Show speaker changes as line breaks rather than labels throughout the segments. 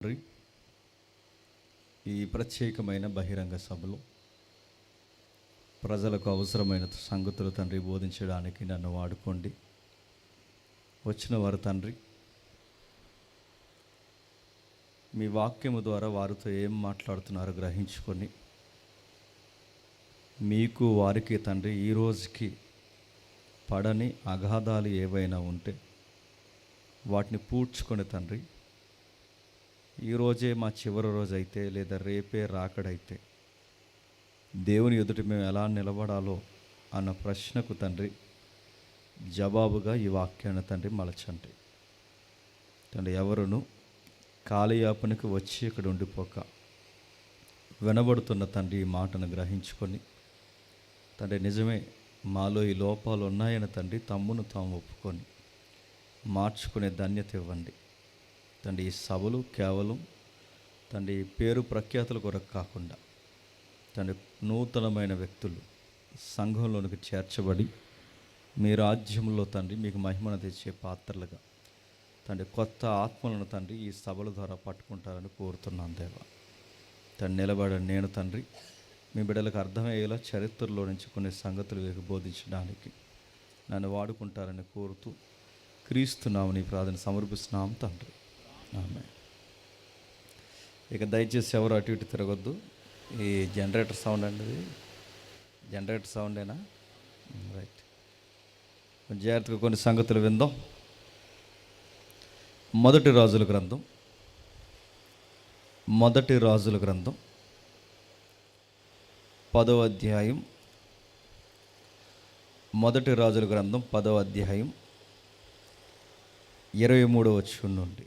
తండ్రి, ఈ ప్రత్యేకమైన బహిరంగ సభలో ప్రజలకు అవసరమైన సంగతులు తండ్రి బోధించడానికి నన్ను వాడుకోండి. వచ్చిన వారు తండ్రి మీ వాక్యము ద్వారా వారితో ఏం మాట్లాడుతున్నారో గ్రహించుకొని మీకు వారికి తండ్రి ఈ రోజుకి పడని అగాధాలు ఏవైనా ఉంటే వాటిని పూడ్చుకొని తండ్రి ఈరోజే మా చివరి రోజు అయితే లేదా రేపే రాకడైతే దేవుని ఎదుట మేము ఎలా నిలబడాలో అన్న ప్రశ్నకు తండ్రి జవాబుగా ఈ వాక్యాన్ని తండ్రి మలచండి. తండ్రి ఎవరును కాలయాపనకు వచ్చి ఇక్కడ ఉండిపోక వినబడుతున్న తండ్రి ఈ మాటను గ్రహించుకొని తండ్రి నిజమే మాలో ఈ లోపాలు ఉన్నాయని తండ్రి తమ్మును తాము ఒప్పుకొని మార్చుకునే ధన్యత ఇవ్వండి. తండ్రి ఈ సభలు కేవలం తండ్రి పేరు ప్రఖ్యాతుల కొరకు కాకుండా తండ్రి నూతనమైన వ్యక్తులు సంఘంలోనికి చేర్చబడి మీ రాజ్యంలో తండ్రి మీకు మహిమను తెచ్చే పాత్రలుగా తండ్రి కొత్త ఆత్మలను తండ్రి ఈ సభల ద్వారా పట్టుకుంటారని కోరుతున్నాను దేవా. తండ్రి నిలబడి నేను తండ్రి మీ బిడ్డలకు అర్థమయ్యేలా చరిత్రలో నుంచి కొన్ని సంగతులు మీకు బోధించడానికి నన్ను వాడుకుంటారని కోరుతూ క్రీస్తునామని ప్రార్థన సమర్పిస్తున్నాం తండ్రి. ఆమె. ఇక దయచేసి ఎవరు అటు ఇటు తిరగొద్దు. ఈ జనరేటర్ సౌండ్ అండి, జనరేటర్ సౌండేనా? రైట్. జాగ్రత్తగా కొన్ని సంగతులు విందాం. మొదటి రాజుల గ్రంథం 10వ అధ్యాయం. మొదటి రాజుల గ్రంథం 10వ అధ్యాయం 23వ వచనం నుండి.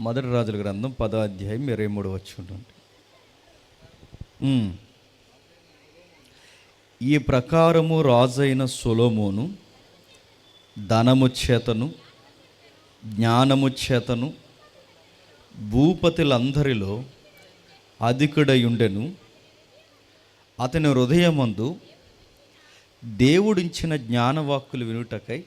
మొదటి రాజుల గ్రంథం 10వ అధ్యాయం 23వ వచనం నుండి. ఈ ప్రకారము రాజైన సొలొమోను ధనము చేతను జ్ఞానము చేతను భూపతులందరిలో అధికుడయుండెను. అతని హృదయమందు దేవుడించిన జ్ఞానవాక్కులు వినుటకై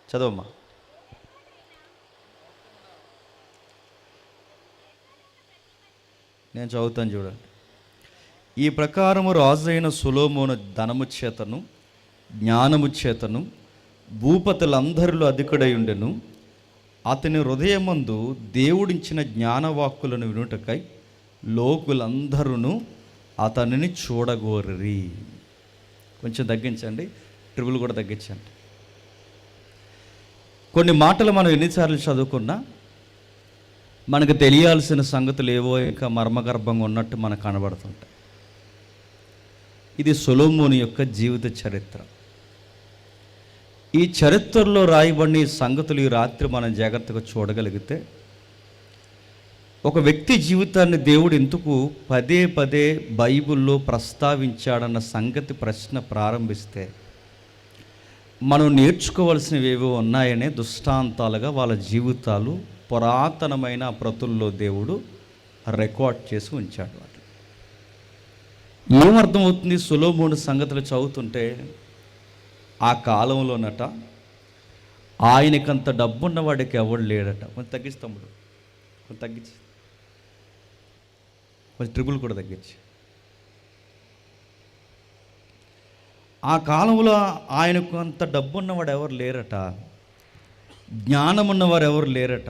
చదవమ్మా. నేను చదువుతాను చూడండి. ఈ ప్రకారము రాజైన సొలొమోను ధనము చేతను జ్ఞానము చేతను భూపతులందరిలో అధికుడై ఉండెను. అతని హృదయమందు దేవుడించిన జ్ఞానవాక్కులను వినుటకై లోకులందరూ అతనిని చూడగోరిరి. కొంచెం తగ్గించండి, ట్రిబుల్ కూడా తగ్గించండి. కొన్ని మాటలు మనం ఎన్నిసార్లు చదువుకున్నా మనకు తెలియాల్సిన సంగతులు ఏవో ఇంకా మర్మగర్భంగా ఉన్నట్టు మనకు కనబడుతుంటాయి. ఇది సొలొమోను యొక్క జీవిత చరిత్ర. ఈ చరిత్రలో రాయబడిన ఈ సంగతులు ఈ రాత్రి మనం జాగ్రత్తగా చూడగలిగితే ఒక వ్యక్తి జీవితాన్ని దేవుడు ఎందుకు పదే పదే బైబిల్లో ప్రస్తావించాడన్న సంగతి ప్రశ్న ప్రారంభిస్తే మనం నేర్చుకోవాల్సినవి ఏవో ఉన్నాయనే దృష్టాంతాలుగా వాళ్ళ జీవితాలు పురాతనమైన ప్రతుల్లో దేవుడు రికార్డ్ చేసి ఉంచాడు. వాటి ఏమర్థమవుతుంది? సొలొమోను సంగతులు చదువుతుంటే ఆ కాలంలోనట ఆయనకంత డబ్బున్నవాడికి ఎవడు లేడట. కొంచెం తగ్గిస్తాముడు, కొంచెం తగ్గించి, కొంచెం ట్రిబుల్ కూడా తగ్గించి. ఆ కాలంలో ఆయనకు అంత డబ్బున్నవాడు ఎవరు లేరట, జ్ఞానం ఉన్నవారు ఎవరు లేరట.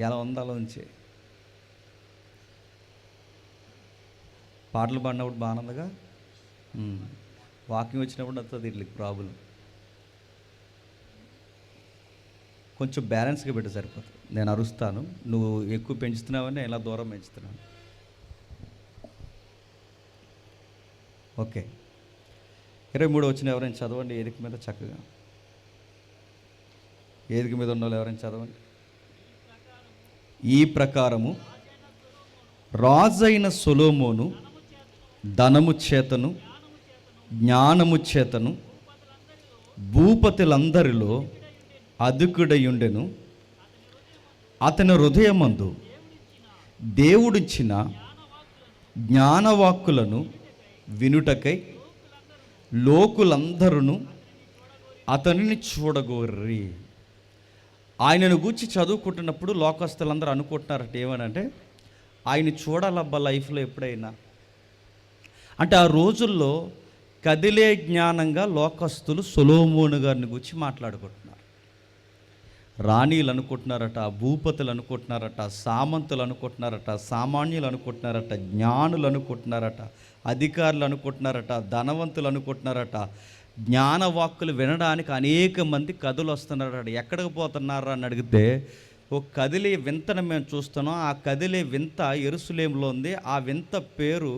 ఎలా ఉందో అలా ఉంచే. పాటలు పాడినప్పుడు బాగుందిగా, వాకింగ్ వచ్చినప్పుడు వస్తుంది వీళ్ళకి ప్రాబ్లం. కొంచెం బ్యాలెన్స్గా పెట్టి సరిపోతుంది. నేను అరుస్తాను, నువ్వు ఎక్కువ పెంచుతున్నావని ఇలా దూరం పెంచుతున్నాను. ఓకే. 23 వచ్చిన ఎవరైనా చదవండి. ఏదిక మీద చక్కగా, ఏదిక మీద ఉన్న వాళ్ళు ఎవరైనా చదవండి. ఈ ప్రకారము రాజైన సొలొమోను ధనము చేతను జ్ఞానము చేతను భూపతులందరిలో అదుకుడయుండెను. అతని హృదయమందు దేవుడిచ్చిన జ్ఞానవాక్కులను వినుటకై లోకులందరూ అతనిని చూడగోర్రి. ఆయనను గూర్చి చదువుకుంటున్నప్పుడు లోకస్తులందరూ అనుకుంటున్నారట ఏమనంటే, ఆయన చూడాలబ్బా లైఫ్లో ఎప్పుడైనా. అంటే ఆ రోజుల్లో కదిలే జ్ఞానంగా లోకస్తులు సొలొమోను గారిని గురించి మాట్లాడుకుంటున్నారు. రాణీలు అనుకుంటున్నారట, భూపతులు అనుకుంటున్నారట, సామంతులు అనుకుంటున్నారట, సామాన్యులు అనుకుంటున్నారట, జ్ఞానులు అనుకుంటున్నారట, అధికారులు అనుకుంటున్నారట, ధనవంతులు అనుకుంటున్నారట. జ్ఞానవాక్కులు వినడానికి అనేక మంది కథలు వస్తున్నారట. ఎక్కడికి పోతున్నారా అని అడిగితే, ఒక కదిలే వింతను మేము చూస్తున్నాం, ఆ కదిలే వింత యెరూషలేములో ఉంది, ఆ వింత పేరు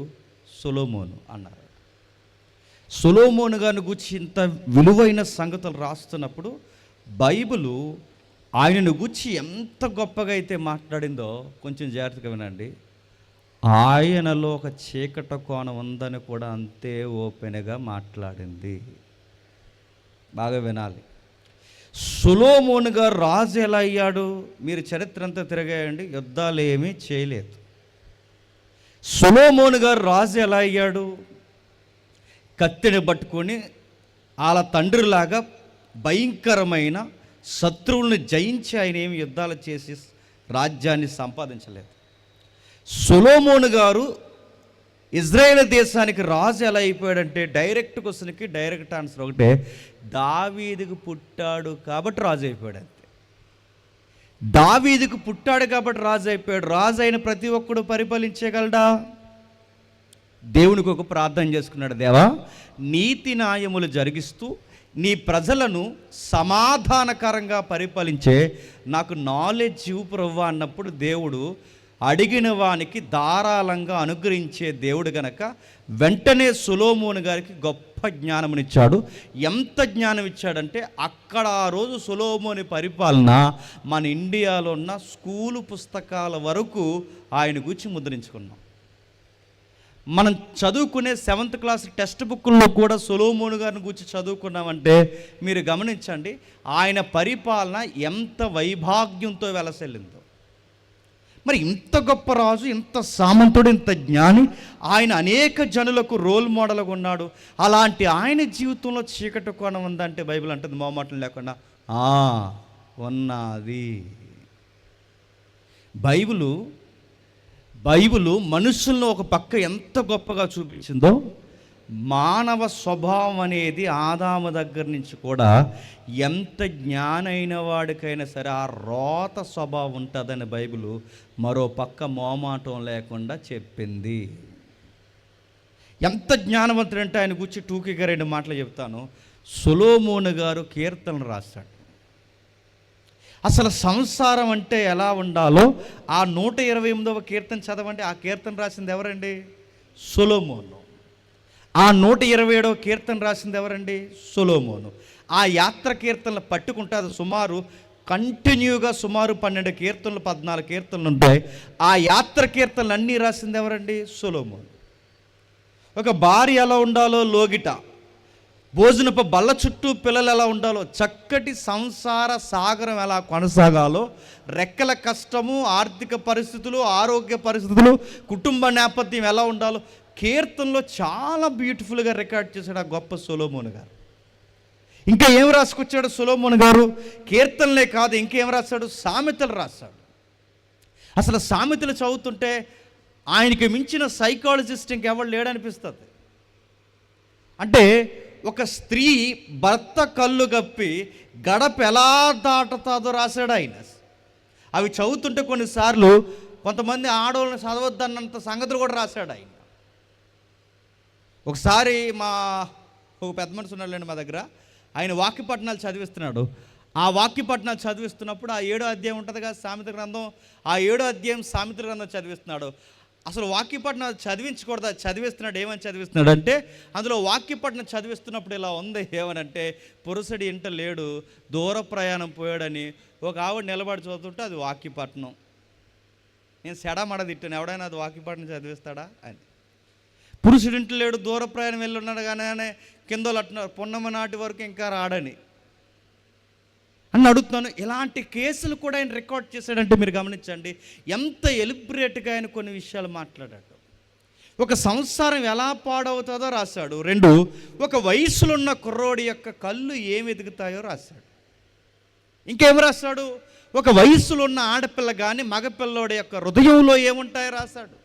సొలొమోను అన్నారు. సొలొమోను గారిని గూర్చి ఇంత విలువైన సంగతులు రాస్తున్నప్పుడు బైబిలు ఆయనను గూర్చి ఎంత గొప్పగా అయితే మాట్లాడిందో కొంచెం జాగ్రత్తగా వినండి. ఆయనలో ఒక చీకటి కోణం ఉందని కూడా అంతే ఓపెన్గా మాట్లాడింది. బాగా వినాలి. సొలొమోను గారు రాజు ఎలా అయ్యాడు? మీరు చరిత్ర అంతా తిరగేయండి, యుద్ధాలు ఏమీ చేయలేదు. సొలొమోను గారు రాజు ఎలా అయ్యాడు? కత్తిని పట్టుకొని వాళ్ళ తండ్రిలాగా భయంకరమైన శత్రువులను జయించి ఆయన ఏమి యుద్ధాలు చేసి రాజ్యాన్ని సంపాదించలేదు. సొలొమోను గారు ఇజ్రాయేల్ దేశానికి రాజు ఎలా అయిపోయాడంటే, డైరెక్ట్ క్వశ్చన్కి డైరెక్ట్ ఆన్సర్ ఒకటే, దావీదుకు పుట్టాడు కాబట్టి రాజు అయిపోయాడు అంతే. దావీదుకు పుట్టాడు కాబట్టి రాజు అయిపోయాడు. రాజు అయిన ప్రతి ఒక్కడు పరిపాలించగలడా? దేవునికి ఒక ప్రార్థన చేసుకున్నాడు, దేవా నీతి న్యాయములు జరిగిస్తూ నీ ప్రజలను సమాధానకరంగా పరిపాలించే నాకు నాలెడ్జ్ ఇవ్వు ప్రభువా అన్నప్పుడు దేవుడు అడిగిన వానికి ధారాళంగా అనుగ్రహించే దేవుడు గనక వెంటనే సొలొమోను గారికి గొప్ప జ్ఞానమునిచ్చాడు. ఎంత జ్ఞానం ఇచ్చాడంటే, అక్కడ ఆ రోజు సొలొమోను పరిపాలన మన ఇండియాలో ఉన్న స్కూలు పుస్తకాల వరకు ఆయన గురించి ముద్రించుకున్నాం. మనం చదువుకునే 7th క్లాస్ టెక్స్ట్ బుక్లో కూడా సొలొమోను గారిని గురించి చదువుకున్నామంటే మీరు గమనించండి, ఆయన పరిపాలన ఎంత వైభాగ్యంతో వెలసెల్లిందో. మరి ఇంత గొప్ప రాజు, ఇంత సామంతుడు, ఇంత జ్ఞాని, ఆయన అనేక జనులకు రోల్ మోడల్గా ఉన్నాడు. అలాంటి ఆయన జీవితంలో చీకటి కోణం ఉందంటే బైబిల్ అంటుంది మొహమాటం లేకుండా ఉన్నది. బైబిలు మనుషులను ఒక పక్క ఎంత గొప్పగా చూపించిందో, మానవ స్వభావం అనేది ఆదాము దగ్గర నుంచి కూడా ఎంత జ్ఞానైన వాడికైనా సరే ఆ రోత స్వభావం ఉంటుందని బైబిలు మరో పక్క మోమాటం లేకుండా చెప్పింది. ఎంత జ్ఞానవంతుడంటే ఆయన గురించి టూకీగా 2 మాటలు చెప్తాను. సొలొమోను గారు కీర్తనలు రాశాడు. అసలు సంసారం అంటే ఎలా ఉండాలో ఆ 128వ కీర్తన చదవండి. ఆ కీర్తన రాసింది ఎవరండి? సొలొమోను. ఆ 127వ కీర్తన రాసింది ఎవరండి? సొలొమోను. ఆ యాత్ర కీర్తనలు పట్టుకుంటే అది కంటిన్యూగా సుమారు 12 కీర్తనలు, 14 కీర్తనలు ఉంటాయి. ఆ యాత్ర కీర్తనలు అన్నీ రాసింది ఎవరండి? సొలొమోను. ఒక భార్య ఎలా ఉండాలో లోగిట, భోజనపు బల్ల చుట్టూ పిల్లలు ఎలా ఉండాలో, చక్కటి సంసార సాగరం ఎలా కొనసాగాలో, రెక్కల కష్టము, ఆర్థిక పరిస్థితులు, ఆరోగ్య పరిస్థితులు, కుటుంబ నేపథ్యం ఎలా ఉండాలో కీర్తనలో చాలా బ్యూటిఫుల్గా రికార్డ్ చేశాడు ఆ గొప్ప సొలొమోను గారు. ఇంకా ఏం రాసుకొచ్చాడు సొలొమోను గారు? కీర్తనలే కాదు, ఇంకేం రాశాడు? సామెతలు రాశాడు. అసలు సామెతలు చదువుతుంటే ఆయనకి మించిన సైకాలజిస్ట్ ఇంకెవరు లేడనిపిస్తుంది. అంటే ఒక స్త్రీ భర్త కళ్ళు గప్పి గడప ఎలా దాటుతుందో రాశాడు ఆయన. అవి చదువుతుంటే కొన్నిసార్లు కొంతమంది ఆడవాళ్ళని చదవద్దన్నంత సంగతులు కూడా రాశాడు ఆయన. ఒకసారి ఒక పెద్ద మనిషి ఉన్నాడులేండి మా దగ్గర, ఆయన వాక్యపట్నాలు చదివిస్తున్నాడు. ఆ వాక్యపట్నాలు చదివిస్తున్నప్పుడు ఆ 7వ అధ్యాయం ఉంటుంది కదా సామెత గ్రంథం, ఆ 7వ అధ్యాయం సామెత గ్రంథం చదివిస్తున్నాడు. అసలు వాక్యపట్నం చదివించకూడదు, చదివిస్తున్నాడు. ఏమని చదివిస్తున్నాడు అంటే, అందులో వాక్యపట్నం చదివిస్తున్నప్పుడు ఇలా ఉంది. ఏమనంటే, పురుషుడి ఇంట లేడు, దూర ప్రయాణం పోయాడని ఒక ఆవిడ నిలబడి చదువుతుంటే అది వాక్యపట్నం. నేను సెడమడ తిట్టాను, ఎవడైనా అది వాక్యపట్నం చదివిస్తాడా అని. పురుషుడింటి లేడు, దూర ప్రయాణం వెళ్ళి ఉన్నాడు కానీ కిందలు అంటున్నారు పున్నమ నాటి వరకు ఇంకా రాడని. అని అడుగుతున్నాను. ఇలాంటి కేసులు కూడా ఆయన రికార్డ్ చేశాడంటే మీరు గమనించండి, ఎంత ఎలిబరేట్గా ఆయన కొన్ని విషయాలు మాట్లాడాడు. ఒక సంసారం ఎలా పాడవుతుందో రాశాడు. 2, ఒక వయసులో ఉన్న కుర్రోడి యొక్క కళ్ళు ఏమి ఎదుగుతాయో రాశాడు. ఇంకేం రాశాడు? ఒక వయసులో ఉన్న ఆడపిల్ల కానీ మగపిల్లోడి యొక్క హృదయంలో ఏముంటాయో రాశాడు.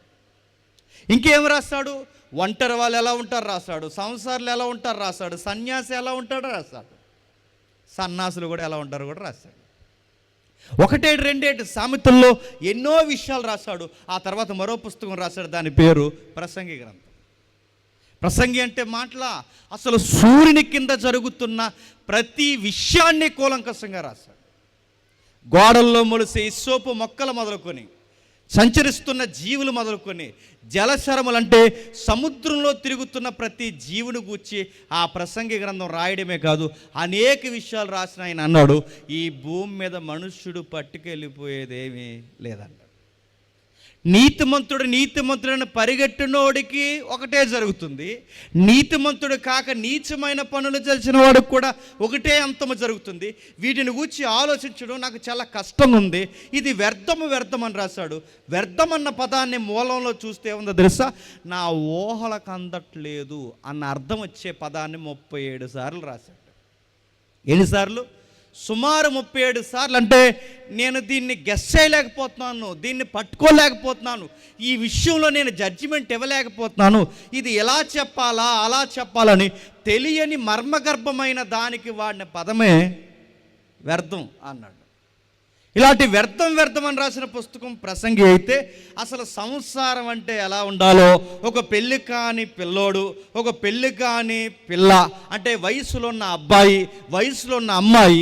ఇంకేం రాశాడు? ఒంటరి వాళ్ళు ఎలా ఉంటారు రాశాడు, సంసారాలు ఎలా ఉంటారు రాశాడు, సన్యాసి ఎలా ఉంటాడో రాశాడు, సన్నాసులు కూడా ఎలా ఉంటారో కూడా రాశాడు. 1, 2 సామెతల్లో ఎన్నో విషయాలు రాశాడు. ఆ తర్వాత మరో పుస్తకం రాశాడు, దాని పేరు ప్రసంగి గ్రంథం. ప్రసంగి అంటే మాటలా, అసలు సూర్యుని కింద జరుగుతున్న ప్రతి విషయాన్ని కూలంకషంగా రాశాడు. గోడల్లో మొలిసే ఇస్సోపు మొక్కలు మొదలుకొని, సంచరిస్తున్న జీవులు మొదలుకొని, జలచరములు అంటే సముద్రంలో తిరుగుతున్న ప్రతి జీవుని గూర్చి ఆ ప్రసంగి గ్రంథం రాయడమే కాదు, అనేక విషయాలు రాసిన ఆయన అన్నాడు, ఈ భూమి మీద మనుష్యుడు పట్టుకెళ్ళిపోయేదేమీ లేదంట. నీతిమంతుడని పరిగెట్టినోడికి ఒకటే జరుగుతుంది, నీతిమంతుడు కాక నీచమైన పనులు చేసిన వాడికి కూడా ఒకటే అంతము జరుగుతుంది. వీటిని గూర్చి ఆలోచించడం నాకు చాలా కష్టంగా ఉంది. ఇది వ్యర్థము అని రాశాడు. వ్యర్థం అన్న పదాన్ని మూలంలో చూస్తే ఏముందో తెలుసా? నా ఊహలకు అందట్లేదు అన్న అర్థం వచ్చే పదాన్ని 37 సార్లు రాశాడు. ఎన్నిసార్లు? సుమారు 37 సార్లు. అంటే నేను దీన్ని గెస్ చేయలేకపోతున్నాను, దీన్ని పట్టుకోలేకపోతున్నాను, ఈ విషయంలో నేను జడ్జిమెంట్ ఇవ్వలేకపోతున్నాను, ఇది ఎలా చెప్పాలా అలా చెప్పాలని తెలియని మర్మగర్భమైన దానికి వాడిన పదమే వ్యర్థం అన్నాడు. ఇలాంటి వ్యర్థం అని రాసిన పుస్తకం ప్రసంగి అయితే, అసలు సంసారం అంటే ఎలా ఉండాలో, ఒక పెళ్ళి కాని పిల్లోడు, ఒక పెళ్ళి కాని పిల్ల, అంటే వయసులో ఉన్న అబ్బాయి, వయసులో ఉన్న అమ్మాయి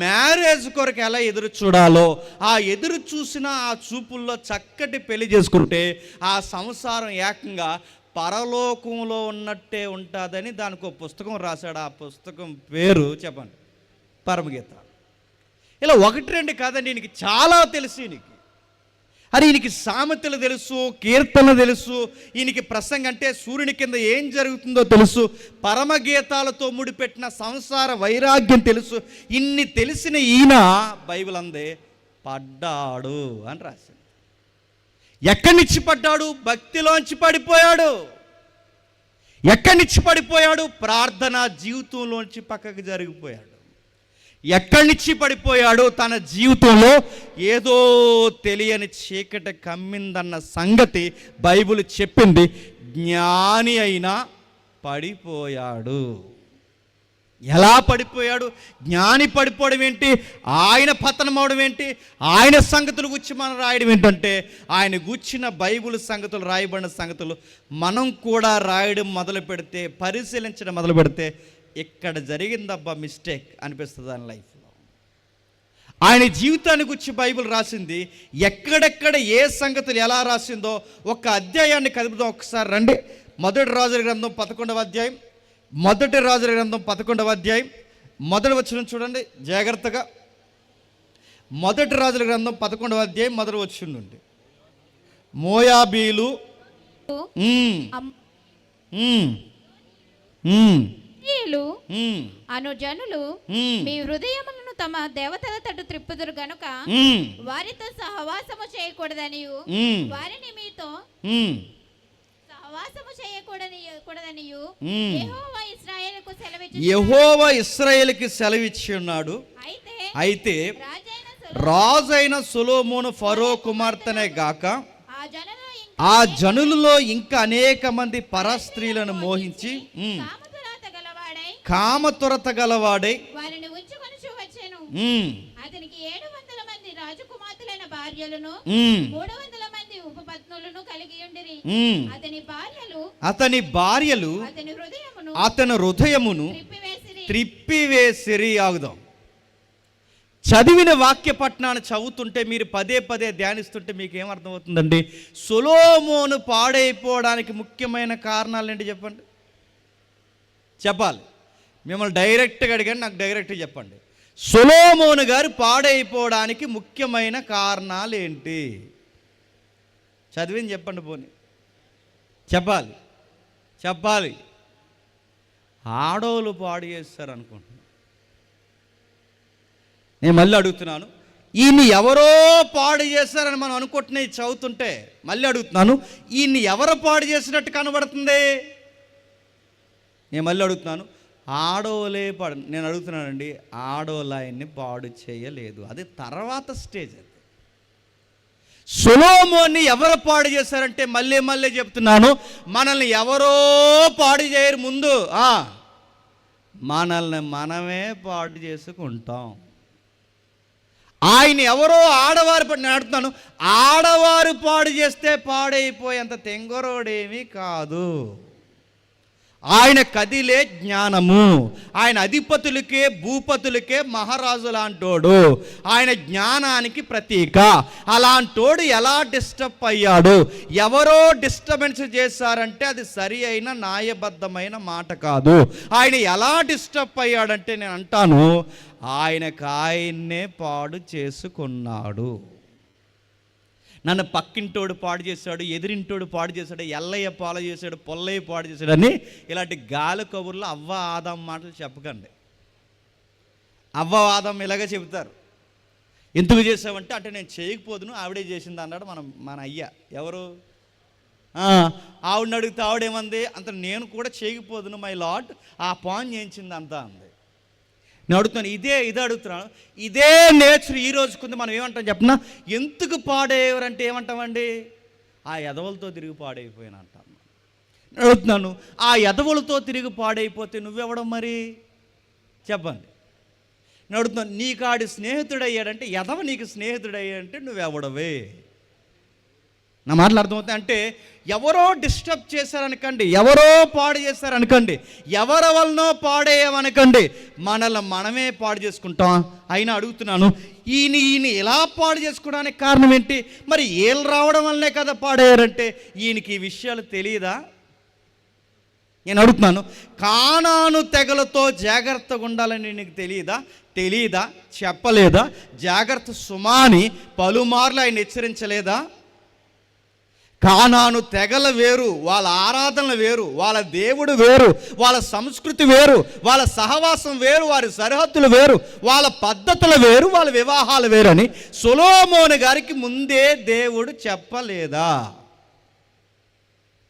మ్యారేజ్ కొరకు ఎలా ఎదురు చూడాలో, ఆ ఎదురు చూసిన ఆ చూపుల్లో చక్కటి పెళ్లి చేసుకుంటే ఆ సంసారం ఏకంగా పరలోకంలో ఉన్నట్టే ఉంటుందని దానికి ఒక పుస్తకం రాశాడు. ఆ పుస్తకం పేరు చెప్పండి, పరమగీత. ఇలా 1, 2 కాదండి, ఈయనకి చాలా తెలుసు. ఈయనకి సామెతలు తెలుసు, కీర్తనలు తెలుసు, ఈయనకి ప్రసంగం అంటే సూర్యుని కింద ఏం జరుగుతుందో తెలుసు, పరమగీతాలతో ముడిపెట్టిన సంసార వైరాగ్యం తెలుసు. ఇన్ని తెలిసిన ఈయన బైబిల్ అందే పడ్డాడు అని రాశాడు. ఎక్కడి నుంచి పడ్డాడు? భక్తిలోంచి పడిపోయాడు. ఎక్కడి నుంచి పడిపోయాడు? ప్రార్థనా జీవితంలోంచి పక్కకు జరిగిపోయాడు. ఎక్కడి నుంచి పడిపోయాడు? తన జీవితంలో ఏదో తెలియని చీకటి కమ్మిందన్న సంగతి బైబిల్ చెప్పింది. జ్ఞాని అయినా పడిపోయాడు. ఎలా పడిపోయాడు? జ్ఞాని పడిపోవడం ఏంటి? ఆయన పతనం అవడం ఏంటి? ఆయన సంగతులు గురించి మనం రాయడం ఏంటంటే, ఆయన గుచ్చిన బైబిల్ సంగతులు, రాయబడిన సంగతులు మనం కూడా రాయడం మొదలు పెడితే, పరిశీలించడం మొదలు పెడితే, ఇక్కడ జరిగిందబ్బా మిస్టేక్ అనిపిస్తుంది ఆయన లైఫ్లో. ఆయన జీవితాన్ని గురించి బైబిల్ రాసింది, ఎక్కడెక్కడ ఏ సంగతులు ఎలా రాసిందో ఒక అధ్యాయాన్ని కదుపుదాం. ఒకసారి రండి. మొదటి రాజుల గ్రంథం 11వ అధ్యాయం, మొదటి రాజుల గ్రంథం 11వ అధ్యాయం మొదటి వచనం చూడండి జాగ్రత్తగా. మొదటి రాజుల గ్రంథం 11వ అధ్యాయం మొదటి వచనం నుండి. మోయాబీలు
అను జనులు మీ హృదయములను తమ దేవతల తట్టు త్రిప్పుదురు గనుక వారితో సహవాసము చేయకూడదనియు, వారిని మీతో సహవాసము చేయకూడదనియు
యెహోవా ఇశ్రాయేలుకు సెలవిచ్చి ఉన్నాడు. అయితే రాజైన సొలొమోను ఫరో కుమార్తెనే గాక ఆ జనులలో ఇంకా అనేక మంది పరస్త్రీలను మోహించి కామతురత గలవాడై
వారిని ఉంచుకొని వచ్చెను. అతనికి 700 మంది రాజకుమార్తెలైన భార్యలను 300 మంది ఉపపత్నులను కలిగి ఉండిరి. అతని భార్యలు
అతని హృదయమును త్రిప్పివేసిరి. ఆగుదాం. చదివిన వాక్య పట్టణాన్ని చదువుతుంటే, మీరు పదే పదే ధ్యానిస్తుంటే మీకు ఏమర్థమవుతుందండి? సొలొమోను పాడైపోవడానికి ముఖ్యమైన కారణాలు ఏంటి చెప్పండి? చెప్పాలి. మిమ్మల్ని డైరెక్ట్గా అడిగాను, నాకు డైరెక్ట్గా చెప్పండి. సొలొమోను గారు పాడైపోవడానికి ముఖ్యమైన కారణాలు ఏంటి? చదివింది చెప్పండి. పోనీ చెప్పాలి. ఆడోళ్ళు పాడు చేస్తారు అనుకుంటున్నాను. నేను మళ్ళీ అడుగుతున్నాను, ఈయన్ని ఎవరో పాడు చేశారని మనం అనుకుంటున్నాయి చదువుతుంటే, మళ్ళీ అడుగుతున్నాను, ఈయన్ని ఎవరో పాడు చేసినట్టు కనబడుతుంది? నేను మళ్ళీ అడుగుతున్నాను, ఆడోలే పాడు. నేను అడుగుతున్నానండి, ఆడోలు ఆయన్ని పాడు చేయలేదు, అది తర్వాత స్టేజ్. అది సొలొమోన్ని ఎవరు పాడు చేశారంటే, మళ్ళీ మళ్ళీ చెప్తున్నాను, మనల్ని ఎవరో పాడు చేయరు, ముందు మనల్ని మనమే పాడు చేసుకుంటాం. ఆయన ఎవరో ఆడవారు నేను అడుగుతున్నాను, ఆడవారు పాడు చేస్తే పాడైపోయేంత తెంగరోడేమీ కాదు. ఆయన కదిలే జ్ఞానము, ఆయన అధిపతులకే భూపతులకే మహారాజు లాంటోడు, ఆయన జ్ఞానానికి ప్రతీక. అలాంటోడు ఎలా డిస్టర్బ్ అయ్యాడు? ఎవరో డిస్టర్బెన్స్ చేశారంటే అది సరి అయిన న్యాయబద్ధమైన మాట కాదు. ఆయన ఎలా డిస్టర్బ్ అయ్యాడంటే నేను అంటాను, ఆయన్నే పాడు చేసుకున్నాడు. నన్ను పక్కింటోడు పాడు చేశాడు, ఎదిరింటోడు పాడు చేశాడు, ఎల్లయ్య పాలు చేశాడు, పొల్లయ్య పాడు చేశాడు అని ఇలాంటి గాలి కబుర్లు అవ్వ ఆదం మాటలు చెప్పకండి. అవ్వ ఆదం ఇలాగే చెబుతారు. ఎందుకు చేసావంటే, అంటే నేను చేయకపోదును, ఆవిడే చేసింది అన్నాడు మన అయ్య. ఎవరు? ఆవిడని అడిగితే ఆవిడేమంది, అంత నేను కూడా చేయకపోదును మై లార్డ్, ఆ పాన్ చేయించింది అంతా అంది. నేను అడుగుతున్నాను, ఇదే అడుగుతున్నాను, ఇదే నేచర్ ఈ రోజుకుంది. మనం ఏమంటాం చెప్పనా? ఎందుకు పాడేవారంటే ఏమంటామండి? ఆ ఎదవలతో తిరిగి పాడైపోయిన అంటాం. నేను అడుగుతున్నాను, ఆ ఎదవలతో తిరిగి పాడైపోతే నువ్వెవడం మరి చెప్పండి? నేను అడుగుతున్నాను, నీకు ఆడి స్నేహితుడయ్యాడంటే, ఎదవ నీకు స్నేహితుడయ్యాడంటే నువ్వెవడవే? నా మాటలు అర్థమవుతాయి. అంటే ఎవరో డిస్టర్బ్ చేశారనకండి, ఎవరో పాడు చేశారనకండి, ఎవరి వలనో పాడేయమనకండి, మనల్ని మనమే పాడు చేసుకుంటాం. అయినా అడుగుతున్నాను, ఈయన ఎలా పాడు చేసుకోవడానికి కారణం ఏంటి? మరి ఏళ్ళు రావడం వల్లనే కదా పాడేయారంటే, ఈయనకి ఈ విషయాలు తెలియదా? నేను అడుగుతున్నాను, కానాను తెగలతో జాగ్రత్తగా ఉండాలని నీకు తెలీదా? చెప్పలేదా? జాగ్రత్త సుమాని పలుమార్లు ఆయన హెచ్చరించలేదా? కానాను తెగల వేరు, వాళ్ళ ఆరాధనలు వేరు, వాళ్ళ దేవుడు వేరు, వాళ్ళ సంస్కృతి వేరు, వాళ్ళ సహవాసం వేరు, వారి సరిహద్దులు వేరు, వాళ్ళ పద్ధతులు వేరు, వాళ్ళ వివాహాలు వేరు అని సొలొమోను గారికి ముందే దేవుడు చెప్పలేదా?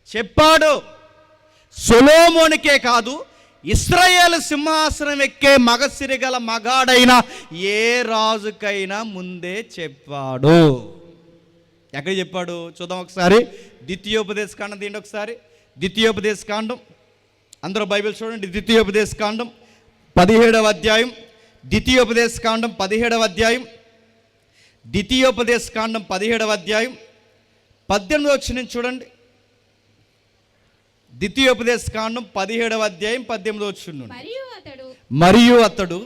చెప్పాడు. సొలొమోనుకే కాదు, ఇశ్రాయేలు సింహాసనం ఎక్కే మగసిరిగల మగాడైన ఏ రాజుకైనా ముందే చెప్పాడు. ఎక్కడ చెప్పాడు చూద్దాం ఒకసారి. ద్వితీయోపదేశకాండం తీయండి ఒకసారి. ద్వితీయోపదేశకాండం, అందరూ బైబిల్ చూడండి. ద్వితీయోపదేశకాండం 17వ అధ్యాయం. ద్వితీయోపదేశకాండం 17వ అధ్యాయం. ద్వితీయోపదేశకాండం 17వ అధ్యాయం 18వ వచనం చూడండి. ద్వితీయోపదేశకాండం 17వ అధ్యాయం 18వ వచనం. మరియు అతడు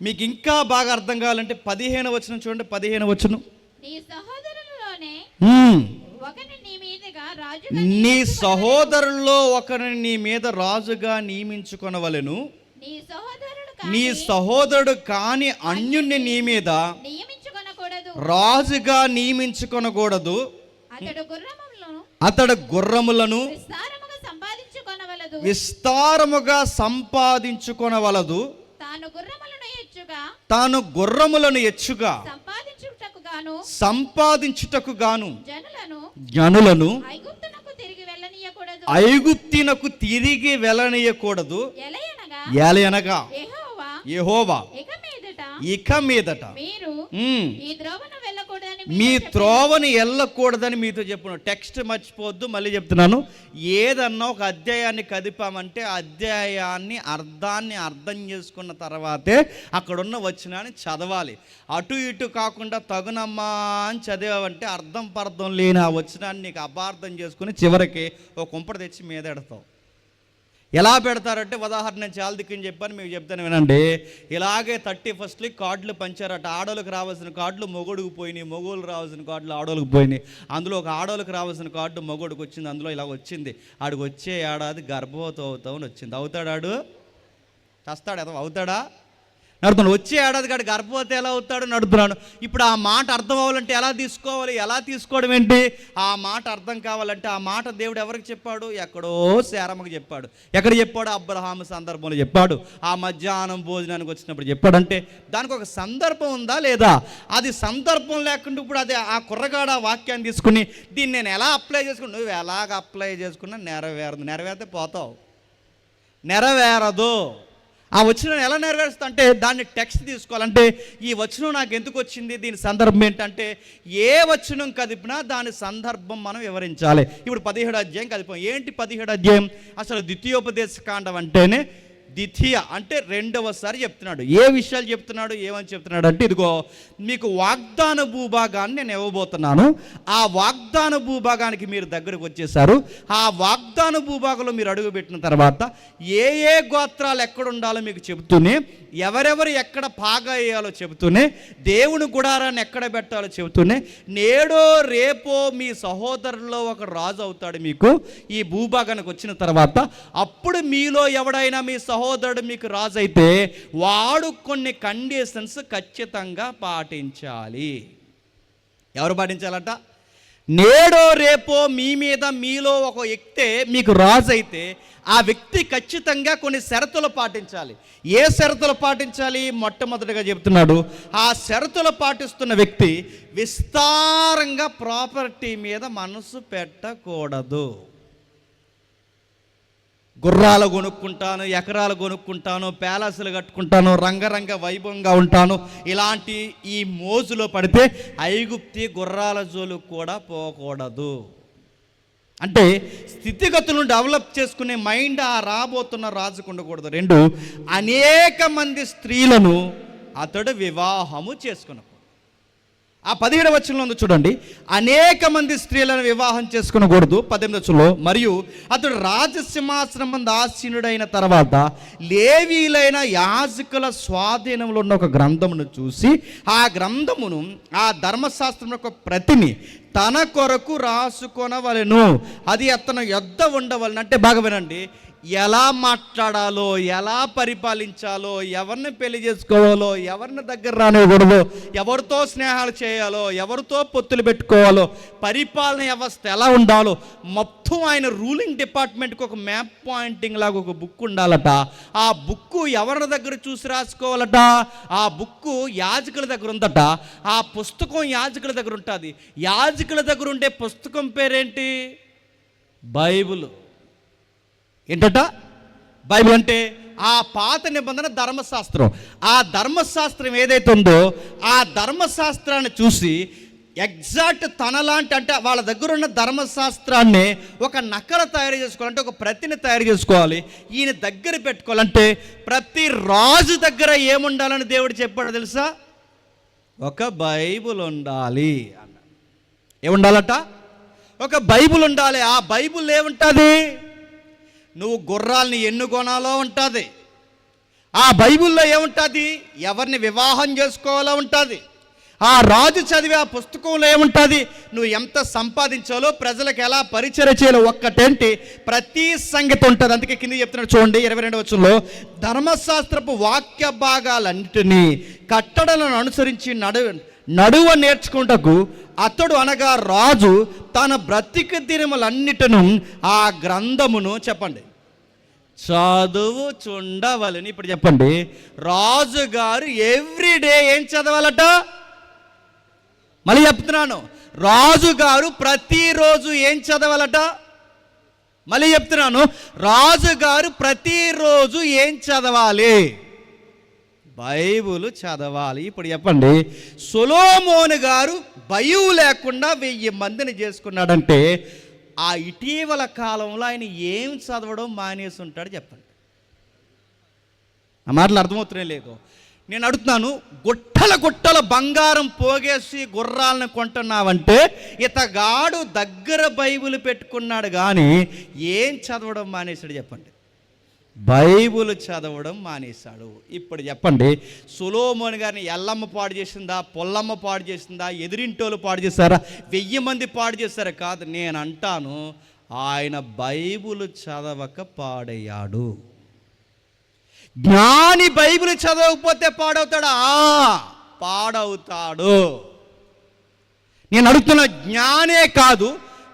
మీకు ఇంకా బాగా అర్థం కావాలంటే 15వ వచనం చూడండి. 15వ వచనం. నీ సహోదరుల్లో ఒకరిని నీ మీద రాజుగా నియమించుకొనవలెను. నీ సహోదరుడు కాని అన్యుణ్ణి నీ మీద రాజుగా నియమించుకొనకూడదు. అతడు గుర్రములను విస్తారముగా సంపాదించుకొనవలదు. తాను గుర్రములను ఎచ్చుగా సంపాదించుటకు గాను జనులను ఐగుప్తునకు తిరిగి వెళ్ళనీయకూడదు. ఎలయనగా యెహోవా ఇక మీదట మీ త్రోవని వెళ్ళకూడదని మీతో చెప్పును. టెక్స్ట్ మర్చిపోవద్దు, మళ్ళీ చెప్తున్నాను. ఏదన్నా ఒక అధ్యాయాన్ని కదిపామంటే అధ్యాయాన్ని అర్థాన్ని అర్థం చేసుకున్న తర్వాతే అక్కడున్న వచనాన్ని చదవాలి. అటు ఇటు కాకుండా తగునమ్మా అని చదివావంటే అర్థం పర్థం లేని ఆ వచనాన్ని నీకు అపార్థం చేసుకుని చివరికి ఒక కుంపట తెచ్చి మీద ఎడతావు. ఎలా పెడతారంటే, ఉదాహరణ నేను చాలా దిక్కుని చెప్పాను, మీకు చెప్తాను వినండి. ఇలాగే 31st కార్డులు పంచారట. ఆడోళ్ళకి రావాల్సిన కార్డులు మొగోడికి పోయినాయి, మొగోళ్ళకి రావాల్సిన కార్డులు ఆడోళ్ళకి పోయినాయి. అందులో ఒక ఆడోళ్ళకి రావాల్సిన కార్డు మొగోడికి వచ్చింది. అందులో ఇలా వచ్చింది, ఆడికి వచ్చే ఏడాది గర్భవతి అవుతామని వచ్చింది. అవుతాడాడు? చస్తాడు? అవుతాడా?
నడుతున్నాను. వచ్చే ఏడాది కాడు గర్భవతి ఎలా అవుతాడు నడుతున్నాను. ఇప్పుడు ఆ మాట అర్థం అవ్వాలంటే ఎలా తీసుకోవాలి, ఎలా తీసుకోవడం ఏంటి? ఆ మాట అర్థం కావాలంటే ఆ మాట దేవుడు ఎవరికి చెప్పాడు? ఎక్కడో శారమ్మకి చెప్పాడు. ఎక్కడ చెప్పాడు? అబ్రహాము సందర్భంలో చెప్పాడు. ఆ మధ్యాహ్నం భోజనానికి వచ్చినప్పుడు చెప్పాడంటే దానికి ఒక సందర్భం ఉందా లేదా? అది సందర్భం లేకుండా ఇప్పుడు అది ఆ కుర్రగాడు ఆ వాక్యాన్ని తీసుకుని దీన్ని నేను ఎలా అప్లై చేసుకుని, నువ్వు ఎలాగ అప్లై చేసుకున్నా నెరవేరితే పోతావు, నెరవేరదు. ఆ వచనం ఎలా నెరవేరుస్తా అంటే దాన్ని టెక్స్ట్ తీసుకోవాలంటే ఈ వచనం నాకు ఎందుకు వచ్చింది, దీని సందర్భం ఏంటంటే ఏ వచనం కదిపినా దాని సందర్భం మనం వివరించాలి. ఇప్పుడు 17వ అధ్యాయం కదిపాం. ఏంటి 17వ అధ్యాయం? అసలు ద్వితీయోపదేశ కాండం అంటేనే ద్వితీయ అంటే రెండవసారి చెప్తున్నాడు. ఏ విషయాలు చెప్తున్నాడు, ఏమని చెప్తున్నాడు అంటే ఇదిగో మీకు వాగ్దాన భూభాగాన్ని నేను ఇవ్వబోతున్నాను. ఆ వాగ్దాన భూభాగానికి మీరు దగ్గరకు వచ్చేసారు. ఆ వాగ్దాన భూభాగంలో మీరు అడుగుపెట్టిన తర్వాత ఏ ఏ గోత్రాలు ఎక్కడ ఉండాలో మీకు చెబుతూనే, ఎవరెవరు ఎక్కడ పాగా వేయాలో చెబుతూనే, దేవుని గుడారాన్ని ఎక్కడ పెట్టాలో చెబుతూనే, నేడో రేపో మీ సహోదరుల్లో ఒక రాజు అవుతాడు మీకు ఈ భూభాగానికి వచ్చిన తర్వాత. అప్పుడు మీలో ఎవడైనా మీ సహోదరుడు మీకు రాజు అయితే వాడు కొన్ని కండిషన్స్ ఖచ్చితంగా పాటించాలి. ఎవరు పాటించాలట? నేడో రేపో మీ మీద మీలో ఒక వ్యక్తే మీకు రాజు అయితే ఆ వ్యక్తి ఖచ్చితంగా కొన్ని షరతులు పాటించాలి. ఏ షరతులు పాటించాలి? మొట్టమొదటిగా చెప్తున్నాడు, ఆ షరతులు పాటిస్తున్న వ్యక్తి విస్తారంగా ప్రాపర్టీ మీద మనసు పెట్టకూడదు. గుర్రాలు కొనుక్కుంటాను, ఎకరాలు కొనుక్కుంటాను, ప్యాలెస్లు కట్టుకుంటాను, రంగరంగ వైభవంగా ఉంటాను, ఇలాంటి ఈ మోజులో పడితే ఐగుప్తి గుర్రాల జోలు కూడా పోకూడదు. అంటే స్థితిగతులను డెవలప్ చేసుకునే మైండ్ ఆ రాబోతున్న రాజుకు ఉండకూడదు. 2, అనేక మంది స్త్రీలను అతడు వివాహము చేసుకున్నాడు. ఆ 17వ వచనంలో ఉంది చూడండి, అనేక మంది స్త్రీలను వివాహం చేసుకునకూడదు. 18వ వచనంలో, మరియు అతడు రాజసింహాసనం మంది ఆసీనుడైన తర్వాత లేవీలైన యాజకుల స్వాధీనంలో ఉన్న ఒక గ్రంథమును చూసి ఆ గ్రంథమును ఆ ధర్మశాస్త్రం యొక్క ప్రతిని తన కొరకు రాసుకొనవలెను. అది అతను యొద్ద ఉండవలెను. అంటే బాగా వినండి, ఎలా మాట్లాడాలో, ఎలా పరిపాలించాలో, ఎవరిని పెళ్లి చేసుకోవాలో, ఎవరిని దగ్గర రానివ్వకూడదో, ఎవరితో స్నేహాలు చేయాలో, ఎవరితో పొత్తులు పెట్టుకోవాలో, పరిపాలన వ్యవస్థ ఎలా ఉండాలో మొత్తం ఆయన రూలింగ్ డిపార్ట్మెంట్కి ఒక మ్యాప్ పాయింటింగ్ లాగా ఒక బుక్ ఉండాలట. ఆ బుక్ ఎవరి దగ్గర చూసి రాసుకోవాలట? ఆ బుక్ యాజకుల దగ్గర ఉందట. ఆ పుస్తకం యాజకుల దగ్గర ఉంటుంది. యాజకుల దగ్గర ఉండే పుస్తకం పేరేంటి? బైబిల్. ఏంటట? బైబిల్ అంటే ఆ పాత నిబంధన ధర్మశాస్త్రం. ఆ ధర్మశాస్త్రం ఏదైతే ఉందో ఆ ధర్మశాస్త్రాన్ని చూసి ఎగ్జాక్ట్ తనలాంటి, అంటే వాళ్ళ దగ్గర ఉన్న ధర్మశాస్త్రాన్ని ఒక నకల తయారు చేసుకోవాలంటే, ఒక ప్రతిని తయారు చేసుకోవాలి, ఈయన దగ్గర పెట్టుకోవాలంటే ప్రతి రాజు దగ్గర ఏముండాలని దేవుడు చెప్పాడు తెలుసా? ఒక బైబిల్ ఉండాలి అన్న. ఏముండాలట? ఒక బైబిల్ ఉండాలి. ఆ బైబిల్ ఏముంటుంది? నువ్వు గుర్రాలని ఎన్ని కొనాలో ఉంటుంది. ఆ బైబిల్లో ఏముంటుంది? ఎవరిని వివాహం చేసుకోవాలో ఉంటుంది. ఆ రాజు చదివే ఆ పుస్తకంలో ఏముంటుంది? నువ్వు ఎంత సంపాదించాలో, ప్రజలకు ఎలా పరిచయం చేయాలో ఒక్కటేంటి ప్రతి సంగతి ఉంటుంది. అందుకే కింద చెప్తున్నాడు చూడండి 22వ వచనంలో, ధర్మశాస్త్రపు వాక్య భాగాలన్నిటినీ కట్టడలను అనుసరించి నడువ నేర్చుకుంటకు అతడు అనగా రాజు తన బ్రతిక దినములన్నిటను ఆ గ్రంథమును చెప్పండి చదువుచుండవలని. ఇప్పుడు చెప్పండి, రాజుగారు ఎవ్రీడే ఏం చదవాలట? మళ్ళీ చెప్తున్నాను, రాజుగారు ప్రతిరోజు ఏం చదవాలట? మళ్ళీ చెప్తున్నాను, రాజుగారు ప్రతిరోజు ఏం చదవాలి? బైబిల్ చదవాలి. ఇప్పుడు చెప్పండి, సొలొమోను గారు భయం లేకుండా 1000 మందిని చేసుకున్నాడంటే ఆ ఇటీవల కాలంలో ఆయన ఏం చదవడం మానేసి ఉంటాడు చెప్పండి. ఆ మాటలు అర్థమవుతున్నాయి లేదు? నేను అడుగుతున్నాను, గుట్టల బంగారం పోగేసి గుర్రాలను కొంటున్నావంటే ఇతగాడు దగ్గర బైబిల్ పెట్టుకున్నాడు కానీ ఏం చదవడం మానేశాడు చెప్పండి? బైబిల్ చదవడం మానేశాడు. ఇప్పుడు చెప్పండి, సొలొమోను గారిని ఎల్లమ్మ పాడు చేసిందా, పొల్లమ్మ పాడు చేసిందా, ఎదిరింటోళ్ళు పాడు చేశారా, 1000 మంది పాడు చేశారా? కాదు, నేను అంటాను ఆయన బైబిల్ చదవక పాడయ్యాడు. జ్ఞాని బైబిల్ చదవకపోతే పాడవుతాడా? పాడవుతాడు. నేను అడుగుతున్న, జ్ఞానే కాదు,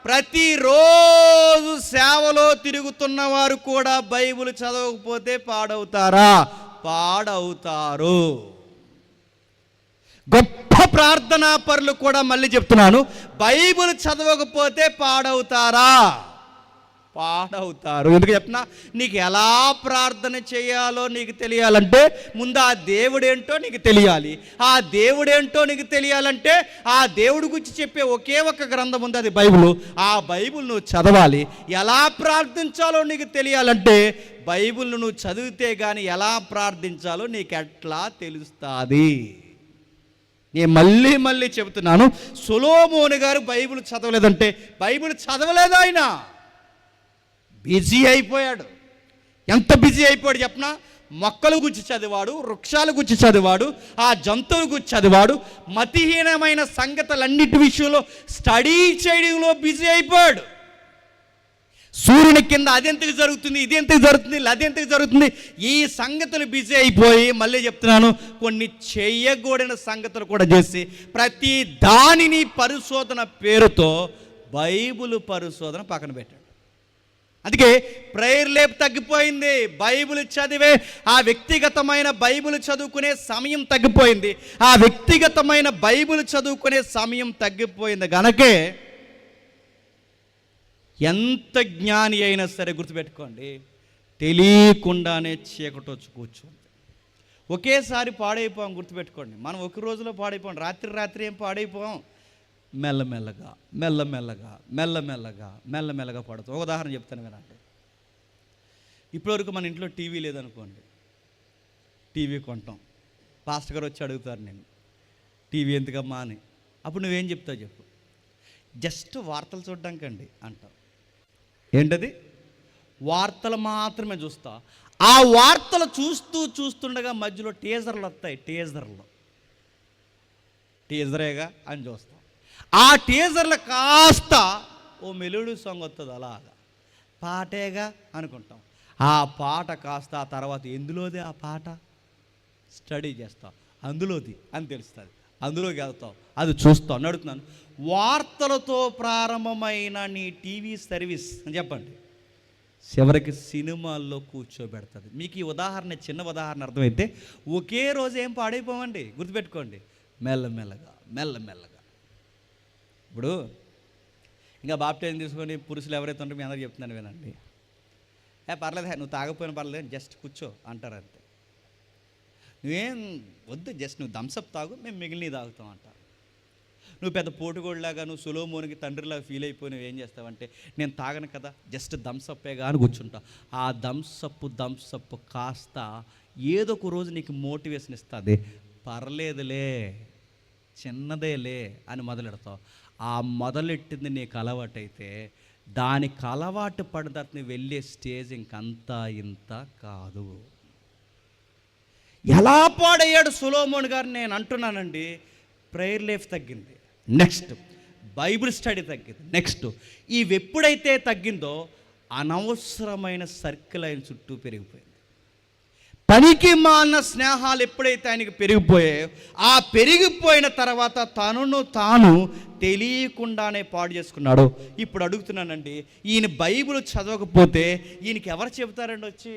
ప్రతిరోజు సేవలో తిరుగుతున్న వారు కూడా బైబిల్ చదవకపోతే పాడవుతారా? పాడవుతారు. గొప్ప ప్రార్థనా పరులు కూడా, మళ్ళీ చెప్తున్నాను, బైబిల్ చదవకపోతే పాడవుతారా? పాడవుతారు. ఎందుకు చెప్తున్నా? నీకు ఎలా ప్రార్థన చేయాలో నీకు తెలియాలంటే ముందు ఆ దేవుడేంటో నీకు తెలియాలి. ఆ దేవుడేంటో నీకు తెలియాలంటే ఆ దేవుడి గురించి చెప్పే ఒకే ఒక గ్రంథం ఉంది, అది బైబిల్. ఆ బైబిల్ నువ్వు చదవాలి. ఎలా ప్రార్థించాలో నీకు తెలియాలంటే బైబిల్ నువ్వు చదివితే కానీ ఎలా ప్రార్థించాలో నీకు ఎట్లా తెలుస్తుంది. నేను మళ్ళీ చెబుతున్నాను, సొలొమోను గారు బైబిల్ చదవలేదంటే బైబిల్ చదవలేదు, ఆయన బిజీ అయిపోయాడు. ఎంత బిజీ అయిపోయాడు చెప్పనా? మొక్కల గురించి చదివాడు, వృక్షాల గురించి చదివాడు, ఆ జంతువుల గురించి చదివాడు, మతిహీనమైన సంగతులన్నిటి విషయంలో స్టడీ చేయడంలో బిజీ అయిపోయాడు. సూర్యుని కింద అదెంతకు జరుగుతుంది, ఇది ఎంతకు జరుగుతుంది, అదెంతకు జరుగుతుంది, ఈ సంగతులు బిజీ అయిపోయి, మళ్ళీ చెప్తున్నాను, కొన్ని చేయకూడని సంగతులు కూడా చేసి ప్రతి దానిని పరిశోధన పేరుతో బైబిల్ పరిశోధన పక్కన పెట్టాడు. అందుకే ప్రేయర్ లేపు తగ్గిపోయింది. బైబిల్ చదివే ఆ వ్యక్తిగతమైన బైబిల్ చదువుకునే సమయం తగ్గిపోయింది. ఆ వ్యక్తిగతమైన బైబిల్ చదువుకునే సమయం తగ్గిపోయింది గనకే ఎంత జ్ఞాని అయినా సరే గుర్తుపెట్టుకోండి, తెలియకుండానే చీకటి వచ్చి కూర్చోండి. ఒకేసారి పాడైపోయాం, గుర్తుపెట్టుకోండి. మనం ఒక రోజులో పాడైపోయాం, రాత్రి ఏం పాడైపోయాం. మెల్లమెల్లగా పడుతుంది. ఒక ఉదాహరణ చెప్తాను వినండి. ఇప్పటివరకు మన ఇంట్లో టీవీ లేదనుకోండి, టీవీ కొంటాం. పాస్టర్ గారు వచ్చి అడుగుతారు, నేను టీవీ ఎందుకమ్మా అని. అప్పుడు నువ్వేం చెప్తావు చెప్పు? జస్ట్ వార్తలు చూడడానికండి అంటావు. ఏంటది? వార్తలు మాత్రమే చూస్తా. ఆ వార్తలు చూస్తుండగా మధ్యలో టీజర్లు వస్తాయి. టీజరేగా అని చూస్తాం. ఆ టీజర్లు కాస్త ఓ మెలోడీ సాంగ్ వస్తుంది, అలాగా పాటేగా అనుకుంటాం. ఆ పాట కాస్త ఆ తర్వాత ఎందులోది ఆ పాట స్టడీ చేస్తాం, అందులోది అని తెలుస్తుంది, అందులోకి వెళ్తాం, అది చూస్తాం. నడుతున్నాను, వార్తలతో ప్రారంభమైన నీ టీవీ సర్వీస్ అని చెప్పండి, చివరికి సినిమాల్లో కూర్చోబెడుతుంది. మీకు ఈ ఉదాహరణ, చిన్న ఉదాహరణ అర్థమైతే ఒకే రోజు ఏం పాడైపోమండి, గుర్తుపెట్టుకోండి. మెల్లమెల్లగా. ఇప్పుడు ఇంకా బాప్టిజం తీసుకొని పురుషులు ఎవరైతే ఉంటారో మీ అందరికీ చెప్తున్నాను వినండి. పర్లేదు, నువ్వు తాగపోయినా పర్లేదు, జస్ట్ కూర్చో అంటారు అంతే. నువ్వేం వద్దు, జస్ట్ నువ్వు థమ్సప్ తాగు, మేము మిగిలినవి తాగుతాం అంటారు. నువ్వు పెద్ద పోటుగోళ్ళలాగా, నువ్వు సొలొమోనుకి తండ్రిలాగా ఫీల్ అయిపోయి నువ్వు ఏం చేస్తావంటే, నేను తాగను కదా, జస్ట్ థమ్సప్పేగా అని కూర్చుంటావు. ఆ థమ్సప్ కాస్త ఏదో ఒక రోజు నీకు మోటివేషన్ ఇస్తుంది. పర్లేదులే, చిన్నదేలే అని మొదలెడతావు. ఆ మొదలెట్టింది నీకు అలవాటైతే దానికి అలవాటు పడిన నువ్వు వెళ్ళే స్టేజ్ ఇంకంతా ఇంత కాదు. ఎలా పాడయ్యాడు సొలొమోను గారు నేను అంటున్నానండి. ప్రేయర్ లైఫ్ తగ్గింది, నెక్స్ట్ బైబిల్ స్టడీ తగ్గింది, నెక్స్ట్ ఇవి ఎప్పుడైతే తగ్గిందో అనవసరమైన సర్కిల్ ఆయన చుట్టూ పెరిగిపోయింది. పనికి మాలిన స్నేహాలు ఎప్పుడైతే ఆయనకి పెరిగిపోయాయో, ఆ పెరిగిపోయిన తర్వాత తనను తాను తెలియకుండానే పాడు చేసుకున్నాడు. ఇప్పుడు అడుగుతున్నానండి, ఈయన బైబిల్ చదవకపోతే ఈయనకి ఎవరు చెబుతారండి వచ్చి?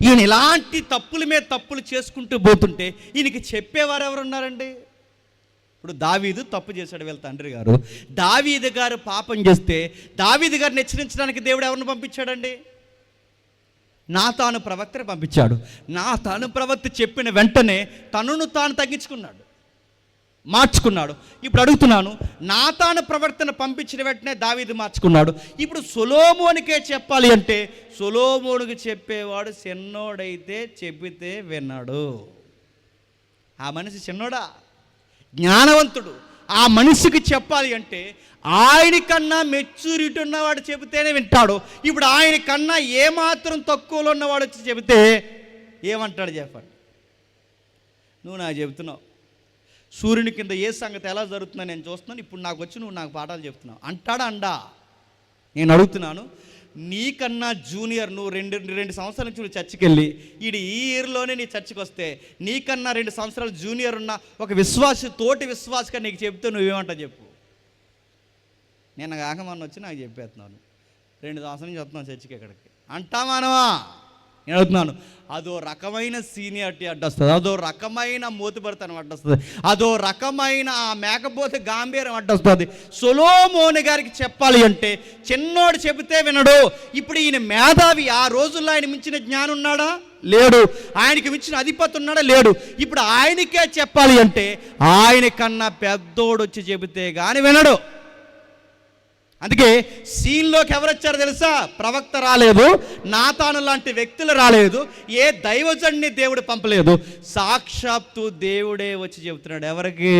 ఈయన ఇలాంటి తప్పుల మీద తప్పులు చేసుకుంటూ పోతుంటే ఈయనకి చెప్పేవారు ఎవరు ఉన్నారండి? ఇప్పుడు దావీదు తప్పు చేశాడు వీళ్ళ తండ్రి గారు. దావీదు గారు పాపం చేస్తే దావీదు గారిని హెచ్చరించడానికి దేవుడు ఎవరిని పంపించాడండి? నాతాను ప్రవక్తని పంపించాడు. నాతాను ప్రవక్త చెప్పిన వెంటనే తనను తాను తగ్గించుకున్నాడు, మార్చుకున్నాడు. ఇప్పుడు అడుగుతున్నాను, నాతాను ప్రవర్తన పంపించిన వెంటనే దావీదు మార్చుకున్నాడు. ఇప్పుడు సొలొమోనుకే చెప్పాలి అంటే సొలొమోనుకి చెప్పేవాడు చిన్నోడైతే చెప్పితే విన్నాడు. ఆ మనిషి చిన్నోడా? జ్ఞానవంతుడు. ఆ మనిషికి చెప్పాలి అంటే ఆయనకన్నా మెచ్యూరిటీ ఉన్నవాడు చెబితేనే వింటాడు. ఇప్పుడు ఆయన కన్నా ఏమాత్రం తక్కువలో ఉన్నవాడు వచ్చి చెబితే ఏమంటాడు చెప్పండి? నువ్వు నాకు చెబుతున్నావు, సూర్యుని కింద ఏ సంగతి ఎలా జరుగుతుందో నేను చూస్తున్నాను, ఇప్పుడు నాకు వచ్చి నువ్వు నాకు పాఠాలు చెప్తున్నావు అంటాడా? అండా? నేను అడుగుతున్నాను, నీకన్నా జూనియర్, నువ్వు రెండు సంవత్సరాల నుంచి నువ్వు చర్చికి వెళ్ళి ఈ ఇయర్లోనే నీ చర్చికి వస్తే నీకన్నా 2 సంవత్సరాలు జూనియర్ ఉన్న ఒక తోటి విశ్వాసగా నీకు చెప్తే నువ్వేమంటావు చెప్పు. నేను కాక మొన్న వచ్చి నాకు చెప్పేస్తున్నాను 2 సంవత్సరాల నుంచి వస్తున్నాను చర్చికి ఎక్కడికి అంటామానవా. నేను అడుగుతున్నాను, అదో రకమైన సీనియారిటీ అడ్డొస్తుంది, అదో రకమైన మోతుబడతనం అడ్డొస్తుంది, అదో రకమైన ఆ మేకపోతే గాంభీర్యం అడ్డొస్తుంది. సొలొమోను గారికి చెప్పాలి అంటే చిన్నోడు చెబితే వినడు. ఇప్పుడు ఈయన మేధావి, ఆ రోజుల్లో ఆయన మించిన జ్ఞానం ఉన్నాడా? లేడు. ఆయనకి మించిన అధిపతి ఉన్నాడా? లేడు. ఇప్పుడు ఆయనకే చెప్పాలి అంటే ఆయన కన్నా పెద్దోడు వచ్చి చెబితే కానీ వినడు. అందుకే సీన్లోకి ఎవరు వచ్చారో తెలుసా? ప్రవక్త రాలేదు, నాతాను లాంటి వ్యక్తులు రాలేదు, ఏ దైవజన్ని దేవుడు పంపలేదు, సాక్షాత్తు దేవుడే వచ్చి చెబుతున్నాడు. ఎవరికి?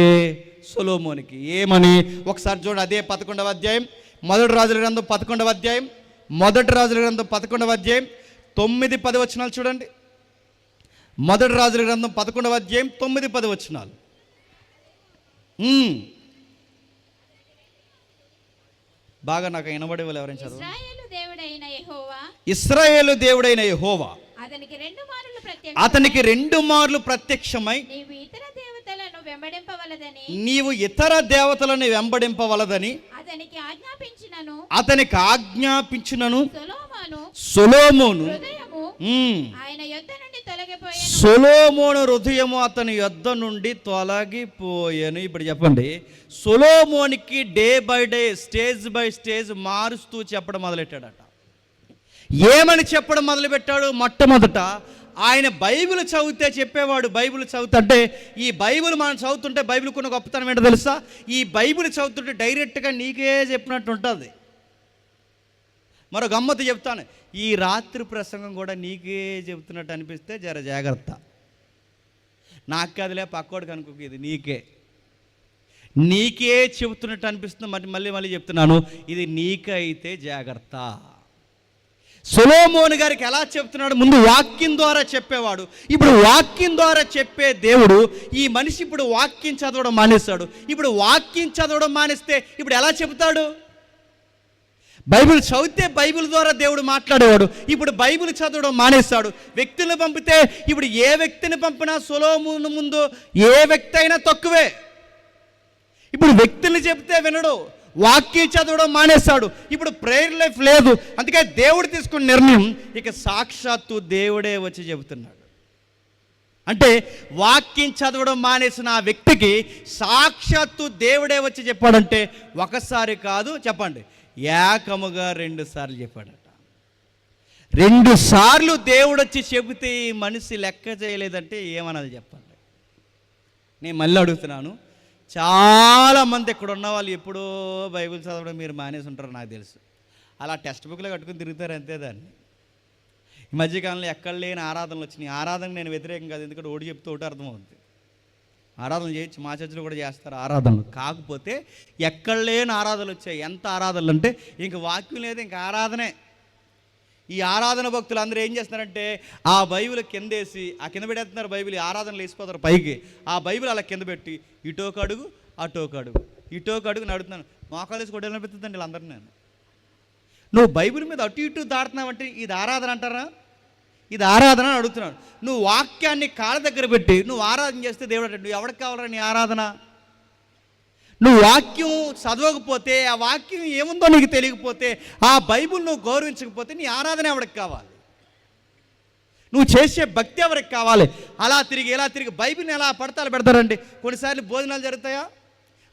సొలొమోనుకి. ఏమని? ఒకసారి చూడండి, అదే 11వ అధ్యాయం, మొదటి రాజుల గ్రంథం 11వ అధ్యాయం, మొదటి రాజుల గ్రంథం 11వ అధ్యాయం 9-10 వచనాలు చూడండి. మొదటి రాజుల గ్రంథం 11వ అధ్యాయం 9-10 వచనాలు. బాగా నాకు వినబడే వాళ్ళు ఎవరైనా చదువు. ఇశ్రాయేలు దేవుడైన యెహోవా అతనికి 2 మార్లు ప్రత్యక్షమై నీవు ఇతర దేవతలను వెంబడింపవలదని అతనికి ఆజ్ఞాపించినను సొలొమోను హృదయము అతని యొద్ద నుండి తొలగిపోయాను. ఇప్పుడు చెప్పండి, సొలొమోనికి day by day, stage by stage మారుస్తూ చెప్పడం మొదలెట్టాడట. ఏమని చెప్పడం మొదలుపెట్టాడు? మొట్టమొదట ఆయన బైబిల్ చదివితే చెప్పేవాడు. బైబిల్ చదువుతుంటే, ఈ బైబిల్ మనం చదువుతుంటే బైబిల్ కొన్ని గొప్పతనం ఏంటో తెలుసా? ఈ బైబిల్ చదువుతుంటే డైరెక్ట్గా నీకే చెప్పినట్టు ఉంటుంది. మరో గమ్మత్తు చెప్తాను, ఈ రాత్రి ప్రసంగం కూడా నీకే చెబుతున్నట్టు అనిపిస్తే జర జాగ్రత్త. నాకు కదిలే పక్కోడికి అనుకోకు, ఇది నీకే చెబుతున్నట్టు అనిపిస్తుంది. మళ్ళీ చెప్తున్నాను, ఇది నీకైతే జాగ్రత్త. సొలొమోను గారికి ఎలా చెప్తున్నాడు? ముందు వాక్యం ద్వారా చెప్పేవాడు, ఇప్పుడు వాక్యం ద్వారా చెప్పే దేవుడు. ఈ మనిషి ఇప్పుడు వాక్యం చదవడం మానేస్తాడు. ఇప్పుడు వాక్యం చదవడం మానేస్తే ఇప్పుడు ఎలా చెబుతాడు? బైబిల్ చదివితే బైబిల్ ద్వారా దేవుడు మాట్లాడేవాడు, ఇప్పుడు బైబిల్ చదవడం మానేస్తాడు. వ్యక్తులను పంపితే ఇప్పుడు ఏ వ్యక్తిని పంపినా సొలొమోను ముందు ఏ వ్యక్తి అయినా తక్కువే. ఇప్పుడు వ్యక్తులు చెప్తే వినడు, వాక్యం చదవడం మానేస్తాడు. ఇప్పుడు ప్రేయర్ లైఫ్ లేదు. అందుకే దేవుడు తీసుకున్న నిర్ణయం ఇక సాక్షాత్తు దేవుడే వచ్చి చెబుతున్నాడు. అంటే వాక్యం చదవడం మానేసిన ఆ వ్యక్తికి సాక్షాత్తు దేవుడే వచ్చి చెప్పాడంటే ఒకసారి కాదు, చెప్పండి, ఏకముగా 2 సార్లు చెప్పాడట. 2 సార్లు దేవుడు వచ్చి చెబితే ఈ మనిషి లెక్క చేయలేదంటే ఏమన్నది చెప్పండి. నేను మళ్ళీ అడుగుతున్నాను, చాలామంది ఇక్కడ ఉన్న వాళ్ళు ఎప్పుడో బైబిల్ చదవడం మీరు మానేసి ఉంటారు నాకు తెలుసు. అలా టెక్స్ట్ బుక్లో కట్టుకుని తిరుగుతారు అంతే. దాన్ని ఈ మధ్యకాలంలో ఎక్కడ లేని ఆరాధనలు వచ్చినాయి. ఆరాధన నేను వ్యతిరేకం కాదు, ఎందుకంటే ఒకటి చెప్తే ఒకటి అర్థమవుతుంది. ఆరాధన చేయొచ్చు, మా చర్చలు కూడా చేస్తారు ఆరాధనలు. కాకపోతే ఎక్కడ లేని ఆరాధనలు వచ్చాయి. ఎంత ఆరాధనలు అంటే ఇంక వాక్యం లేదు, ఇంక ఆరాధనే. ఈ ఆరాధన భక్తులు అందరూ ఏం చేస్తున్నారంటే ఆ బైబిల్ కిందేసి, ఆ కింద పెట్టేస్తున్నారు బైబిల్, ఆరాధనలు వేసిపోతారు పైకి. ఆ బైబిల్ అలా కింద పెట్టి ఇటోక అడుగు అటోక అడుగు ఇటోక అడుగు నడుతున్నాను. మోకాలేసి కూడా అనిపిస్తుందండి వీళ్ళందరినీ. నేను నువ్వు బైబిల్ మీద అటు ఇటు దాడుతున్నావంటే ఇది ఆరాధన అంటారా? ఇది ఆరాధన అని అడుగుతున్నాడు. నువ్వు వాక్యాన్ని కాళ్ళ దగ్గర పెట్టి నువ్వు ఆరాధన చేస్తే దేవుడు అంటే నువ్వు ఎవరికి కావాలరా నీ ఆరాధన? నువ్వు వాక్యం చదవకపోతే, ఆ వాక్యం ఏముందో నీకు తెలియకపోతే, ఆ బైబిల్ నువ్వు గౌరవించకపోతే నీ ఆరాధన ఎవరికి కావాలి? నువ్వు చేసే భక్తి ఎవరికి కావాలి? అలా తిరిగి ఇలా తిరిగి బైబిల్ని ఎలా పడతాలు పెడతారండి. కొన్నిసార్లు భోజనాలు జరుగుతాయా?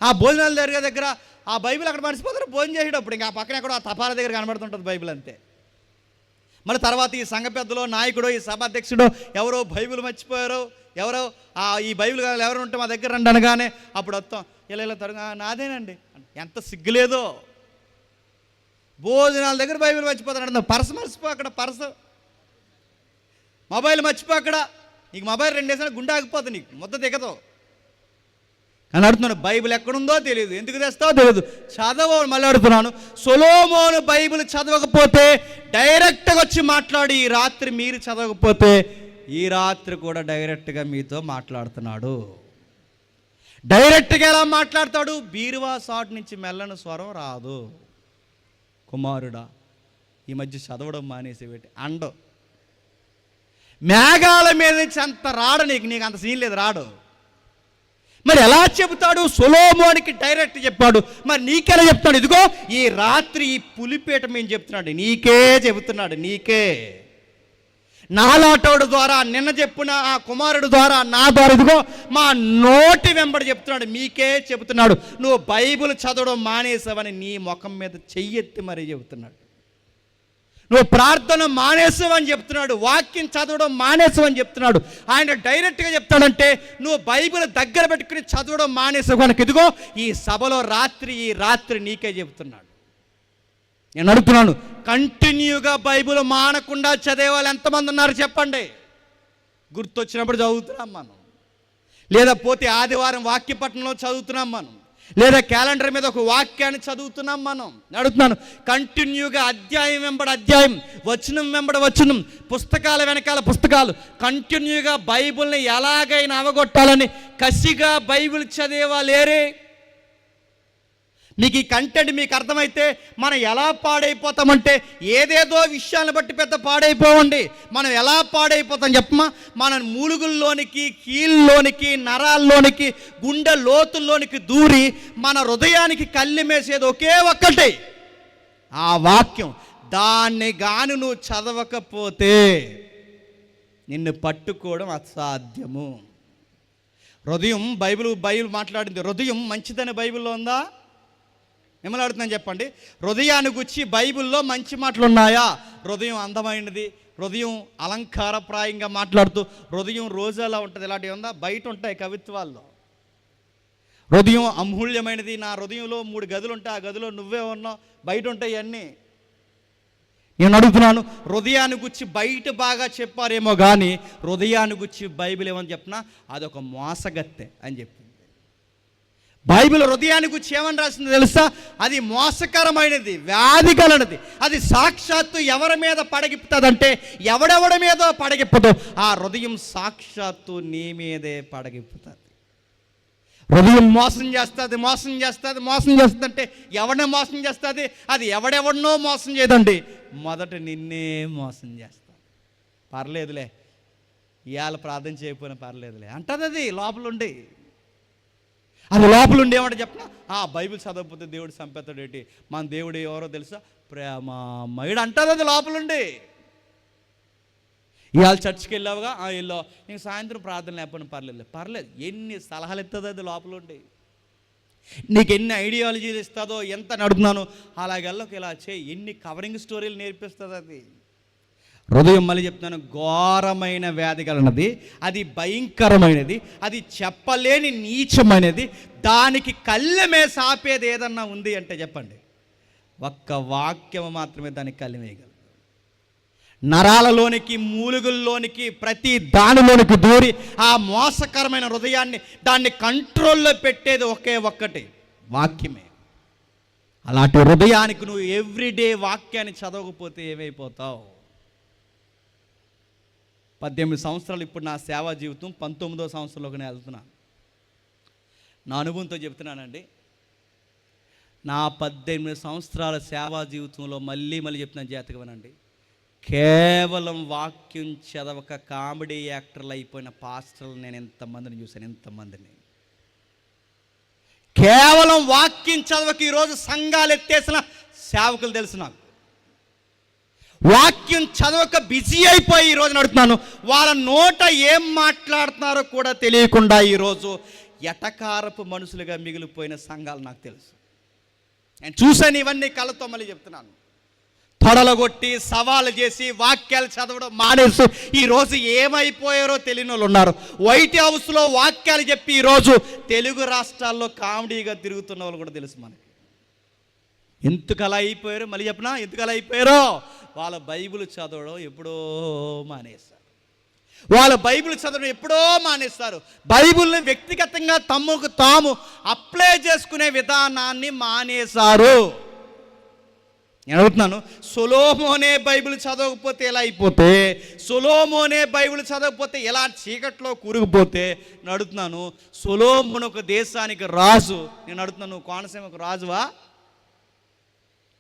ఆ భోజనాలు జరిగే దగ్గర ఆ బైబిల్ అక్కడ మర్చిపోతారు భోజనం చేసేటప్పుడు. ఇంకా ఆ పక్కన ఎక్కడో ఆ తపాల దగ్గర కనబడుతుంటుంది బైబిల్ అంతే. మళ్ళీ తర్వాత ఈ సంఘ పెద్దలో నాయకుడో ఈ సభాధ్యక్షుడో ఎవరో బైబిల్ మర్చిపోయారో, ఎవరో ఈ బైబిల్ ఎవరు ఉంటే మా దగ్గర రండి అనగానే అప్పుడు వస్తాం ఇలా తరుగా నాదేనండి. ఎంత సిగ్గులేదో. భోజనాల దగ్గర బైబిల్ మర్చిపోతాడు. పర్స్ మర్చిపో, అక్కడ పర్స్, మొబైల్ మర్చిపో అక్కడ. నీకు మొబైల్ 2 వేసినా గుండె ఆగిపోతుంది, నీకు ముద్ద దిగదు అని అడుగుతున్నాను. బైబిల్ ఎక్కడుందో తెలియదు, ఎందుకు తెస్తావో తెలియదు, చదవ. మళ్ళీ అడుగుతున్నాను, సొలొమోను బైబిల్ చదవకపోతే డైరెక్ట్గా వచ్చి మాట్లాడి ఈ రాత్రి మీరు చదవకపోతే ఈ రాత్రి కూడా డైరెక్ట్గా మీతో మాట్లాడుతున్నాడు. డైరెక్ట్గా ఎలా మాట్లాడతాడు? బీరువా సాటు నుంచి మెల్లని స్వరం రాదు. కుమారుడా ఈ మధ్య చదవడం మానేసి పెట్టి అండో మేఘాల మీద నుంచి అంత రాడు నీకు అంత సీన్ లేదు రాడు. మరి ఎలా చెబుతాడు? సొలొమోనుకి డైరెక్ట్ చెప్పాడు, మరి నీకెలా చెప్తాడు? ఇదిగో ఈ రాత్రి ఈ పులిపేట మేము చెప్తున్నాడు, నీకే చెబుతున్నాడు, నీకే. నాలాటోడు ద్వారా, నిన్న చెప్పిన ఆ కుమారుడు ద్వారా, నా ద్వారా, ఇదిగో మా నోటి వెంబడి చెప్తున్నాడు, మీకే చెబుతున్నాడు. నువ్వు బైబిల్ చదవడం మానేసావని నీ ముఖం మీద చెయ్యెత్తి మరీ చెబుతున్నాడు. నువ్వు ప్రార్థన మానేసావని చెప్తున్నాడు, వాక్యం చదవడం మానేసావని చెప్తున్నాడు. ఆయన డైరెక్ట్గా చెప్తాడంటే నువ్వు బైబిల్ దగ్గర పెట్టుకుని చదవడం మానేసావు కనుక ఇదిగో ఈ సభలో ఈ రాత్రి నీకే చెబుతున్నాడు. నేను అడుగుతున్నాను, కంటిన్యూగా బైబిల్ మానకుండా చదివే వాళ్ళు ఎంతమంది ఉన్నారు చెప్పండి? గుర్తొచ్చినప్పుడు చదువుతున్నాం మనం, లేదా పోతే ఆదివారం వాక్యపట్నంలో చదువుతున్నాం మనం, లేదా క్యాలెండర్ మీద ఒక వాక్యాన్ని చదువుతున్నాం మనం. అడుగుతున్నాను, కంటిన్యూగా అధ్యాయం వెంబడి అధ్యాయం, వచనం వెంబడి వచనం, పుస్తకాల వెనకాల పుస్తకాలు, కంటిన్యూగా బైబిల్ని ఎలాగైనా అవగొట్టాలని కసిగా బైబిల్ చదివేవా లేరే? మీకు ఈ కంటెంట్ మీకు అర్థమైతే మనం ఎలా పాడైపోతామంటే ఏదేదో విషయాలను బట్టి పెద్ద పాడైపోవండి. మనం ఎలా పాడైపోతాం చెప్పమా? మన మూలుగుల్లోనికి, కీళ్ళలోనికి, నరాల్లోనికి, గుండె లోతుల్లోనికి దూరి మన హృదయానికి కళ్ళెమేసేది ఒకే ఒక్కటే, ఆ వాక్యం. దాన్ని గాని నువ్వు చదవకపోతే నిన్ను పట్టుకోవడం అసాధ్యము. హృదయం బైబిల్ మాట్లాడింది, హృదయం మంచిదని బైబిల్లో ఉందా? మిమ్మల్ని అడుగుతున్నాను చెప్పండి, హృదయాన్ని గురించి బైబిల్లో మంచి మాటలు ఉన్నాయా? హృదయం అందమైనది, హృదయం అలంకారప్రాయంగా మాట్లాడుతూ హృదయం రోజాలా ఉంటుంది, ఇలాంటివి ఉందా? బయట ఉంటాయి కవిత్వాల్లో. హృదయం అమూల్యమైనది, నా హృదయంలో 3 గదులు ఉంటాయి, ఆ గదిలో నువ్వే ఉన్నావు, బయట ఉంటాయి అన్నీ. నేను అడుగుతున్నాను, హృదయాన్ని గురించి బయట బాగా చెప్పారేమో కానీ హృదయాన్ని గురించి బైబిల్ ఏమని చెప్పినా అదొక మోసగత్తె అని చెప్పింది. బైబిల్ హృదయాన్ని గురించి ఏమని రాసింది తెలుసా? అది మోసకరమైనది, వ్యాధి గలనది. అది సాక్షాత్తు ఎవరి మీద పడగిప్పుతుందంటే ఎవడెవడి మీదో పడగిప్పదు, ఆ హృదయం సాక్షాత్తు నీ మీదే పడగిప్పుతుంది. హృదయం మోసం చేస్తుంది అంటే ఎవరిని మోసం చేస్తుంది? అది ఎవడెవడినో మోసం చేయదండి, మొదట నిన్నే మోసం చేస్తుంది. పర్లేదులే, ఇవాళ ప్రార్థన చేయకపోయినా పర్లేదులే అంటది. అది లోపలుండి, అది లోపలుండి ఏమంటే చెప్పిన బైబిల్ చదవకపోతే దేవుడు చంపేస్తాడు ఏంటి? మన దేవుడు ఎవరో తెలుసా? ప్రేమమయుడు అంటది. అది లోపలుండి. ఇవాళ చర్చికి వెళ్ళావుగా, వెళ్ళావు, ఇంక సాయంత్రం ప్రార్థన లేకపోయినా పర్లేదు. ఎన్ని సలహాలు ఇస్తుందో అది లోపలుండి, నీకు ఎన్ని ఐడియాలజీలు ఇస్తుందో, ఎంత నడుపుతున్నాను అలాగెళ్ళకు, ఇలా చేయి, ఎన్ని కవరింగ్ స్టోరీలు నేర్పిస్తుంది అది. హృదయం మళ్ళీ చెప్తున్నాను, ఘోరమైన వ్యాధి గలనది, అది భయంకరమైనది, అది చెప్పలేని నీచమైనది. దానికి కళ్ళెమే సాపేది ఏదన్నా ఉంది అంటే చెప్పండి, ఒక్క వాక్యం మాత్రమే దానికి కళ్ళెమేయగలదు. నరాలలోనికి, మూలుగుల్లోనికి, ప్రతి దానిలోనికి దూరి ఆ మోసకరమైన హృదయాన్ని, దాన్ని కంట్రోల్లో పెట్టేది ఒకే ఒక్కటి, వాక్యమే. అలాంటి హృదయానికి నువ్వు ఎవ్రీడే వాక్యాన్ని చదవకపోతే ఏమైపోతావు? 18 సంవత్సరాలు ఇప్పుడు నా సేవా జీవితం, 19వ సంవత్సరంలోకి నేను వెళ్తున్నాను. నా అనుభవంతో చెప్తున్నానండి, నా 18 సంవత్సరాల సేవా జీవితంలో మళ్ళీ చెప్తున్నాను జాతకమనండి, కేవలం వాక్యం చదవక కామెడీ యాక్టర్లు అయిపోయిన పాస్టర్లు నేను ఎంతమందిని చూశాను, ఎంతమందిని. కేవలం వాక్యం చదవక ఈరోజు సంఘాలు ఎత్తేసిన సేవకులు తెలుసు నాకు. వాక్యం చదవక బిజీ అయిపోయి ఈరోజు నడుతున్నాను, వాళ్ళ నోట ఏం మాట్లాడుతున్నారో కూడా తెలియకుండా ఈరోజు ఎటకారపు మనుషులుగా మిగిలిపోయిన సంఘాలు నాకు తెలుసు. నేను చూశాను ఇవన్నీ కళ్ళతో, మళ్ళీ చెప్తున్నాను. తొడలగొట్టి సవాలు చేసి వాక్యాలు చదవడం మానేసి ఈరోజు ఏమైపోయారో తెలియని వాళ్ళు ఉన్నారు. వైట్ హౌస్లో వాక్యాలు చెప్పి ఈరోజు తెలుగు రాష్ట్రాల్లో కామెడీగా తిరుగుతున్న వాళ్ళు కూడా తెలుసు మనకి. ఎందుకు అలా అయిపోయారో మళ్ళీ చెప్పనా? ఎందుకు అలా అయిపోయారో? వాళ్ళ బైబిల్ చదవడం ఎప్పుడో మానేస్తారు. బైబిల్ని వ్యక్తిగతంగా తమకు తాము అప్లై చేసుకునే విధానాన్ని మానేశారు. నేను అడుగుతున్నాను, సొలొమోనే బైబిల్ చదవకపోతే ఎలా అయిపోతే, సొలొమోనే బైబిల్ చదవకపోతే ఎలా చీకట్లో కూరుకుపోతే, నేను అడుగుతున్నాను, సొలొమోను ఒక దేశానికి రాజు. నేను అడుగుతున్నాను, నువ్వు కోనసీమకు రాజువా?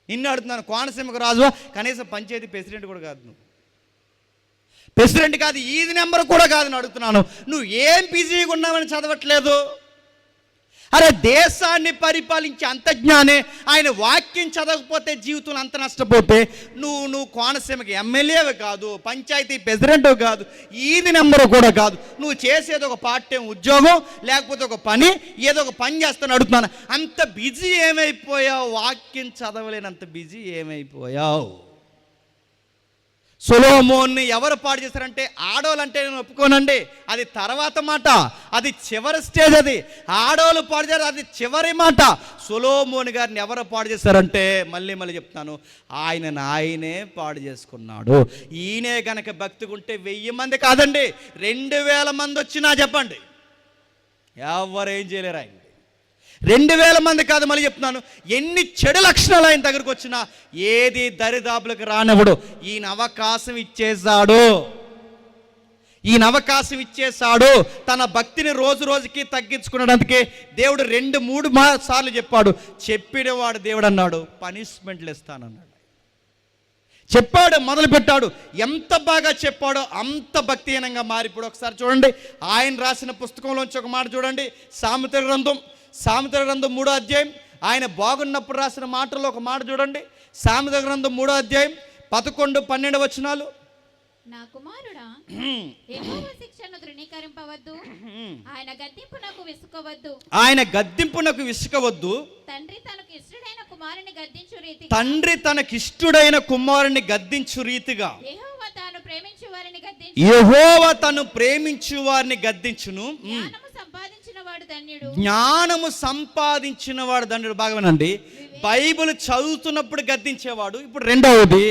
నిన్ను అడుగుతున్నాను, కోనసీమకు రాజు కనీసం పంచాయతీ ప్రెసిడెంట్ కూడా కాదు, నువ్వు ప్రెసిడెంట్ కాదు, ఈది నెంబర్ కూడా కాదు అని అడుగుతున్నాను. నువ్వు ఏం బిజీగా ఉన్నావని చదవట్లేదు. అరే దేశాన్ని పరిపాలించే అంతజ్ఞానే ఆయన వాక్యం చదవకపోతే జీవితంలో అంత నష్టపోతే నువ్వు కోనసీమకి ఎమ్మెల్యేవి కాదు, పంచాయతీ ప్రెసిడెంట్ కాదు, ఈది నెంబరు కూడా కాదు. నువ్వు చేసేది ఒక పార్ట్ టైం ఉద్యోగం, లేకపోతే ఒక పని, ఏదో ఒక పని చేస్తాను అడుగుతున్నాను. అంత బిజీ ఏమైపోయావు? వాక్యం చదవలేనంత బిజీ ఏమైపోయావు? సొలొమోన్ని ఎవరు పాడు చేశారంటే ఆడవాళ్ళంటే నేను ఒప్పుకోనండి, అది తర్వాత మాట, అది చివరి స్టేజ్. అది ఆడవాళ్ళు పాడు చేశారు, అది చివరి మాట. సొలొమోన్ గారిని ఎవరు పాడు చేశారంటే మళ్ళీ చెప్తాను, ఆయనే పాడు చేసుకున్నాడు. ఈయనే గనక భక్తిగా ఉంటే 1000 మంది కాదండి, 2000 మంది వచ్చినా చెప్పండి, ఎవరేం చేయలేరు. ఆయన 2000 మంది కాదు, మళ్ళీ చెప్తున్నాను, ఎన్ని చెడు లక్షణాలు ఆయన దగ్గరకు వచ్చినా ఏది దరిదాపులకు రానివ్వడు. ఈయన అవకాశం ఇచ్చేశాడు. తన భక్తిని రోజు రోజుకి తగ్గించుకునేందుకే దేవుడు 2-3 సార్లు చెప్పాడు. చెప్పినవాడు దేవుడు అన్నాడు, పనిష్మెంట్లు ఇస్తానన్నాడు. చెప్పాడు, మొదలు పెట్టాడు. ఎంత బాగా చెప్పాడో అంత భక్తిహీనంగా మారిపోయాడు. ఒకసారి చూడండి, ఆయన రాసిన పుస్తకంలోంచి ఒక మాట చూడండి. సామెతల గ్రంథం 3వ అధ్యాయం, ఆయన బాగున్నప్పుడు రాసిన మాటల్లో ఒక మాట చూడండి. సామెతల గ్రంథం 3వ అధ్యాయం 11-12 వచనాలు.
నా కుమారుడా, యెహోవా శిక్షను తృణీకరింపవద్దు, ఆయన గద్దింపునకు విసుకవద్దు. తండ్రి తనకిష్టుడైన కుమారుని గద్దించు రీతిగా యెహోవా తాను ప్రేమించు వారిని గద్దించును. జ్ఞానము సంపాదించిన వాడు ధన్యుడు. బాగా వినండి, బైబిల్ చదువుతున్నప్పుడు గద్దించేవాడు. ఇప్పుడు రెండవది,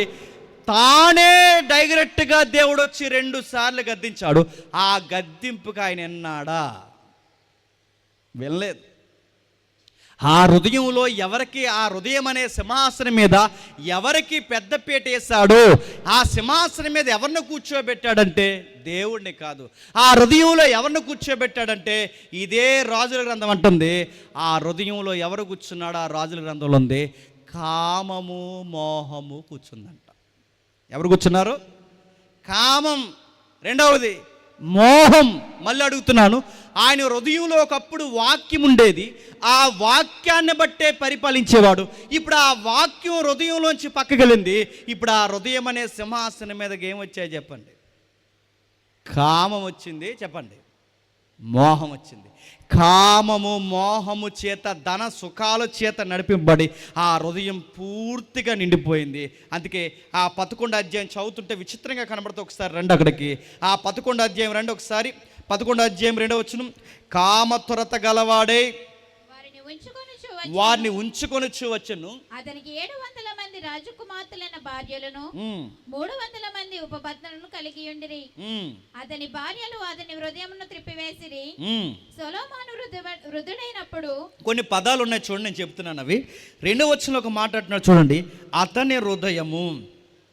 తానే డైరెక్ట్గా దేవుడు వచ్చి 2 సార్లు గద్దించాడు. ఆ గద్దింపుకి ఆయన ఎన్నాడా? వెళ్ళలేదు. ఆ హృదయంలో ఎవరికి, ఆ హృదయం అనే సింహాసనం మీద ఎవరికి పెద్దపీట వేశాడు, ఆ సింహాసనం మీద ఎవరిని కూర్చోబెట్టాడంటే దేవుడిని కాదు. ఆ హృదయంలో ఎవరిని కూర్చోబెట్టాడంటే ఇదే రాజుల గ్రంథం అంటుంది. ఆ హృదయంలో ఎవరు కూర్చున్నాడు? ఆ రాజుల గ్రంథంలో ఉంది, కామము మోహము కూర్చుందంట. ఎవరు కూర్చున్నారు? కామం. రెండవది మోహం. మళ్ళీ అడుగుతున్నాను, ఆయన హృదయంలో ఒకప్పుడు వాక్యం ఉండేది, ఆ వాక్యాన్ని బట్టే పరిపాలించేవాడు. ఇప్పుడు ఆ వాక్యం హృదయంలోంచి పక్కకెళ్ళింది. ఇప్పుడు ఆ హృదయం అనే సింహాసనం మీదకి ఏమొచ్చాయి చెప్పండి? కామం వచ్చింది. చెప్పండి, మోహం వచ్చింది. కామము మోహము చేత, ధన సుఖాల చేత నడిపింపబడి ఆ హృదయం పూర్తిగా నిండిపోయింది. అందుకే ఆ 11వ అధ్యాయం చదువుతుంటే విచిత్రంగా కనబడుతుంది. ఒకసారి రండి అక్కడికి. ఆ 11వ అధ్యాయం రండి ఒకసారి. 11వ అధ్యాయం 2వ వచనం, కామ త్వరత గలవాడే వారిని ఉంచుకొనుచు వచ్చును. అతనికి 700 మంది రాజకుమార్తెలైన భార్యలను 300 మంది ఉపపత్నులను కలిగి ఉండిరి. అతని భార్యలు అతని హృదయమును త్రిప్పివేసిరి. సొలొమోను వృద్ధుడైనప్పుడు, కొన్ని పదాలు ఉన్నాయి చూడండి, నేను చెప్తున్నాను అవి. 2వ వచనంలో ఒక మాట్లాడుతున్నాడు చూడండి, అతని హృదయము.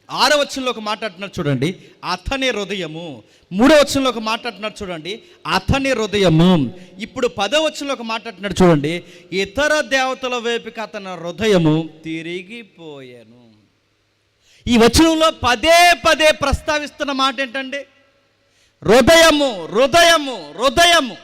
6వ వచనంలో ఒక మాట్లాడుతున్నారు చూడండి, అతని హృదయము. 3వ వచనంలో ఒక మాట్లాడుతున్నారు చూడండి, అతని హృదయము. ఇప్పుడు 10వ వచనంలో ఒక మాట్లాడుతున్నాడు చూడండి, ఇతర దేవతల వైపుకి అతని హృదయము తిరిగిపోయాను. ఈ వచనంలో పదే ప్రస్తావిస్తున్న మాట ఏంటండి? హృదయము, హృదయము, హృదయము.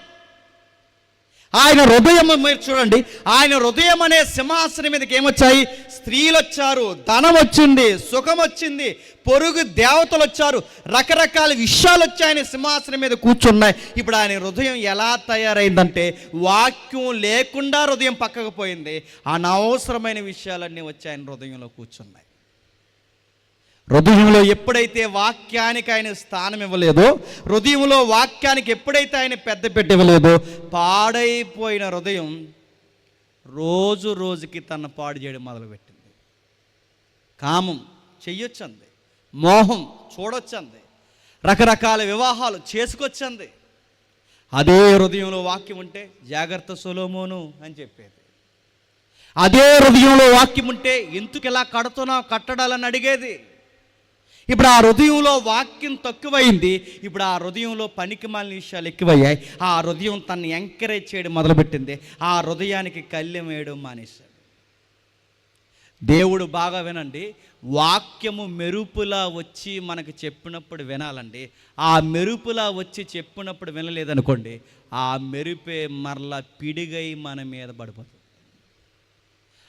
ఆయన హృదయం మీరు చూడండి, ఆయన హృదయం అనే సింహాసనం మీదకి ఏమొచ్చాయి? స్త్రీలు వచ్చారు, ధనం వచ్చింది, సుఖం వచ్చింది, పొరుగు దేవతలు వచ్చారు, రకరకాల విషయాలు వచ్చి ఆయన సింహాసనం మీద కూర్చున్నాయి. ఇప్పుడు ఆయన హృదయం ఎలా తయారైందంటే వాక్యం లేకుండా హృదయం పక్కకు పోయింది. అనవసరమైన విషయాలన్నీ వచ్చి ఆయన హృదయంలో కూర్చున్నాయి. హృదయంలో ఎప్పుడైతే వాక్యానికి ఆయన స్థానం ఇవ్వలేదో, హృదయంలో వాక్యానికి ఎప్పుడైతే ఆయన పెద్ద పెట్టివ్వలేదో, పాడైపోయిన హృదయం రోజు రోజుకి తన పాడు చేయడం మొదలుపెట్టింది. కామం చెయ్యొచ్చంది, మోహం చూడొచ్చంది, రకరకాల వివాహాలు చేసుకొచ్చంది. అదే హృదయంలో వాక్యం ఉంటే జాగ్రత్త సొలొమోను అని చెప్పేది. అదే హృదయంలో వాక్యం ఉంటే ఎందుకు ఇలా కడుతున్నావు, కట్టడాలని అడిగేది. ఇప్పుడు ఆ హృదయంలో వాక్యం తక్కువైంది. ఇప్పుడు ఆ హృదయంలో పనికిమాలిన విషయాలు ఎక్కువయ్యాయి. ఆ హృదయం తనని ఎంకరేజ్ చేయడం మొదలుపెట్టింది. ఆ హృదయానికి కళ్ళెం వేయడం మానేశాడు.
దేవుడు బాగా వినండి, వాక్యము మెరుపులా వచ్చి మనకు చెప్పినప్పుడు వినాలండి. ఆ మెరుపులా వచ్చి చెప్పినప్పుడు వినలేదనుకోండి, ఆ మెరుపే మరలా పిడిగై మన మీద పడిపోతుంది.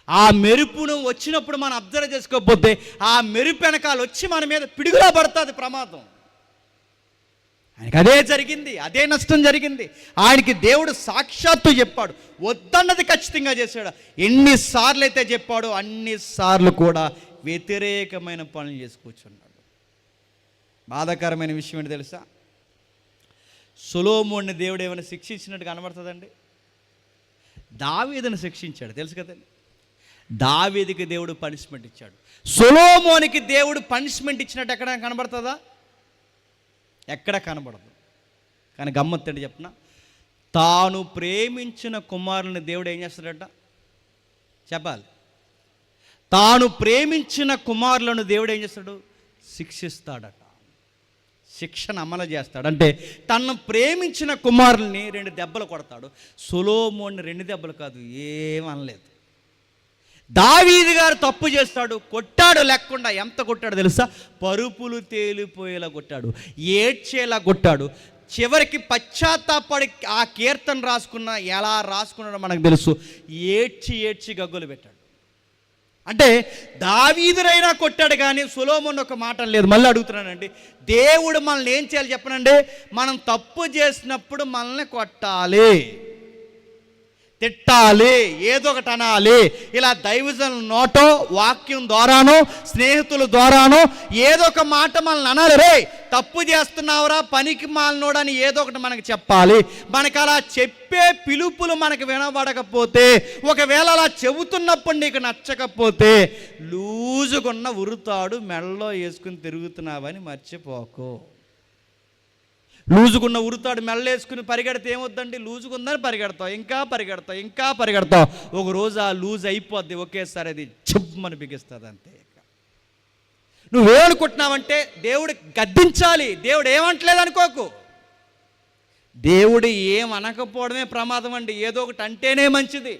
ఆ మెరుపును వచ్చినప్పుడు మనం అబ్జర్వ్ చేసుకోకపోతే ఆ మెరుపు వెనకాల వచ్చి మన మీద పిడుగులా పడుతుంది, ప్రమాదం. ఆయనకి అదే జరిగింది, అదే నష్టం జరిగింది. ఆయనకి దేవుడు సాక్షాత్తు చెప్పాడు, వద్దన్నది ఖచ్చితంగా చేశాడు. ఎన్నిసార్లు అయితే చెప్పాడో అన్నిసార్లు కూడా వ్యతిరేకమైన పనులు చేసి కూర్చున్నాడు. బాధాకరమైన విషయం ఏంటి తెలుసా? సొలొమోనుని దేవుడు ఏమైనా శిక్షించినట్టు కనబడుతుందండి? దావీదుని శిక్షించాడు, తెలుసు కదండి. దావీదుకి దేవుడు పనిష్మెంట్ ఇచ్చాడు. సొలొమోనుకి దేవుడు పనిష్మెంట్ ఇచ్చినట్టు ఎక్కడ కనబడుతుందా? ఎక్కడ కనబడదు. కానీ గమ్మత్తు చెప్పిన, తాను ప్రేమించిన కుమారుని దేవుడు ఏం చేస్తాడట చెప్పాలి. తాను ప్రేమించిన కుమారులను దేవుడు ఏం చేస్తాడు? శిక్షిస్తాడట. శిక్షణ అమలు చేస్తాడు. అంటే తను ప్రేమించిన కుమారుల్ని 2 దెబ్బలు కొడతాడు. సొలొమోనుని 2 దెబ్బలు కాదు, ఏమనలేదు. దావీదు గారు తప్పు చేస్తాడు, కొట్టాడు లేకుండా. ఎంత కొట్టాడు తెలుసా? పరుపులు తేలిపోయేలా కొట్టాడు, ఏడ్చేలా కొట్టాడు. చివరికి పశ్చాత్తాపడి ఆ కీర్తన రాసుకున్న, ఎలా రాసుకున్నాడో మనకు తెలుసు, ఏడ్చి ఏడ్చి గగ్గులు పెట్టాడు. అంటే దావీదునైనా కొట్టాడు, కానీ సొలొమోను ఒక మాట లేదు. మళ్ళీ అడుగుతున్నానండి, దేవుడు మనల్ని ఏం చేయాలి చెప్పనండి? మనం తప్పు చేసినప్పుడు మనల్ని కొట్టాలి, తిట్టాలి, ఏదో ఒకటి అనాలి. ఇలా దైవజనుల నోటో, వాక్యం ద్వారానో, స్నేహితుల ద్వారానో ఏదో ఒక మాట మనల్ని అనాలి. రే తప్పు చేస్తున్నావురా, పనికి మాలినోడని ఏదో ఒకటి మనకు చెప్పాలి. మనకు అలా చెప్పే పిలుపులు మనకు వినబడకపోతే, ఒకవేళ అలా చెబుతున్నప్పుడు నీకు నచ్చకపోతే, లూజుగున్న ఉరుతాడు మెడలో వేసుకుని తిరుగుతున్నావని మర్చిపోకు. లూజుకున్న ఉరుతాడు మెడలో వేసుకుని పరిగెడితే ఏమొద్దండి? లూజుకుందని పరిగెడతావు, ఇంకా పరిగెడతావు, ఇంకా పరిగెడతావు. ఒక రోజు ఆ లూజ్ అయిపోద్ది, ఒకేసారి అది చెప్పుమని బిగిస్తుంది, అంతే. నువ్వేమనుకుంటున్నావంటే దేవుడు గద్దించాలి, దేవుడు ఏమంటలేదు అనుకోకు. దేవుడు ఏమనకపోవడమే ప్రమాదం అండి. ఏదో ఒకటి అంటేనే మంచిది.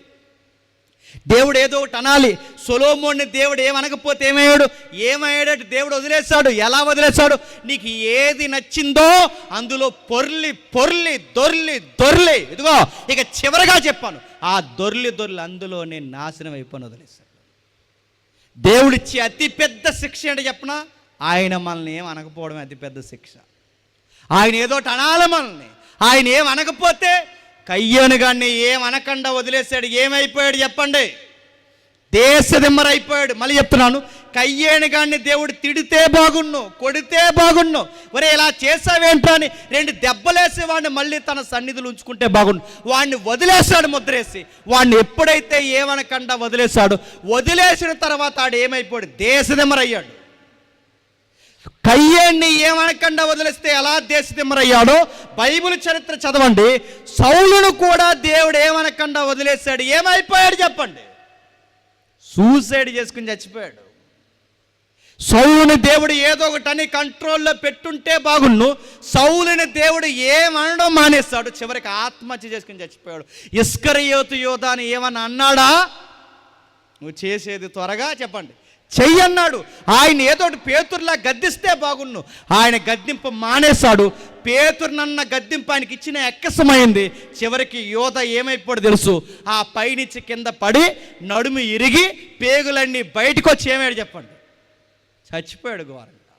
దేవుడు ఏదో ఒకటి అనాలి. సొలొమోనుని దేవుడు ఏమనకపోతే ఏమయ్యాడు? దేవుడు వదిలేశాడు. ఎలా వదిలేశాడు? నీకు ఏది నచ్చిందో అందులో పొర్లి పొర్లి దొర్లి దొర్లి, ఇదిగో ఇక చివరిగా చెప్పాను, ఆ దొర్లి దొర్లి అందులో నేను నాశనం అయిపోయి వదిలేశాడు. దేవుడిచ్చే అతిపెద్ద శిక్ష ఏంటో చెప్పనా? ఆయన మనల్ని ఏం అనకపోవడమే అతిపెద్ద శిక్ష. ఆయన ఏదోటి అనాలి మనల్ని. ఆయన ఏం అనకపోతే, కయ్యోను గాన్ని ఏం అనకుండా వదిలేశాడు, ఏమైపోయాడు చెప్పండి? దేశదిమ్మరైపోయాడు. మళ్ళీ చెప్తున్నాను, కయ్యేను గాన్ని దేవుడు తిడితే బాగున్ను, కొడితే బాగున్ను. ఒరే ఇలా చేసావేంటో అని 2 దెబ్బలేసి వాడిని మళ్ళీ తన సన్నిధిలో ఉంచుకుంటే బాగుండు. వాడిని వదిలేశాడు ముద్రేసి. వాడిని ఎప్పుడైతే ఏమనకుండా వదిలేశాడు, వదిలేసిన తర్వాత ఆడు ఏమైపోయాడు? దేశదిమ్మరయ్యాడు. కయ్యేన్ని ఏమనకుండా వదిలేస్తే ఎలా దేశదిమ్మరయ్యాడో బైబిల్ చరిత్ర చదవండి. సౌలును కూడా దేవుడు ఏమనకుండా వదిలేశాడు, ఏమైపోయాడు చెప్పండి? సూసైడ్ చేసుకుని చచ్చిపోయాడు. సౌలుని దేవుడు ఏదో ఒకటని కంట్రోల్లో పెట్టుంటే బాగున్ను. సౌలుని దేవుడు ఏమనడం మానేస్తాడు, చివరికి ఆత్మహత్య చేసుకుని చచ్చిపోయాడు. ఇస్కరియోతు యోధా అని ఏమన్నా అన్నాడా? నువ్వు చేసేది త్వరగా చెప్పండి చెయ్యన్నాడు. ఆయన ఏదోటి పేతురులా గద్దిస్తే బాగున్ను, ఆయన గద్దింపు మానేశాడు. పేతురునన్న గద్దింపు ఆయనకి ఇచ్చిన ఎక్కసమైంది. చివరికి యోధ ఏమైపోయాడు తెలుసు? ఆ పైనుంచి కింద పడి నడుము ఇరిగి పేగులన్నీ బయటకు వచ్చి ఏమయ్యాడు చెప్పండి? చచ్చిపోయాడు ఘోరంగా.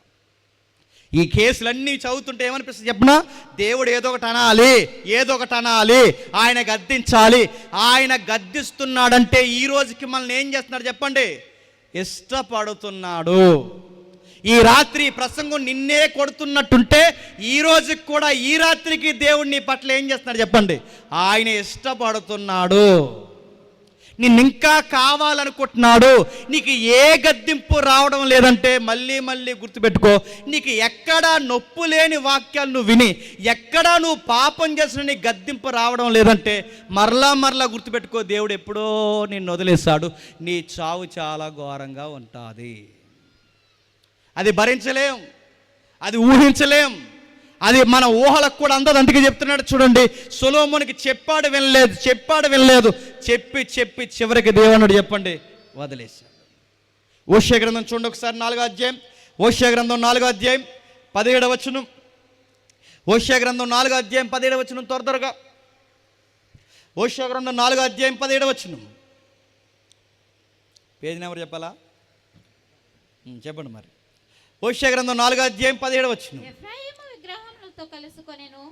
ఈ కేసులన్నీ చదువుతుంటే ఏమనిపిస్తుంది చెప్పనా? దేవుడు ఏదో ఒకటి అనాలి, ఏదో ఒకటి అనాలి, ఆయన గద్దించాలి. ఆయన గద్దిస్తున్నాడంటే ఈ రోజుకి మనల్ని ఏం చేస్తున్నాడు చెప్పండి? ఇష్టపడుతున్నాడు. ఈ రాత్రి ప్రసంగం నిన్నే కొడుతున్నట్టుంటే ఈ రోజుకి కూడా, ఈ రాత్రికి దేవుడు నీ పట్ల ఏం చేస్తున్నాడు చెప్పండి? ఆయన ఇష్టపడుతున్నాడు. నిన్ను ఇంకా కావాలనుకుంటున్నాడు. నీకు ఏ గద్దింపు రావడం లేదంటే మళ్ళీ మళ్ళీ గుర్తుపెట్టుకో, నీకు ఎక్కడా నొప్పు లేని వాక్యాలు నువ్వు విని, ఎక్కడా నువ్వు పాపం చేసిన నీ గద్దింపు రావడం లేదంటే మరలా గుర్తుపెట్టుకో, దేవుడు ఎప్పుడో నిన్ను వదిలేశాడు. నీ చావు చాలా ఘోరంగా ఉంటుంది. అది భరించలేం, అది ఊహించలేం, అది మన ఊహలకు కూడా అందదు. అందుకే చెప్తున్నాడు చూడండి, సొలొమోనుకి చెప్పాడు వినలేదు, చెప్పి చివరికి దేవుడు చెప్పండి వదిలేశాడు. హోషేయ గ్రంథం చూడండి ఒకసారి, 4వ అధ్యాయం. హోషేయ గ్రంథం 4వ అధ్యాయం 17వ వచనం. హోషేయ గ్రంథం 4వ అధ్యాయం 17వ వచనం. త్వరగా హోషేయ గ్రంథం 4వ అధ్యాయం 17వ వచనం. పేజీ నెంబర్ చెప్పాలా? చెప్పండి మరి. హోషేయ గ్రంథం 4వ అధ్యాయం 17వ వచనం.
ఎఫ్రాయిము విగ్రహములతో కలుసుకొనెను,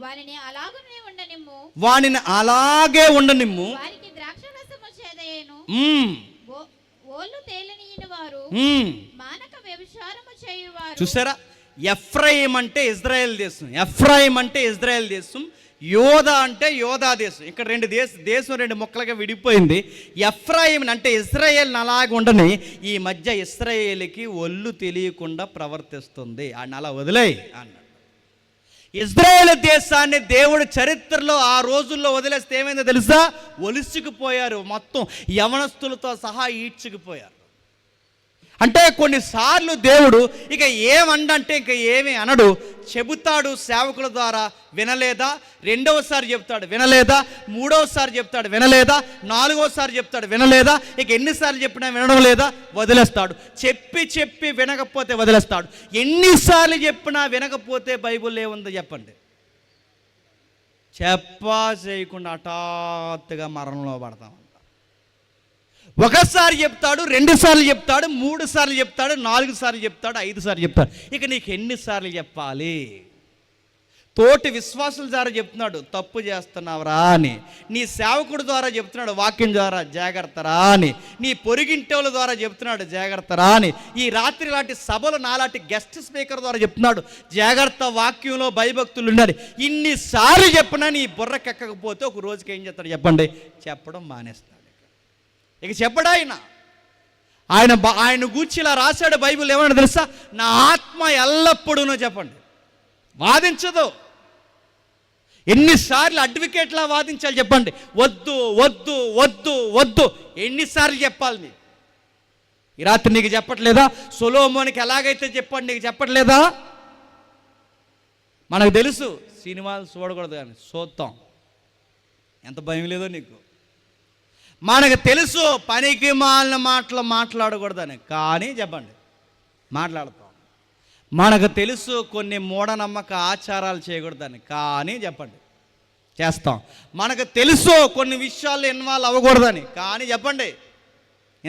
వారిని అలాగనే ఉండనిమ్ము,
వానిని అలాగే ఉండనిమ్ము,
వారికి ద్రాక్షరసము చేదయేను, ఓళ్ళు తేలినీయని వారు, మానక వ్యభిచారము చేయువారు.
చూసారా, ఎఫ్రాయిం అంటే ఇజ్రాయెల్ దేశం, ఎఫ్రాయిం అంటే ఇజ్రాయెల్ దేశం, యోధా అంటే యోధా దేశం. ఇక్కడ దేశం రెండు ముక్కలుగా విడిపోయింది. ఎఫ్రాయిం అంటే ఇజ్రాయేల్ని అలాగే ఉండని ఈ మధ్య ఇజ్రాయేల్కి ఒళ్ళు తెలియకుండా ప్రవర్తిస్తుంది, ఆయన అలా వదిలేయి అన్నాడు. ఇజ్రాయేల్ దేశాన్ని దేవుడు చరిత్రలో ఆ రోజుల్లో వదిలేస్తే ఏమైందో తెలుసా? ఒలిసికిపోయారు, మొత్తం యవనస్తులతో సహా ఈడ్చుకుపోయారు. అంటే కొన్నిసార్లు దేవుడు ఇక ఏమండంటే ఇక ఏమి అనడు, చెబుతాడు సేవకుల ద్వారా, వినలేదా? రెండవసారి చెప్తాడు, వినలేదా? మూడవసారి చెప్తాడు, వినలేదా? నాలుగోసారి చెప్తాడు, వినలేదా? ఇక ఎన్నిసార్లు చెప్పినా వినడం లేదా? వదిలేస్తాడు. చెప్పి వినకపోతే వదిలేస్తాడు. ఎన్నిసార్లు చెప్పినా వినకపోతే బైబిల్లో ఏముందో చెప్పండి? చేయకుండా హఠాత్తుగా మరణంలో పడతాం. ఒకసారి చెప్తాడు, 2 సార్లు చెప్తాడు, 3 సార్లు చెప్తాడు, 4 సార్లు చెప్తాడు, 5 సార్లు చెప్తాడు. ఇక నీకు ఎన్నిసార్లు చెప్పాలి? తోటి విశ్వాసుల ద్వారా చెప్తున్నాడు, తప్పు చేస్తున్నావురా అని. నీ సేవకుడి ద్వారా చెప్తున్నాడు, వాక్యం ద్వారా జాగ్రత్తరా అని. నీ పొరిగింటోళ్ళ ద్వారా చెప్తున్నాడు, జాగ్రత్తరా అని. ఈ రాత్రి లాంటి సభలు నాలాంటి గెస్ట్ స్పీకర్ ద్వారా చెప్తున్నాడు, జాగ్రత్త, వాక్యంలో భయభక్తులు ఉండాలి. ఇన్నిసార్లు చెప్పినా నీ బుర్రకెక్కకపోతే ఒక రోజుకి ఏం చేస్తాడు చెప్పండి? చెప్పడం మానేస్తాడు. ఇక చెప్పడా ఆయన గూర్చి ఇలా రాశాడు బైబిల్. ఏమన్నా తెలుసా? నా ఆత్మ ఎల్లప్పుడూ, చెప్పండి, వాదించదు. ఎన్నిసార్లు అడ్వకేట్లా వాదించాలి చెప్పండి? వద్దు వద్దు వద్దు వద్దు. ఎన్నిసార్లు చెప్పాలి నీకు? ఈ రాత్రి నీకు చెప్పట్లేదా? సొలొమోనుకి ఎలాగైతే చెప్పండి, నీకు చెప్పట్లేదా? మనకు తెలుసు సినిమాలు చూడకూడదు కానీ చూద్దాం. ఎంత భయం లేదో నీకు. మనకు తెలుసు పనికి మాలిన మాటలు మాట్లాడకూడదని, కానీ చెప్పండి మాట్లాడతాం. మనకు తెలుసు కొన్ని మూఢనమ్మక ఆచారాలు చేయకూడదని, కానీ చెప్పండి చేస్తాం. మనకు తెలుసు కొన్ని విషయాల్లో ఇన్వాల్వ్ అవ్వకూడదని, కానీ చెప్పండి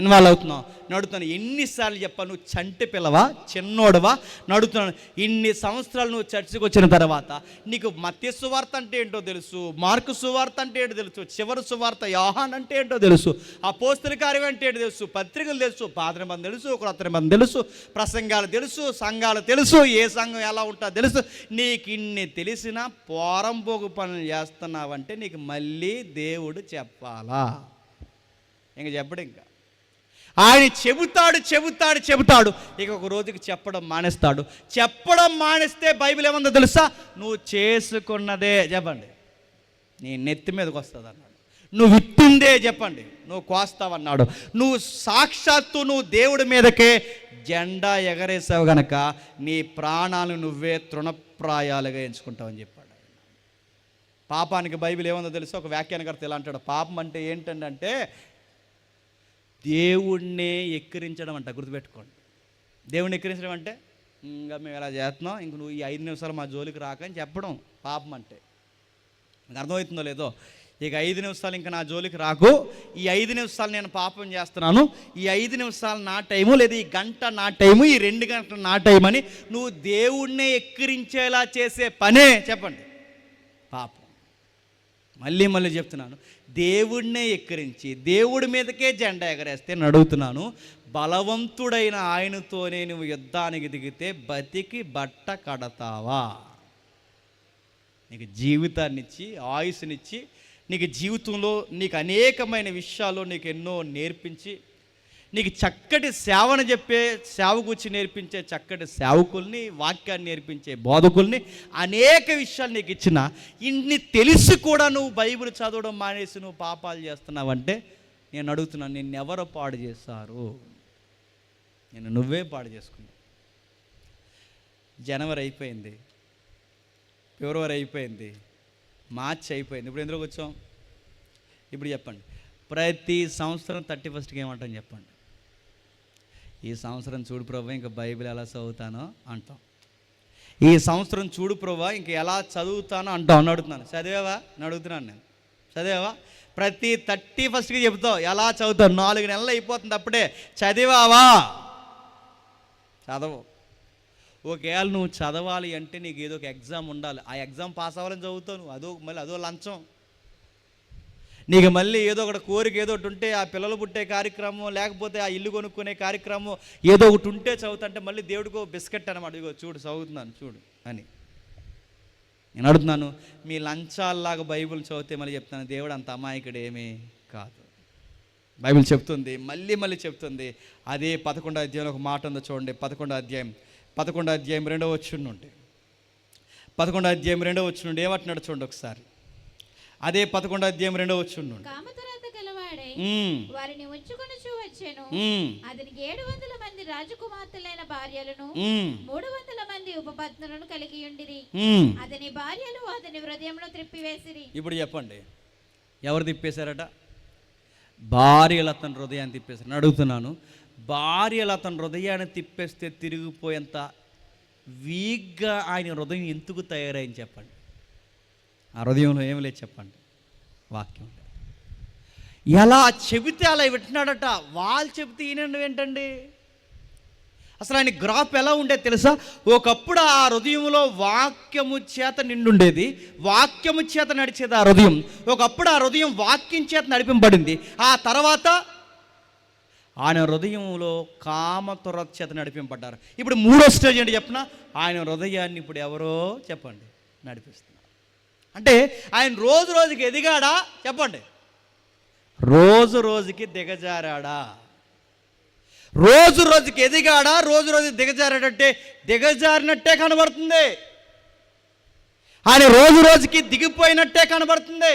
ఇన్వాల్వ్ అవుతున్నాం. నడుతున్నాను. ఎన్నిసార్లు చెప్పాను? నువ్వు చంటి పిల్లవా, చిన్నోడువా? నడుతున్నాను. ఇన్ని సంవత్సరాలు నువ్వు చర్చికి వచ్చిన తర్వాత నీకు మత్తయి సువార్త అంటే ఏంటో తెలుసు, మార్కు సువార్త అంటే ఏంటో తెలుసు, చివరి సువార్త యోహాను అంటే ఏంటో తెలుసు, అపోస్తల కార్యం అంటే ఏంటో తెలుసు, పత్రికలు తెలుసు, పాత నిబంధన తెలుసు, క్రొత్త నిబంధన తెలుసు, ప్రసంగాలు తెలుసు, సంఘాలు తెలుసు, ఏ సంఘం ఎలా ఉంటుందో తెలుసు. నీకు ఇన్ని తెలిసినా పోరంబోగు పనులు చేస్తున్నావంటే నీకు మళ్ళీ దేవుడు చెప్పాలా? ఇంక చెప్పడు. ఇంకా ఆయన చెబుతాడు. ఇక ఒక రోజుకి చెప్పడం మానేస్తాడు. చెప్పడం మానేస్తే బైబిల్ ఏమందో తెలుసా? నువ్వు చేసుకున్నదే చెప్పండి నీ నెత్తి మీదకి వస్తుంది అన్నాడు. నువ్వు విత్తుందే చెప్పండి నువ్వు కోస్తావన్నాడు. నువ్వు సాక్షాత్తు నువ్వు దేవుడి మీదకే జెండా ఎగరేసావు గనక నీ ప్రాణాలు నువ్వే తృణప్రాయాలుగా ఎంచుకుంటావని చెప్పాడు. పాపానికి బైబిల్ ఏమందో తెలుసా? ఒక వ్యాఖ్యానకర్త ఇలా అంటాడు, పాపం అంటే ఏంటంటే దేవుణ్ణే ఎక్కిరించడం అంట. గుర్తుపెట్టుకోండి, దేవుణ్ణి ఎక్కిరించడం అంటే ఇంకా మేము ఎలా చేస్తున్నాం, ఇంక నువ్వు ఈ 5 నిమిషాలు మా జోలికి రాకని చెప్పడం పాపం అంటే. నాకు అర్థమవుతుందో లేదో? ఇక 5 నిమిషాలు ఇంకా నా జోలికి రాకు, ఈ 5 నిమిషాలు నేను పాపం చేస్తున్నాను, ఈ 5 నిమిషాలు నా టైము, లేదా ఈ గంట నా టైము, ఈ 2 గంటలు నా టైం అని నువ్వు దేవుణ్ణే ఎక్కిరించేలా చేసే పనే చెప్పండి పాపం. మళ్ళీ చెప్తున్నాను, దేవుడినే ఎక్కిరించి దేవుడి మీదకే జెండా ఎగరేస్తే అడుగుతున్నాను, బలవంతుడైన ఆయనతోనే నువ్వు యుద్ధానికి దిగితే బతికి బట్ట కడతావా? నీకు జీవితాన్నిచ్చి, ఆయుష్నిచ్చి, నీకు జీవితంలో నీకు అనేకమైన విషయాల్లో నీకు ఎన్నో నేర్పించి, నీకు చక్కటి సేవను చెప్పే సేవకుచ్చి నేర్పించే చక్కటి సేవకుల్ని, వాక్యాన్ని నేర్పించే బోధకుల్ని, అనేక విషయాలు నీకు ఇచ్చిన, ఇన్ని తెలిసి కూడా నువ్వు బైబిల్ చదవడం మానేసి నువ్వు పాపాలు చేస్తున్నావంటే నేను అడుగుతున్నాను, నిన్నెవరు పాడు చేస్తారు? నేను నువ్వే పాడు చేసుకున్నావు. జనవరి అయిపోయింది, ఫిబ్రవరి అయిపోయింది, మార్చి అయిపోయింది, ఇప్పుడు ఎందులోకి వచ్చాం? ఇప్పుడు చెప్పండి, ప్రతి సంవత్సరం 31st ఏమంటాం చెప్పండి? ఈ సంవత్సరం చూడు ప్రభు ఇంకా బైబిల్ ఎలా చదువుతానో అంటాం. ఈ సంవత్సరం చూడు ప్రభు ఇంక ఎలా చదువుతానో అంటాం. అని అడుగుతున్నాను, చదివావా అని అడుగుతున్నాను నేను. చదివావా? ప్రతి 31కి చెబుతావు ఎలా చదువుతావు. 4 నెలలు అయిపోతుంది, అప్పుడే చదివావా? చదవు. ఒకవేళ నువ్వు చదవాలి అంటే నీకు ఏదో ఒక ఎగ్జామ్ ఉండాలి. ఆ ఎగ్జామ్ పాస్ అవ్వాలని చదువుతావు నువ్వు. మళ్ళీ అదో లంచం. నీకు మళ్ళీ ఏదో ఒకటి కోరిక ఏదో ఒకటి ఉంటే, ఆ పిల్లలు పుట్టే కార్యక్రమం, లేకపోతే ఆ ఇల్లు కొనుక్కునే కార్యక్రమం ఏదో ఒకటి ఉంటే చదువుతుంటే మళ్ళీ దేవుడికో బిస్కెట్ అనమాట. ఇగో చూడు చదువుతున్నాను చూడు అని నేను అడుగుతున్నాను. మీ లంచాల్లాగా బైబిల్ చదివితే మళ్ళీ చెప్తాను, దేవుడు అంత అమాయకుడు ఏమీ కాదు. బైబిల్ చెప్తుంది, మళ్ళీ చెప్తుంది. అదే 11వ అధ్యాయంలో ఒక మాట ఉందో చూడండి. 11వ అధ్యాయం 2వ వచనం నుండి 11వ అధ్యాయం 2వ వచనం నుండి ఏమంటున్నాడు చూడండి ఒకసారి. అదే 11వ అధ్యాయం 2వ వచనం నుండి.
కామతరాత గలవాడై వారిని ఉంచుకొనుచు వచ్చెను. అతనికి 700 మంది రాజకుమార్తెలైన భార్యలను 300 మంది ఉపపత్నులను కలిగి ఉండిరి. అతని భార్యలు అతని హృదయంలో త్రిప్పివేసిరి. ఇప్పుడు చెప్పండి, ఎవరు తిప్పేశారట? భార్యలు అతని హృదయాన్ని తిప్పేశారు. అడుగుతున్నాను, భార్యలు అతని హృదయాన్ని తిప్పేస్తే తిరిగిపోయేంత వీక్గా ఆయన హృదయం ఎందుకు తయారైంది చెప్పండి? ఆ హృదయంలో ఏమి లేదు చెప్పండి? వాక్యం. ఎలా చెబితే అలా వింటున్నాడట. వాళ్ళు చెబితే ఈయన ఏంటండి? అసలు ఆయన గ్రాఫ్ ఎలా ఉండేది తెలుసా? ఒకప్పుడు ఆ హృదయంలో వాక్యము చేత నిండుండేది, వాక్యము చేత నడిచేది ఆ హృదయం. ఒకప్పుడు ఆ హృదయం వాక్యం చేత నడిపింపబడింది. ఆ తర్వాత ఆయన హృదయంలో కామతురత చేత నడిపింపబడ్డారు. ఇప్పుడు 3వ స్టేజ్ ఏంటి చెప్పిన? ఆయన హృదయాన్ని ఇప్పుడు ఎవరో చెప్పండి నడిపిస్తున్నారు. అంటే ఆయన రోజు రోజుకి ఎదిగాడా చెప్పండి? రోజు రోజుకి దిగజారాడా? రోజు రోజుకి ఎదిగాడా? రోజు రోజుకి దిగజారాడంటే దిగజారినట్టే కనబడుతుంది. ఆయన రోజు రోజుకి దిగిపోయినట్టే కనబడుతుంది.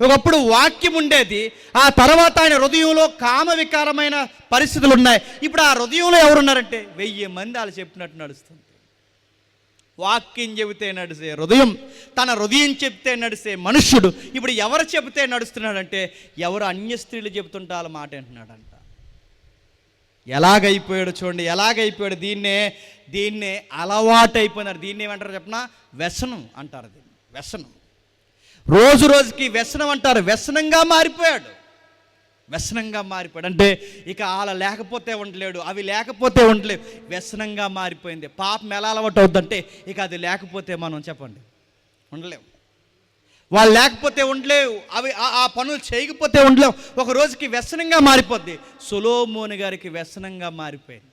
ఒకప్పుడు వాక్యం ఉండేది, ఆ తర్వాత ఆయన హృదయంలో కామ వికారమైన పరిస్థితులు ఉన్నాయి. ఇప్పుడు ఆ హృదయంలో ఎవరున్నారంటే 1000 మంది వాళ్ళు చెప్పినట్టు నడుస్తుంది. వాక్యం చెబితే నడిసే హృదయం, తన హృదయం చెప్తే నడిసే మనుష్యుడు ఇప్పుడు ఎవరు చెబితే నడుస్తున్నాడంటే ఎవరు అన్య స్త్రీలు చెబుతుంటే వాళ్ళ మాట అంటున్నాడంట. ఎలాగైపోయాడు చూడండి, ఎలాగైపోయాడు. దీన్నే అలవాటు అయిపోయినారు. దీన్ని ఏమంటారు చెప్పనా? వ్యసనం అంటారు. దీన్ని వ్యసనం. రోజు రోజుకి వ్యసనం అంటారు. వ్యసనంగా మారిపోయాడు. అంటే ఇక అలా లేకపోతే ఉండలేడు, అవి లేకపోతే ఉండలేవు. వ్యసనంగా మారిపోయింది. పాపం ఎలా అలవాటు అవుతుందంటే ఇక అది లేకపోతే మనం చెప్పండి ఉండలేవు. వాళ్ళు లేకపోతే ఉండలేవు, అవి ఆ పనులు చేయకపోతే ఉండలేవు. ఒక రోజుకి వ్యసనంగా మారిపోద్ది. సొలొమోను గారికి వ్యసనంగా మారిపోయింది.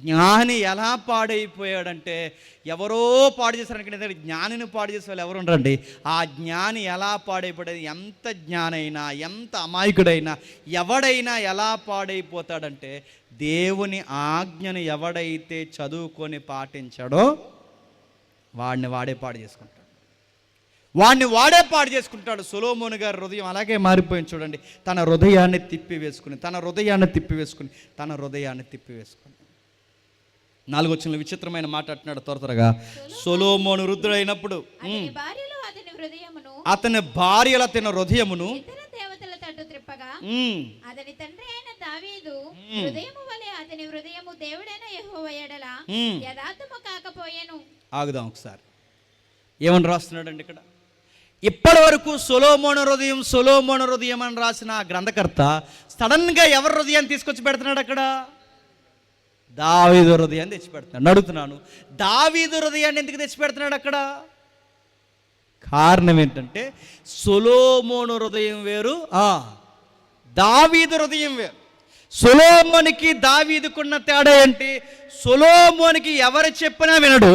జ్ఞాని ఎలా పాడైపోయాడంటే ఎవరో పాడు చేశారనుకుంటే జ్ఞానిని పాడు చేసే వాళ్ళు ఎవరు ఉండరండి. ఆ జ్ఞాని ఎలా పాడైపోయాడు? ఎంత జ్ఞానైనా, ఎంత అమాయకుడైనా, ఎవడైనా ఎలా పాడైపోతాడంటే దేవుని ఆజ్ఞను ఎవడైతే చదువుకొని పాటించాడో వాడిని వాడే పాడు చేసుకుంటాడు. సొలొమోను గారి హృదయం అలాగే మారిపోయింది చూడండి. తన హృదయాన్ని తిప్పివేసుకుని 4వ వచనంలో విచిత్రమైన మాట అంటున్నాడు త్వరగా. సొలొమోను వృద్ధుడైనప్పుడు అతని భార్యలు అతని హృదయమును దేవతల తట్టు త్రిప్పగా అతని తండ్రి అయిన దావీదు హృదయము వలె అతని హృదయము దేవుడైన యెహోవా యెడల యథార్థము కాకపోయెను.
ఆగుదాం ఒకసారి. ఏమని రాస్తున్నాడండి ఇక్కడ? ఇప్పటి వరకు సొలొమోను హృదయం అని రాసిన ఆ గ్రంథకర్త సడన్గా ఎవరి హృదయాన్ని తీసుకొచ్చి పెడుతున్నాడు అక్కడ? దావీదు హృదయాన్ని తెచ్చిపెడుతున్నాడు. అడుగుతున్నాను, దావీదు హృదయాన్ని ఎందుకు తెచ్చిపెడుతున్నాడు అక్కడ? కారణం ఏంటంటే సొలొమోను హృదయం వేరు, దావీదు హృదయం వేరు. సొలొమోనుకి దావీదుకున్న తేడా ఏంటి? సొలొమోనుకి ఎవరు చెప్పినా వినడు,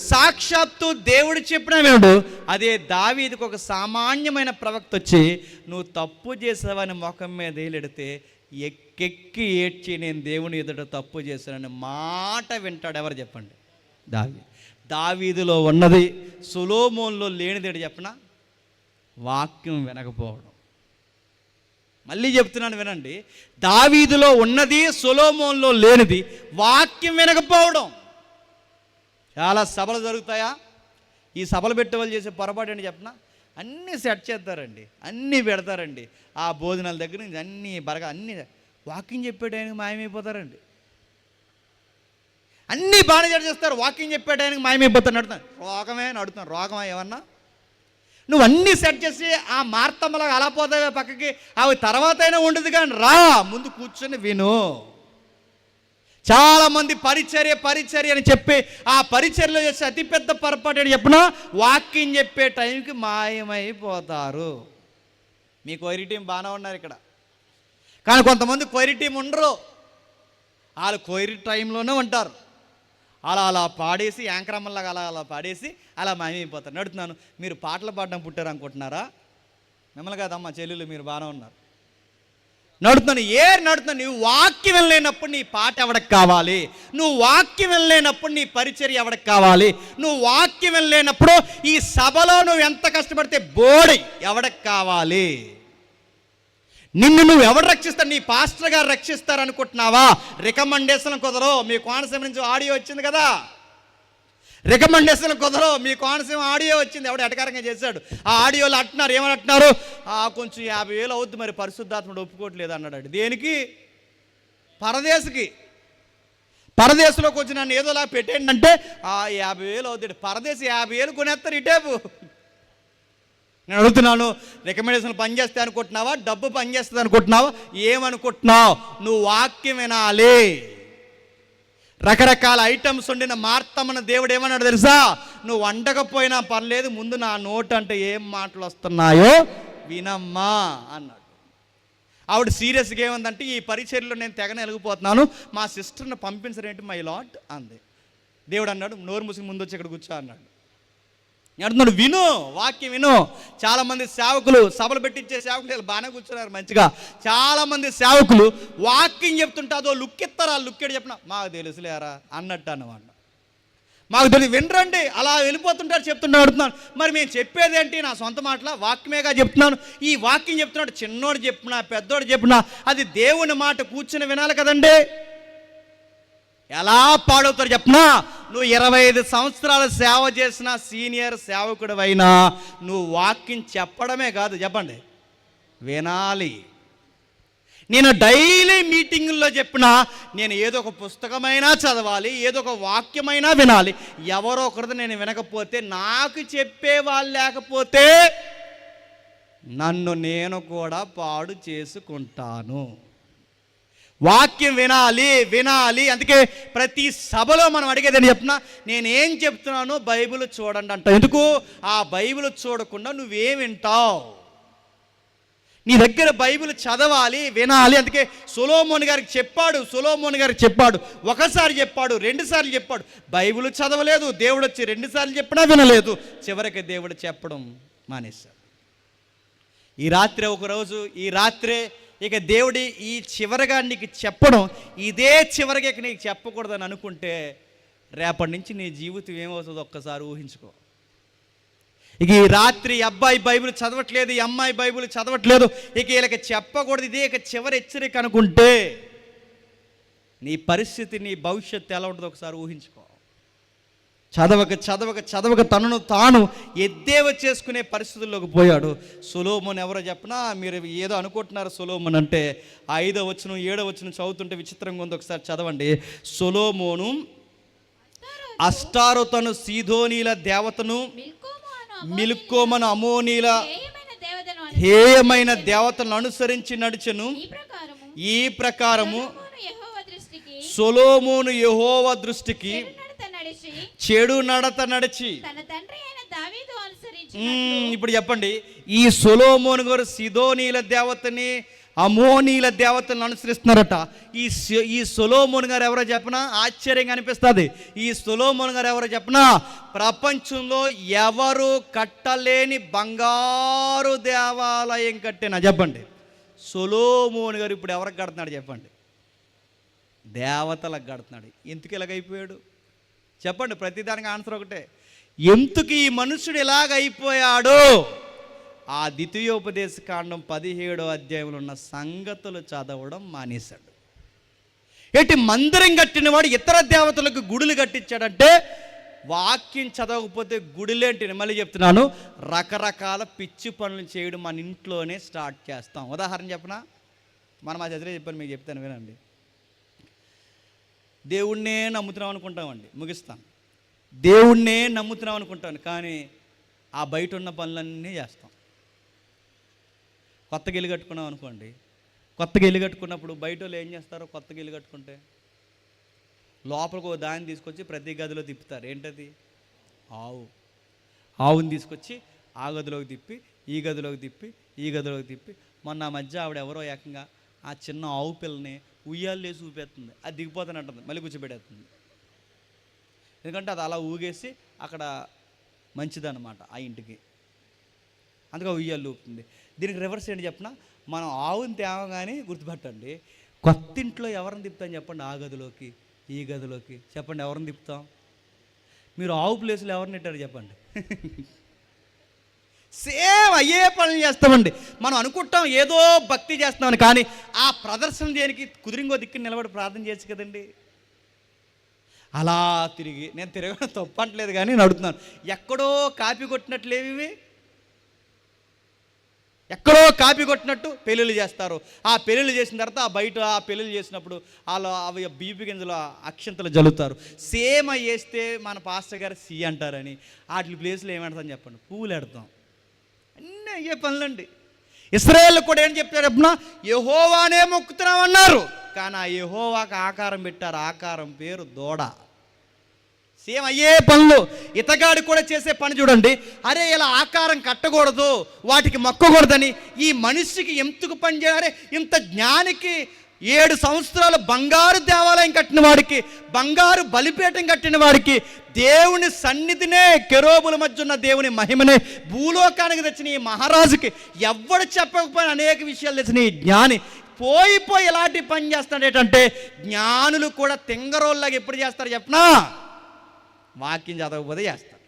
సాక్షాత్తు దేవుడు చెప్పినా వినడు. అదే దావీదుకు ఒక సామాన్యమైన ప్రవక్త వచ్చి నువ్వు తప్పు చేసావని ముఖం మీద ఏలెడితే ఎక్కెక్కి ఏడ్చి నేను దేవుని ఎదుట తప్పు చేశానని మాట వింటాడు. ఎవరు చెప్పండి? దావీదులో ఉన్నది సొలొమోనులో లేనిదేడు చెప్పనా? వాక్యం వినకపోవడం. మళ్ళీ చెప్తున్నాను వినండి, దావీదులో ఉన్నది సొలొమోనులో లేనిది వాక్యం వినకపోవడం. చాలా సభలు జరుగుతాయా? ఈ సభలు పెట్టే వాళ్ళు చేసే పొరపాటు ఏంటి చెప్పనా? అన్నీ సెట్ చేస్తారండి, అన్నీ పెడతారండి. ఆ భోజనాల దగ్గర నుంచి అన్నీ బరగా అన్నీ వాకింగ్ చెప్పేటానికి మాయమైపోతారండి. అన్నీ బాగానే చేస్తారు, వాకింగ్ చెప్పేటానికి మాయమైపోతారు. నడుతాను రోగమే నడుతాను, రోగమా ఏమన్నా? నువ్వు అన్నీ సెట్ చేసి ఆ మార్తమ్మలాగా అలా పోతావే పక్కకి, అవి తర్వాత అయినా ఉండదు కానీ రా ముందు కూర్చొని విను. చాలామంది పరిచర్య అని చెప్పి ఆ పరిచర్యలో చేసే అతిపెద్ద పొరపాటు అని చెప్పినా వాకింగ్ చెప్పే టైంకి మాయమైపోతారు. మీ క్వైరీ టీం బాగానే ఉన్నారు ఇక్కడ, కానీ కొంతమంది క్వైరీ టీం ఉండరు, వాళ్ళు క్వైరీ టైంలోనే ఉంటారు. అలా పాడేసి యాంకరమ్మలాగా అలా పాడేసి అలా మాయమైపోతారు. నడుతున్నాను, మీరు పాటలు పాడడం పుట్టారు అనుకుంటున్నారా? మిమ్మల్ని కాదమ్మా చెల్లెలు, మీరు బాగానే ఉన్నారు. నడుతున్నాను. నువ్వు వాక్యం వెళ్ళలేనప్పుడు నీ పాట ఎవడికి కావాలి? నువ్వు వాక్యం వెళ్ళలేనప్పుడు నీ పరిచర్య ఎవడికి కావాలి? నువ్వు వాక్యం వెళ్ళలేనప్పుడు ఈ సభలో నువ్వు ఎంత కష్టపడితే బోడి ఎవడికి కావాలి? నిన్ను నువ్వు ఎవరు రక్షిస్తారు? నీ పాస్టర్ గారు రక్షిస్తారు అనుకుంటున్నావా? రికమెండేషన్ కుదరవు. మీ కోనసీమ నుంచి ఆడియో వచ్చింది కదా, రికమెండేషన్ కుదరవు. మీ కోనసీమ ఆడియో వచ్చింది, ఎవడు ఎటకారంగా చేశాడు. ఆ ఆడియోలో అంటున్నారు, ఏమని అంటున్నారు? కొంచెం 50,000 అవుద్ది, మరి పరిశుద్ధాత్ముడు ఒప్పుకోవట్లేదు అన్నాడు. దేనికి? పరదేశంలో కొంచెం నన్ను ఏదోలా పెట్టేయండి అంటే 50,000 అవుతుంది. పరదేశం 50,000 కొనేస్తారు ఇటేపు. నేను అడుగుతున్నాను, రికమెండేషన్లు పనిచేస్తాయి అనుకుంటున్నావా? డబ్బు పనిచేస్తుంది అనుకుంటున్నావా? ఏమనుకుంటున్నావు? నువ్వు వాక్యం వినాలి. రకరకాల ఐటమ్స్ వండిన మార్తమ్మన దేవుడు ఏమన్నాడు తెలుసా? నువ్వు వండకపోయినా పర్లేదు, ముందు నా నోట్ అంటే ఏం మాటలు వస్తున్నాయో వినమ్మా అన్నాడు. ఆవిడ సీరియస్గా ఏముందంటే, ఈ పరిచర్యలో నేను తెగన వెలిగిపోతున్నాను, మా సిస్టర్ని పంపించరేంటి మై లాట్ అంది. దేవుడు అన్నాడు, నోరు మూసుకుని ముందు వచ్చి ఇక్కడ కూర్చో అన్నాడు. అంటున్నాడు, విను, వాక్యం విను. చాలామంది సేవకులు, సభలు పెట్టించే సేవకులు బాగానే కూర్చున్నారు మంచిగా. చాలామంది సేవకులు వాక్యం చెప్తుంటే అదో లుక్ ఇస్తారు. ఆ లుక్ ఎడు చెప్పిన మాకు తెలుసులేరా అన్నట్టు అన్నమాట. మాకు తెలియదు, వినరండి, అలా వెళ్ళిపోతుంటారు చెప్తుంటే అడుగుతున్నాను. మరి మేము చెప్పేది ఏంటి? నా సొంత మాటల వాక్యమేగా చెప్తున్నాను. ఈ వాక్యం చెప్తున్నాడు, చిన్నోడు చెప్పినా పెద్దోడు చెప్పినా అది దేవుని మాట కూర్చుని వినాలి కదండి. ఎలా పాడవుతారు చెప్పనా? నువ్వు 25 సంవత్సరాలు సేవ చేసిన సీనియర్ సేవకుడు అయినా నువ్వు వాక్యం చెప్పడమే కాదు, చెప్పండి, వినాలి. నేను డైలీ మీటింగుల్లో చెప్పినా నేను ఏదో ఒక పుస్తకమైనా చదవాలి, ఏదో ఒక వాక్యమైనా వినాలి. ఎవరో ఒకరిది నేను వినకపోతే, నాకు చెప్పేవాళ్ళు లేకపోతే నన్ను నేను కూడా పాడు చేసుకుంటాను. వాక్యం వినాలి. అందుకే ప్రతి సభలో మనం అడిగేదని చెప్పినా, నేనేం చెప్తున్నానో బైబిల్ చూడండి అంట. ఎందుకు? ఆ బైబిల్ చూడకుండా నువ్వేం వింటావు? నీ దగ్గర బైబిల్ చదవాలి, వినాలి. అందుకే సొలొమోను గారికి చెప్పాడు, ఒకసారి చెప్పాడు, 2 సార్లు చెప్పాడు. బైబిల్ చదవలేదు, దేవుడు వచ్చి 2 సార్లు చెప్పినా వినలేదు. చివరికి దేవుడు చెప్పడం మానేశాడు. ఈ రాత్రే ఇక దేవుడి ఈ చివరగా నీకు చెప్పడం, ఇదే చివరిగా ఇక నీకు చెప్పకూడదని అనుకుంటే రేపటి నుంచి నీ జీవితం ఏమవుతుందో ఒక్కసారి ఊహించుకో. ఇక ఈ రాత్రి అబ్బాయి బైబిల్ చదవట్లేదు, ఈ అమ్మాయి బైబిల్ చదవట్లేదు, ఇక వీళ్ళకి చెప్పకూడదు, ఇదే ఇక చివరి హెచ్చరిక అనుకుంటే నీ పరిస్థితి, నీ భవిష్యత్తు ఎలా ఉంటుందో ఒకసారి ఊహించుకో. చదవక తనను తాను ఎద్దేవ చేసుకునే పరిస్థితుల్లోకి పోయాడు. సొలొమోను ఎవరో చెప్పనా? మీరు ఏదో అనుకుంటున్నారు సొలొమోను అంటే. 5వ వచనం 7వ వచనం చదువుతుంటే విచిత్రంగా ఉంది, ఒకసారి చదవండి. సొలొమోను అష్టారోతును సీదోనీల దేవతను, మిల్కోమను అమోనీల హేయమైన దేవతలను అనుసరించి నడిచెను. ఈ ప్రకారము సొలొమోను యెహోవా దృష్టికి చెడు నడత నడిచి. ఇప్పుడు చెప్పండి, ఈ సొలొమోను గారు సీదోనీల దేవతని, అమోనీల దేవతలను అనుసరిస్తున్నారట. ఈ సొలొమోను గారు ఎవరో చెప్పనా? ఆశ్చర్యంగా అనిపిస్తుంది. ఈ సొలొమోను గారు ఎవరో చెప్పనా? ప్రపంచంలో ఎవరు కట్టలేని బంగారు దేవాలయం కట్టినా. చెప్పండి, సొలొమోను గారు ఇప్పుడు ఎవరికి కడుతున్నాడు చెప్పండి? దేవతలకు కడుతున్నాడు. ఎందుకు ఇలాగైపోయాడు చెప్పండి? ప్రతిదానికి ఆన్సర్ ఒకటే, ఎందుకు ఈ మనుషుడు ఇలాగైపోయాడు? ఆ ద్వితీయోపదేశ కాండం 17వ అధ్యాయంలో ఉన్న సంగతులు చదవడం మానేశాడు. ఏంటి? మందిరం కట్టినవాడు ఇతర దేవతలకు గుడులు కట్టించాడంటే, వాక్యం చదవకపోతే గుడిలేంటి? మళ్ళీ చెప్తున్నాను, రకరకాల పిచ్చి పనులు చేయడం మన ఇంట్లోనే స్టార్ట్ చేస్తాం. ఉదాహరణ చెప్పనా? మనం ఆ చదివే చెప్పాను, మీకు చెప్తాను వినండి. దేవుణ్ణే నమ్ముతున్నాం అనుకుంటామండి, ముగిస్తాను. దేవుణ్ణే నమ్ముతున్నాం అనుకుంటాను, కానీ ఆ బయట ఉన్న పనులన్నీ చేస్తాం. కొత్తగా ఇల్లు కట్టుకున్నాం అనుకోండి, కొత్తగా ఇల్లు కట్టుకున్నప్పుడు బయట వాళ్ళు ఏం చేస్తారో, కొత్తగా ఇల్లు కట్టుకుంటే లోపలికి ఒక దాన్ని తీసుకొచ్చి ప్రతి గదిలో తిప్పుతారు. ఏంటది? ఆవుని తీసుకొచ్చి ఆ గదిలోకి తిప్పి, ఈ గదిలోకి తిప్పి, ఈ గదిలోకి తిప్పి. మొన్న మధ్య ఆవిడ ఎవరో ఏకంగా ఆ చిన్న ఆవు పిల్లని ఉయ్యాలేసి ఊపేస్తుంది, అది దిగిపోతానంటుంది, మళ్ళీ కూర్చోబెట్టేస్తుంది. ఎందుకంటే అది అలా ఊగేసి అక్కడ మంచిదన్నమాట ఆ ఇంటికి, అందుకే ఉయ్యాలు ఊపుతుంది. దీనికి రివర్స్ ఏంటి చెప్పిన, మనం ఆవుని తేవగానే గుర్తుపట్టండి, కొత్త ఇంట్లో ఎవరిని తిప్పుతాం చెప్పండి, ఆ గదిలోకి ఈ గదిలోకి, చెప్పండి ఎవరిని తిప్పుతాం? మీరు ఆవు ప్లేస్లో ఎవరిని పెట్టారు చెప్పండి? సేమ్ అయ్యే పనులు చేస్తామండి. మనం అనుకుంటాం ఏదో భక్తి చేస్తామని, కానీ ఆ ప్రదర్శన దేనికి? కుదిరింగో దిక్కుని నిలబడి ప్రార్థన చేయొచ్చు కదండి. అలా తిరిగి, నేను తిరగడం తప్పట్లేదు కానీ నేను అడుగుతున్నాను, ఎక్కడో కాపీ కొట్టినట్లేవి, ఎక్కడో కాపీ కొట్టినట్టు పెళ్ళిళ్ళు చేస్తారు. ఆ పెళ్ళిళ్ళు చేసిన తర్వాత ఆ బయట ఆ పెళ్ళిళ్ళు చేసినప్పుడు వాళ్ళు అవి బీపీ గింజలు అక్షంతలు జల్లుతారు. సేమ్ అవి వేస్తే మన పాస్టర్ గారు సి అంటారని వాటి ప్లేస్లో ఏమంటారని చెప్పండి, పువ్వులు ఎడతాం. అన్నీ అయ్యే పనులండి. ఇశ్రాయేలు కూడా ఏం చెప్తారు చెప్పిన, యెహోవానే మొక్కుతున్నాం అన్నారు, కానీ ఆ యెహోవాకి ఆకారం పెట్టారు, ఆకారం పేరు దూడ. సేమ్ అయ్యే పనులు. ఇతగాడు కూడా చేసే పని చూడండి, అరే ఇలా ఆకారం కట్టకూడదు, వాటికి మొక్కకూడదని ఈ మనిషికి ఎందుకు పని చేయాలి? ఇంత జ్ఞానికి 7 సంవత్సరాలు బంగారు దేవాలయం కట్టిన వాడికి, బంగారు బలిపీఠం కట్టిన వాడికి, దేవుని సన్నిధినే కెరూబుల మధ్య ఉన్న దేవుని మహిమనే భూలోకానికి తెచ్చిన ఈ మహారాజుకి ఎవ్వడు చెప్పకపోయినా అనేక విషయాలు తెచ్చిన ఈ జ్ఞాని పోయి ఇలాంటి పని చేస్తాడు. ఏంటంటే జ్ఞానులు కూడా తింగరోళ్ళగా ఎప్పుడు చేస్తారు చెప్పనా? వాక్యం చదవకపోతే చేస్తారు.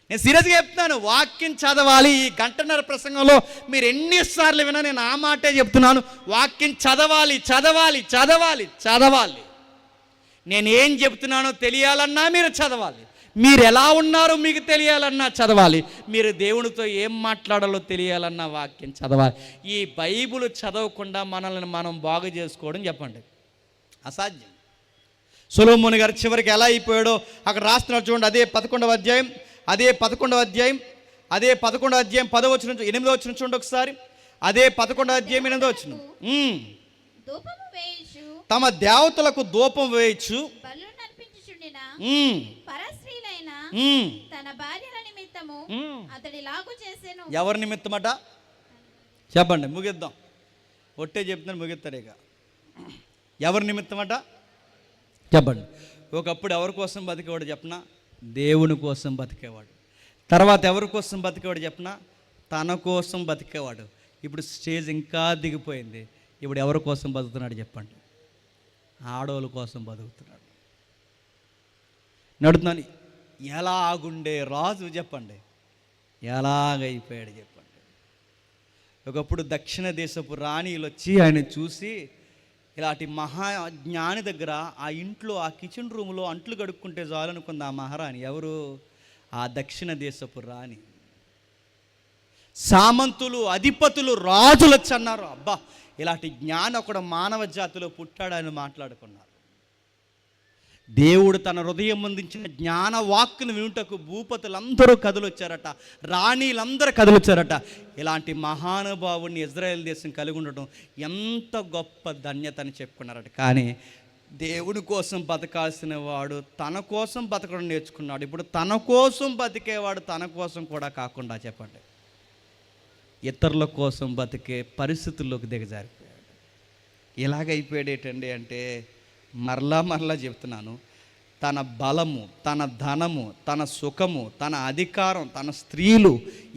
నేను సీరియస్గా చెప్తున్నాను, వాక్యం చదవాలి. ఈ గంటన్నర ప్రసంగంలో మీరు ఎన్నిసార్లు విన్నా నేను ఆ మాటే చెప్తున్నాను, వాక్యం చదవాలి, చదవాలి, చదవాలి, చదవాలి. నేనేం చెప్తున్నానో తెలియాలన్నా మీరు చదవాలి, మీరు ఎలా ఉన్నారో మీకు తెలియాలన్నా చదవాలి, మీరు దేవునితో ఏం మాట్లాడాలో తెలియాలన్నా వాక్యం చదవాలి. ఈ బైబిల్ చదవకుండా మనల్ని మనం బాగు చేసుకోవడం చెప్పండి అసాధ్యం. సొలొమోను గారు చివరికి ఎలా అయిపోయాడో అక్కడ రాస్తున్నారు చూడండి. అదే 11వ అధ్యాయం 10వ వచనం 8వ వచనం చూడండి ఒకసారి. అదే 11వ అధ్యాయం 8వ వచనం. తమ దేవతలకు ధూపం వేయచ్చు, ఎవరి నిమిత్తమట చెప్పండి, ముగిద్దాం. ఒట్టే చెప్తున్నాను, ముగిస్తాడు ఇక. ఎవరి నిమిత్తమట చెప్పండి. ఒకప్పుడు ఎవరి కోసం బతికేవాడు చెప్పనా? దేవుని కోసం బతికేవాడు. తర్వాత ఎవరి కోసం బతికేవాడు చెప్పనా? తన కోసం బతికేవాడు. ఇప్పుడు స్టేజ్ ఇంకా దిగిపోయింది. ఇప్పుడు ఎవరి కోసం బతుకుతున్నాడు చెప్పండి? ఆడవాళ్ళ కోసం బతుకుతున్నాడు. నడుతున్నాను. ఎలాగుండే రాజు చెప్పండి, ఎలాగైపోయాడు చెప్పండి. ఒకప్పుడు దక్షిణ దేశపు రాణిలు వచ్చి ఆయన చూసి, ఇలాంటి మహాజ్ఞాని దగ్గర ఆ ఇంట్లో ఆ కిచెన్ రూమ్లో అంట్లు కడుక్కుంటే చాలనుకుంది ఆ మహారాణి. ఎవరు? ఆ దక్షిణ దేశపు రాణి. సామంతులు, అధిపతులు, రాజులు వచ్చి అన్నారు, అబ్బా ఇలాంటి జ్ఞాని ఒకడు మానవ జాతిలో పుట్టాడని మాట్లాడుకున్నారు. దేవుడు తన హృదయం అందించిన జ్ఞాన వాక్కును వినుటకు భూపతులందరూ కదిలొచ్చారట, రాణీలందరూ కదిలొచ్చారట. ఇలాంటి మహానుభావుడిని ఇజ్రాయెల్ దేశం కలిగి ఉండటం ఎంత గొప్ప ధన్యత అని చెప్పుకున్నారట. కానీ దేవుని కోసం బతకాల్సిన వాడు తన కోసం బతకడం నేర్చుకున్నాడు. ఇప్పుడు తన కోసం బతికేవాడు తన కోసం కూడా కాకుండా చెప్పండి ఇతరుల కోసం బతికే పరిస్థితుల్లోకి దిగజారిపోయాడు. ఇలాగైపోయాడు ఏంటండి అంటే, మరలా చెప్తున్నాను, తన బలము, తన ధనము, తన సుఖము, తన అధికారం, తన స్త్రీలు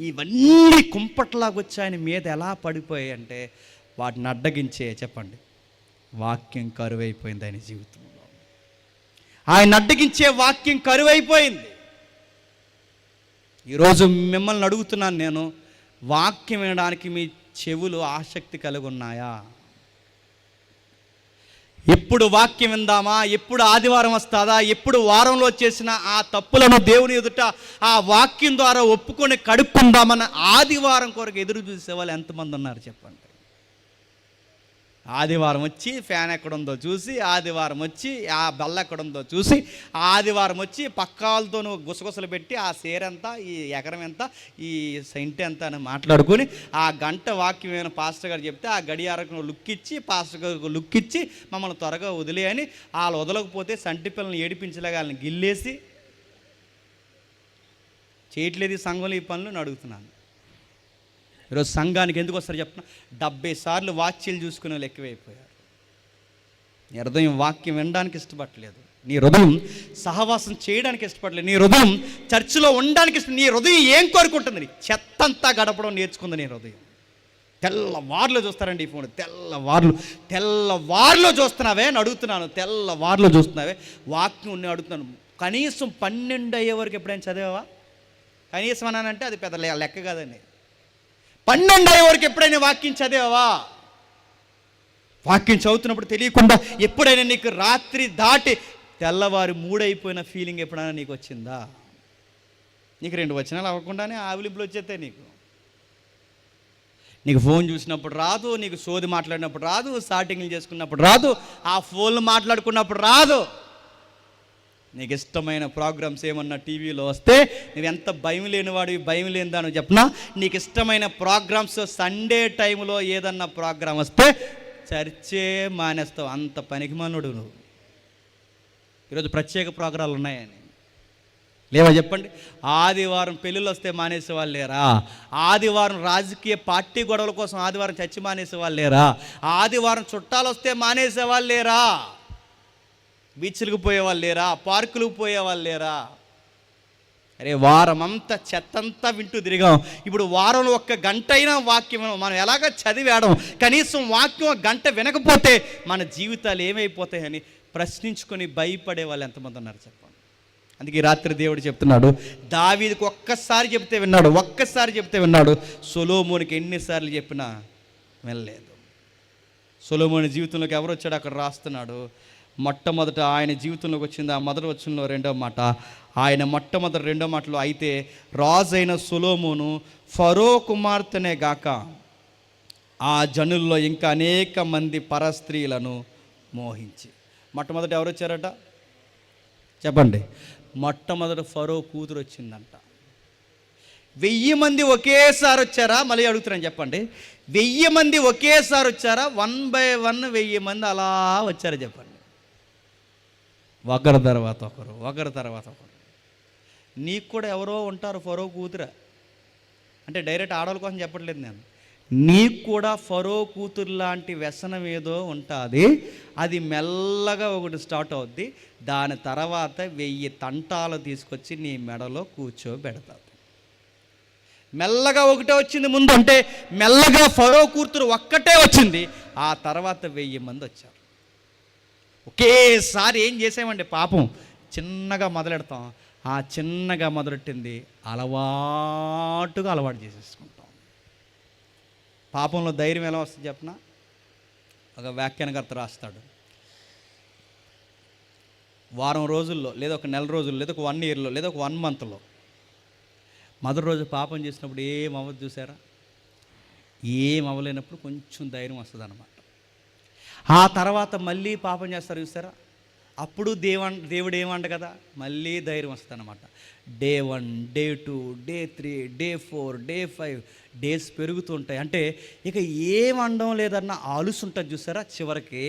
ఇవన్నీ కుంపట్లాగొచ్చి ఆయన మీద ఎలా పడిపోయాయి అంటే వాటిని అడ్డగించే చెప్పండి వాక్యం కరువైపోయింది ఆయన జీవితంలో. ఆయన అడ్డగించే వాక్యం కరువైపోయింది. ఈరోజు మిమ్మల్ని అడుగుతున్నాను నేను, వాక్యం వినడానికి మీ చెవులు ఆసక్తి కలిగి ఉన్నాయా? ఎప్పుడు వాక్యం విందామా, ఎప్పుడు ఆదివారం వస్తుందా, ఎప్పుడు వారంలో చేసిన ఆ తప్పులను దేవుని ఎదుట ఆ వాక్యం ద్వారా ఒప్పుకొని కడుక్కుందామన్న ఆదివారం కొరకు ఎదురు చూసే వాళ్ళు ఎంతమంది ఉన్నారు చెప్పండి. ఆదివారం వచ్చి ఫ్యాన్ ఎక్కడుందో చూసి, ఆదివారం వచ్చి ఆ బల్ల ఎక్కడుందో చూసి, ఆదివారం వచ్చి పక్కాలతో గుసగుసలు పెట్టి ఆ సేరెంత, ఈ ఎకరం ఎంత, ఈ సెంట్ ఎంత అని మాట్లాడుకొని ఆ గంట వాక్యం ఏమైనా పాస్టర్ గారు చెప్తే ఆ గడియారకు లుక్ ఇచ్చి, పాస్టర్ గారికి లుక్ ఇచ్చి మమ్మల్ని త్వరగా వదిలేయని, వాళ్ళు వదలకపోతే సంటి పిల్లల్ని ఏడిపించలేక వాళ్ళని గిల్లేసి చేయట్లేదు ఈ సంఘంలో ఈ పనులు అడుగుతున్నాను. ఈరోజు సంఘానికి ఎందుకు వస్తారు చెప్పిన 70 సార్లు వాక్యాలు చూసుకునే వాళ్ళు ఎక్కువైపోయారు. నీ హృదయం వాక్యం వినడానికి ఇష్టపడలేదు, నీ హృదయం సహవాసం చేయడానికి ఇష్టపడలేదు, నీ హృదయం చర్చిలో ఉండడానికి నీ హృదయం ఏం కోరుకుంటుంది? చెత్తంతా గడపడం నేర్చుకుంది నీ హృదయం. తెల్లవారులో చూస్తారండి ఈ ఫోన్, తెల్లవారులో చూస్తున్నావే అని అడుగుతున్నాను. తెల్లవారులో చూస్తున్నావే వాక్యం ఉన్న అడుగుతున్నాను. కనీసం 12 అయ్యే వరకు ఎప్పుడైనా చదివావా? కనీసం అన్నానంటే అది పెద్ద లెక్క కాదండి. 12 అయ్యే వరకు ఎప్పుడైనా వాక్యం చదివావా? వాక్యం చదువుతున్నప్పుడు తెలియకుండా ఎప్పుడైనా నీకు రాత్రి దాటి తెల్లవారు 3 అయిపోయిన ఫీలింగ్ ఎప్పుడైనా నీకు వచ్చిందా? నీకు 2 వచనాలు అవ్వకుండానే ఆవిలింపులు వచ్చేస్తాయి. నీకు ఫోన్ చూసినప్పుడు రాదు, నీకు సోది మాట్లాడినప్పుడు రాదు, స్టార్టింగ్లు చేసుకున్నప్పుడు రాదు, ఆ ఫోన్లు మాట్లాడుకున్నప్పుడు రాదు. నీకు ఇష్టమైన ప్రోగ్రామ్స్ ఏమన్నా టీవీలో వస్తే నువ్వెంత భయం లేనివాడివి, భయం లేనిదాను చెప్పనా? నీకు ఇష్టమైన ప్రోగ్రామ్స్ సండే టైంలో ఏదన్నా ప్రోగ్రాం వస్తే చర్చే మానేస్తావు, అంత పనికిమానుడు నువ్వు. ఈరోజు ప్రత్యేక ప్రోగ్రాలు ఉన్నాయని లేవా చెప్పండి? ఆదివారం పెళ్ళిళ్ళు వస్తే మానేసే వాళ్ళు లేరా? ఆదివారం రాజకీయ పార్టీ గొడవల కోసం ఆదివారం చర్చి మానేసే వాళ్ళు లేరా? ఆదివారం చుట్టాలు వస్తే మానేసే వాళ్ళు లేరా? బీచ్లకు పోయేవాళ్ళు లేరా? పార్కులకు పోయేవాళ్ళు లేరా? అరే వారం అంతా చెత్తంతా వింటూ తిరిగాం. ఇప్పుడు వారంలో 1 గంట అయినా వాక్యం మనం ఎలాగ చదివేయడం, కనీసం వాక్యం గంట వినకపోతే మన జీవితాలు ఏమైపోతాయని ప్రశ్నించుకొని భయపడే వాళ్ళు ఎంతమంది ఉన్నారు చెప్పండి. అందుకే రాత్రి దేవుడు చెప్తున్నాడు, దావీదుకు ఒక్కసారి చెప్తే విన్నాడు, సొలొమోనుకి ఎన్నిసార్లు చెప్పినా వినలేదు. సొలొమోను జీవితంలోకి ఎవరు వచ్చాడు అక్కడ రాస్తున్నాడు. మొట్టమొదట ఆయన జీవితంలోకి వచ్చింది ఆ మొదటి వచనంలో 2వ మాట. ఆయన మొట్టమొదటి 2వ మాటలో, అయితే రాజైన సొలొమోను ఫరో కుమార్తెనే గాక ఆ జనుల్లో ఇంకా అనేక మంది పరస్త్రీలను మోహించి. మొట్టమొదట ఎవరు వచ్చారట చెప్పండి? మొట్టమొదట ఫరో కూతురు వచ్చిందంట. 1000 మంది ఒకేసారి వచ్చారా? మళ్ళీ అడుగుతున్నాను చెప్పండి. 1000 మంది ఒకేసారి వచ్చారా? 1 by 1 1000 మంది అలా వచ్చారా చెప్పండి? ఒకరి తర్వాత ఒకరు. నీకు కూడా ఎవరో ఉంటారు ఫరో కూతురు. అంటే డైరెక్ట్ ఆడవాళ్ళ కోసం చెప్పట్లేదు నేను. నీకు కూడా ఫరో కూతురు లాంటి వ్యసనం ఏదో ఉంటుంది. అది మెల్లగా ఒకటి స్టార్ట్ అవుద్ది. దాని తర్వాత 1000 తంటాలు తీసుకొచ్చి నీ మెడలో కూర్చోబెడతారు. మెల్లగా ఒకటే వచ్చింది ముందు, అంటే మెల్లగా ఫరో కూతురు ఒక్కటే వచ్చింది. ఆ తర్వాత 1000 మంది వచ్చారు. ఒకేసారి ఏం చేసామండి? పాపం చిన్నగా మొదలెడతాం. ఆ చిన్నగా మొదలెట్టింది అలవాటు చేసేసుకుంటాం. పాపంలో ధైర్యం ఎలా వస్తుంది చెప్పనా? ఒక వ్యాఖ్యానకర్త రాస్తాడు, వారం రోజుల్లో, లేదా ఒక నెల రోజుల్లో, లేదా ఒక 1 yearలో, లేదా ఒక 1 monthలో మొదటి రోజు పాపం చేసినప్పుడు ఏం అవ్వదు చూసారా? ఏం అవ్వలేనప్పుడు కొంచెం ధైర్యం వస్తుంది అన్నమాట. ఆ తర్వాత మళ్ళీ పాపం చేస్తారు చూసారా? అప్పుడు దేవుడు ఏమంట కదా, మళ్ళీ ధైర్యం వస్తుంది అన్నమాట. Day 1, Day 2, Day 3, Day 4, Day 5 days పెరుగుతుంటాయి. అంటే ఇక ఏమండం లేదన్న ఆలుసుంటుంది చూసారా? చివరికి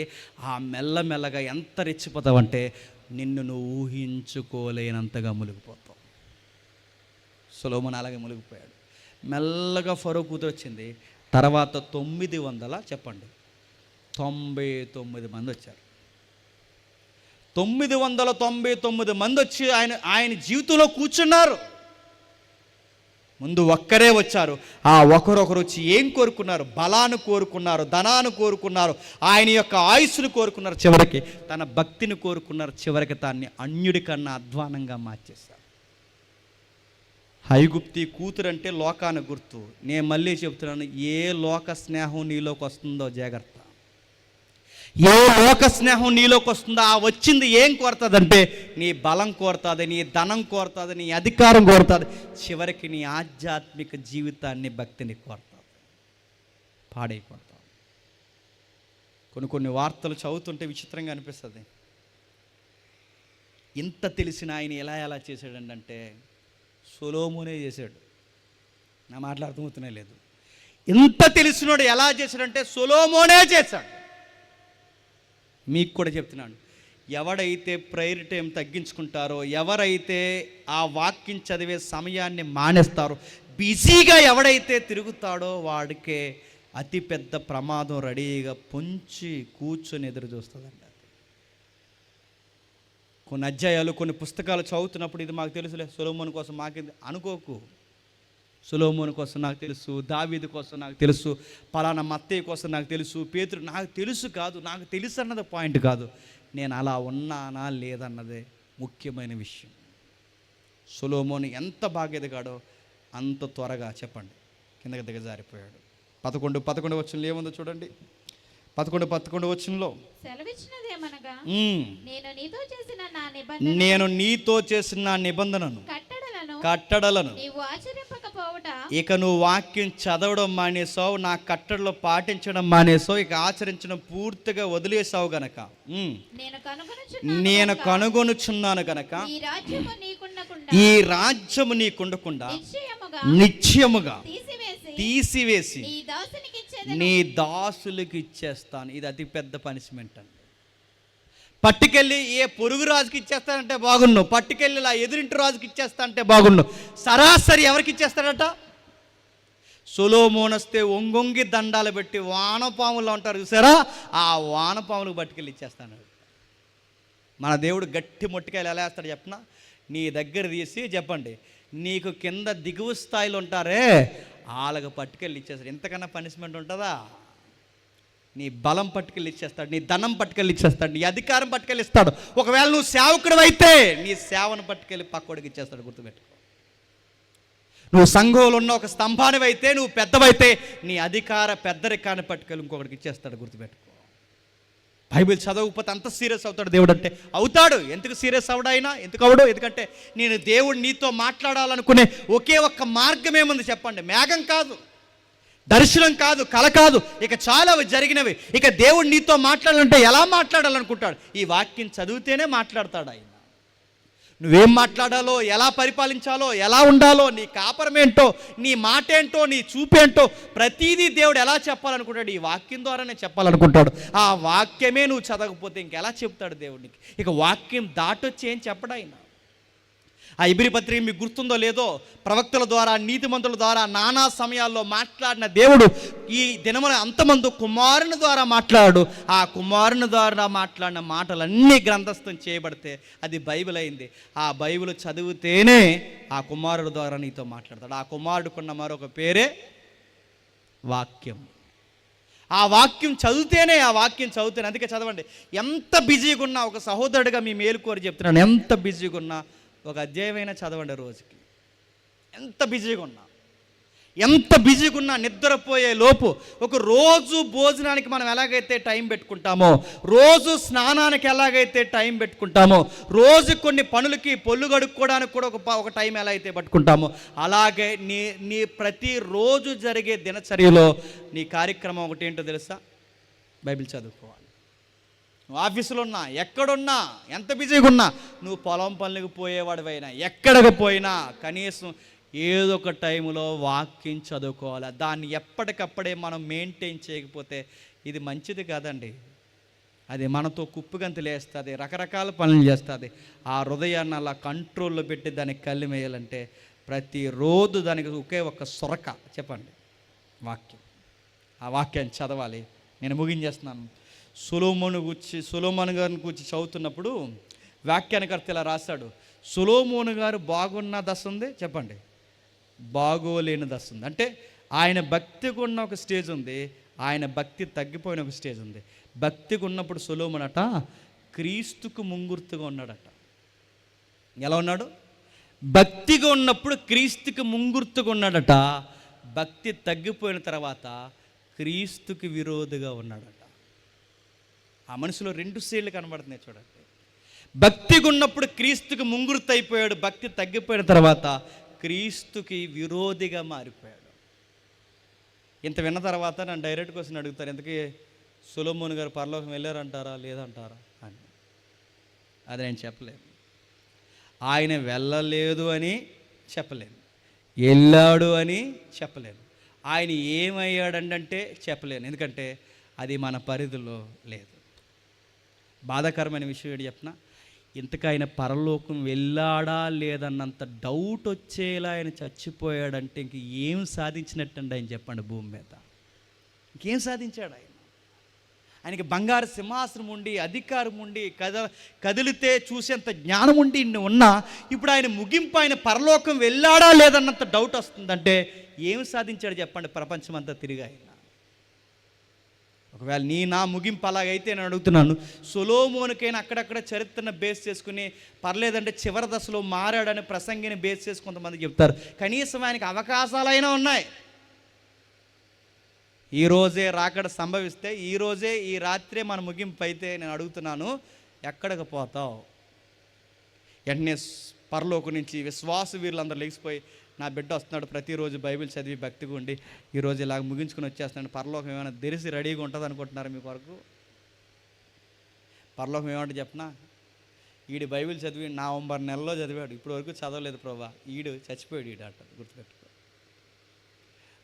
ఆ మెల్లమెల్లగా ఎంత రెచ్చిపోతావంటే నిన్ను నువ్వు ఊహించుకోలేనంతగా మునిగిపోతావు. సొలొమోను అలాగే మునిగిపోయాడు. మెల్లగా ఫరో కూతురు వచ్చింది. తర్వాత 999 మంది వచ్చారు. 999 మంది వచ్చి ఆయన జీవితంలో కూర్చున్నారు. ముందు ఒక్కరే వచ్చారు. ఆ ఒకరొకరు వచ్చి ఏం కోరుకున్నారు? బలాన్ని కోరుకున్నారు, ధనాన్ని కోరుకున్నారు, ఆయన యొక్క ఆయుస్సును కోరుకున్నారు, చివరికి తన భక్తిని కోరుకున్నారు, చివరికి దాన్ని అన్యుడి కన్నా అధ్వానంగా మార్చేశారు. ఐగుప్తి కూతురు అంటే లోకానికి గుర్తు. నేను మళ్ళీ చెప్తున్నాను, ఏ లోక స్నేహం నీలోకి వస్తుందో జాగ్రత్త. ఏ లోక స్నేహం నీలోకి వస్తుందో ఆ వచ్చింది ఏం కోరుతుందంటే నీ బలం కోరుతుంది, నీ ధనం కోరుతుంది, నీ అధికారం కోరుతుంది, చివరికి నీ ఆధ్యాత్మిక జీవితాన్ని, భక్తిని కోరుతుంది. పాడైపోతావు. కొన్ని వార్తలు చదువుతుంటే విచిత్రంగా అనిపిస్తుంది. ఇంత తెలిసిన ఆయన ఎలా చేశాడండి అంటే సొలొమోనే చేశాడు. నా మాటలు అర్థమవుతూనే లేదు. ఇంత తెలిసినోడు ఎలా చేశాడంటే సొలొమోనే చేశాడు. మీకు కూడా చెప్తున్నాను, ఎవడైతే ప్రేయర్ టైం తగ్గించుకుంటారో, ఎవరైతే ఆ వాక్యం చదివే సమయాన్ని మానేస్తారో, బిజీగా ఎవడైతే తిరుగుతాడో వాడికే అతిపెద్ద ప్రమాదం రెడీగా పొంచి కూర్చొని ఎదురు చూస్తుందండి. కొన్ని అధ్యాయాలు, కొన్ని పుస్తకాలు చదువుతున్నప్పుడు ఇది మాకు తెలుసులే, సొలొమోను కోసం మాకేంది అనుకోకు. సొలొమోను కోసం నాకు తెలుసు, దావీదు కోసం నాకు తెలుసు, పలానా మత్తయి కోసం నాకు తెలుసు, పేతురు నాకు తెలుసు కాదు, నాకు తెలుసు అన్నది పాయింట్ కాదు, నేను అలా ఉన్నానా లేదన్నదే ముఖ్యమైన విషయం. సొలొమోను ఎంత బాగా ఎదిగాడో అంత త్వరగా చెప్పండి కిందకి దిగజారిపోయాడు. 11 వచనంలో ఏముందో చూడండి. 11 వచనంలో
సెలవిచ్చినదేమనగా, నేను
నీతో చేసిన నా నిబంధనను కట్టడలను ఇక నువ్వు వాక్యం చదవడం మానేసావు, నా కట్టడలు పాటించడం మానేసావు, ఇక ఆచరించడం పూర్తిగా వదిలేసావు గనక నేను కనుగొనుచున్నాను గనక ఈ రాజ్యము నీకుండకుండా నిశ్చయముగా తీసివేసి నీ దాసులకు ఇచ్చేస్తాను. ఇది అతి పెద్ద పనిష్మెంట్ అండి. పట్టుకెళ్ళి ఏ పొరుగు రాజుకి ఇచ్చేస్తానంటే బాగున్నావు, పట్టుకెళ్ళి ఇలా ఎదురింటి రాజుకి ఇచ్చేస్తా అంటే బాగున్నావు. సరాసరి ఎవరికి ఇచ్చేస్తాడట? సొలొమోను వస్తే ఒంగొంగి దండాలు పెట్టి వానపాములు ఉంటారు చూసారా, ఆ వానపాములకు పట్టుకెళ్ళి ఇచ్చేస్తాను. మన దేవుడు గట్టి మొట్టికాయలు ఎలా వేస్తాడు చెప్పనా? నీ దగ్గర తీసి చెప్పండి, నీకు కింద దిగువ స్థాయిలో ఉంటారే వాళ్ళకి పట్టుకెళ్ళి ఇచ్చేస్తాడు. ఎంతకన్నా పనిష్మెంట్ ఉంటుందా? నీ బలం పట్టుకెళ్ళి ఇచ్చేస్తాడు, నీ ధనం పట్టుకెళ్ళి ఇచ్చేస్తాడు, నీ అధికారం పట్టుకెళ్ళి ఇస్తాడు. ఒకవేళ నువ్వు సేవకుడు అయితే నీ సేవను పట్టుకెళ్ళి పక్కోడికి ఇచ్చేస్తాడు. గుర్తుపెట్టుకో. నువ్వు సంఘంలో ఉన్న ఒక స్తంభానివి అయితే, నువ్వు పెద్దవైతే నీ అధికార పెద్దరికాన్ని పట్టుకెళ్ళి ఇంకొకటికి ఇచ్చేస్తాడు. గుర్తుపెట్టుకో. బైబిల్ చదవకపోతే అంత సీరియస్ అవుతాడు దేవుడు అంటే. అవుతాడు. ఎందుకు సీరియస్ అవడాయినా? ఎందుకు అవడు? ఎందుకంటే నేను దేవుడు నీతో మాట్లాడాలనుకునే ఒకే ఒక్క మార్గం ఏముంది చెప్పండి? మేఘం కాదు, దర్శనం కాదు, కల కాదు, ఇక చాలా జరిగినవి. ఇక దేవుడు నీతో మాట్లాడాలంటే ఎలా మాట్లాడాలనుకుంటాడు? ఈ వాక్యం చదివితేనే మాట్లాడతాడు ఆయన. నువ్వేం మాట్లాడాలో, ఎలా పరిపాలించాలో, ఎలా ఉండాలో, నీ కాపరం ఏంటో, నీ మాట ఏంటో, నీ చూపేంటో ప్రతిదీ దేవుడు ఎలా చెప్పాలనుకుంటాడు? ఈ వాక్యం ద్వారానే చెప్పాలనుకుంటాడు. ఆ వాక్యమే నువ్వు చదవకపోతే ఇంకెలా చెప్తాడు దేవుడికి? ఇక వాక్యం దాటొచ్చి ఏం చెప్పడు ఆయన. ఆ ఇబ్రీ పత్రిక మీకు గుర్తుందో లేదో, ప్రవక్తల ద్వారా, నీతిమంతుల ద్వారా నానా సమయాల్లో మాట్లాడిన దేవుడు ఈ దినమున అంతమంది కుమారుని ద్వారా మాట్లాడు. ఆ కుమారుని ద్వారా మాట్లాడిన మాటలన్నీ గ్రంథస్థం చేయబడితే అది బైబిల్ అయింది. ఆ బైబిల్ చదివితేనే ఆ కుమారుడు ద్వారా నీతో మాట్లాడతాడు. ఆ కుమారుడుకున్న మరొక పేరే వాక్యం. ఆ వాక్యం చదివితేనే అందుకే చదవండి. ఎంత బిజీగా ఉన్నా, ఒక సహోదరుడిగా మీ మేలు కోరి చెప్తున్నాను, ఎంత బిజీగా ఉన్నా ఒక అధ్యాయమైనా చదవండి రోజుకి. ఎంత బిజీగా ఉన్నా నిద్రపోయే లోపు ఒక రోజు భోజనానికి మనం ఎలాగైతే టైం పెట్టుకుంటామో, రోజు స్నానానికి ఎలాగైతే టైం పెట్టుకుంటామో, రోజు కొన్ని పనులకి పొల్లు గడుక్కోవడానికి కూడా ఒక టైం ఎలా అయితే పట్టుకుంటామో, అలాగే నీ ప్రతిరోజు జరిగే దినచర్యలో నీ కార్యక్రమం ఒకటి ఏంటో తెలుసా? బైబిల్ చదువుకోవాలి. నువ్వు ఆఫీసులో ఉన్నా, ఎక్కడున్నా, ఎంత బిజీగా ఉన్నా, నువ్వు పొలం పనులకు పోయేవాడివైనా, ఎక్కడికి పోయినా కనీసం ఏదో ఒక టైంలో వాక్యం చదువుకోవాలి. దాన్ని ఎప్పటికప్పుడే మనం మెయింటైన్ చేయకపోతే ఇది మంచిది కాదండి. అది మనతో కుప్పుగంతులు వేస్తుంది, రకరకాల పనులు చేస్తుంది. ఆ హృదయాన్ని అలా కంట్రోల్లో పెట్టి దానికి కళ్ళు వేయాలంటే ప్రతిరోజు దానికి ఒకే ఒక్క సొరక చెప్పండి, వాక్యం. ఆ వాక్యాన్ని చదవాలి. నేను ముగించేస్తున్నాను. సొలొమోను గారిని గురించి చదువుతున్నప్పుడు వ్యాఖ్యానకర్త ఇలా రాశాడు, సొలొమోను గారు బాగున్న దశ ఉంది చెప్పండి, బాగోలేని దశ ఉంది. అంటే ఆయన భక్తికి ఉన్న ఒక స్టేజ్ ఉంది, ఆయన భక్తి తగ్గిపోయిన ఒక స్టేజ్ ఉంది. భక్తికి ఉన్నప్పుడు సొలొమోను అట క్రీస్తుకు ముంగుర్తుగా ఉన్నాడట. ఎలా ఉన్నాడు? భక్తిగా ఉన్నప్పుడు క్రీస్తుకి ముంగుర్తుగా ఉన్నాడట. భక్తి తగ్గిపోయిన తర్వాత క్రీస్తుకి విరోధిగా ఉన్నాడట. ఆ మనసులో 2 సేళ్ళు కనబడుతున్నాయి చూడండి. భక్తిగా ఉన్నప్పుడు క్రీస్తుకి ముంగుర్తు అయిపోయాడు, భక్తి తగ్గిపోయిన తర్వాత క్రీస్తుకి విరోధిగా మారిపోయాడు. ఇంత విన్న తర్వాత నన్ను డైరెక్ట్ క్వశ్చన్ అడుగుతారు, ఎందుకు సొలొమోను గారు పరలోకం వెళ్ళారంటారా లేదంటారా అని అది నేను చెప్పలేను. ఆయన వెళ్ళలేదు అని చెప్పలేను, వెళ్ళాడు అని చెప్పలేను, ఆయన ఏమయ్యాడంటే చెప్పలేను, ఎందుకంటే అది మన పరిధిలో లేదు. బాధాకరమైన విషయం ఏంటి చెప్పిన, ఇంతకు ఆయన పరలోకం వెళ్ళాడా లేదన్నంత డౌట్ వచ్చేలా ఆయన చచ్చిపోయాడంటే ఇంక ఏం సాధించినట్టండి ఆయన చెప్పండి భూమి మీద? ఇంకేం సాధించాడు ఆయన? ఆయనకి బంగారు సింహాసనం ఉండి, అధికారం ఉండి, కదిలితే చూసేంత జ్ఞానం ఉండి ఉన్నా ఇప్పుడు ఆయన ముగింపు, ఆయన పరలోకం వెళ్ళాడా లేదన్నంత డౌట్ వస్తుందంటే ఏం సాధించాడు చెప్పండి ప్రపంచం అంతా తిరిగి ఆయన? ఒకవేళ నా ముగింపు అలాగైతే నేను అడుగుతున్నాను, సొలొమోనుకైనా అక్కడక్కడ చరిత్రను బేస్ చేసుకుని పర్లేదంటే చివరి దశలో మారాడని ప్రసంగిని బేస్ చేసి కొంతమంది చెప్తారు. కనీసం ఆయనకి అవకాశాలైనా ఉన్నాయి. ఈరోజే రాకడ సంభవిస్తే, ఈరోజే ఈ రాత్రే మన ముగింపు అయితే నేను అడుగుతున్నాను, ఎక్కడికి పోతావు? వెంటనే పరలోకం నుంచి విశ్వాస వీరులందరూ లేచిపోయి, నా బిడ్డ వస్తున్నాడు, ప్రతిరోజు బైబిల్ చదివి భక్తిగా ఉండి ఈరోజు ఇలాగ ముగించుకుని వచ్చేస్తున్నాడు, పరలోకం ఏమైనా తెరిసి రెడీగా ఉంటుంది అనుకుంటున్నారు మీ కొరకు? పరలోకం ఏమంటే చెప్పనా, ఈడు బైబిల్ చదివి నవంబర్ నెలలో చదివాడు, ఇప్పుడు వరకు చదవలేదు ప్రభా, ఈడు చచ్చిపోయాడు ఈడు అంటారు. గుర్తుపెట్టుకో.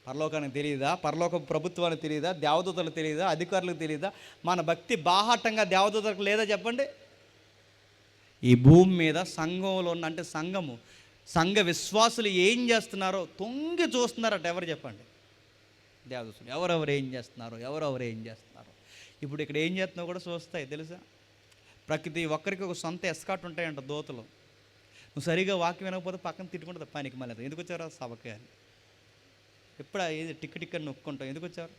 పరలోకానికి తెలియదా? పరలోక ప్రభుత్వానికి తెలియదా? దేవదూతలకు తెలియదా? అధికారులకు తెలియదా? మన భక్తి బాహాటంగా దేవదూతలకు లేదా చెప్పండి? ఈ భూమి మీద సంఘంలో ఉన్న, అంటే సంఘ విశ్వాసులు ఏం చేస్తున్నారో తొంగి చూస్తున్నారట. ఎవరు చెప్పండి? దేవదూతలు. ఎవరెవరు ఏం చేస్తున్నారో, ఎవరెవరు ఏం చేస్తున్నారో. ఇప్పుడు ఇక్కడ ఏం చేస్తున్నారో కూడా చూస్తాయి తెలుసా? ప్రతి ఒక్కరికి ఒక సొంత ఎస్కాట్ ఉంటాయంట దోతలు. నువ్వు సరిగా వాక్యం వినకపోతే పక్కన తిట్టుకుంటుంది, పనికి మళ్ళీ ఎందుకు వచ్చారా సభకే అని. ఎప్పుడు ఏది టిక్ అని నొక్కుంటాం, ఎందుకు వచ్చారు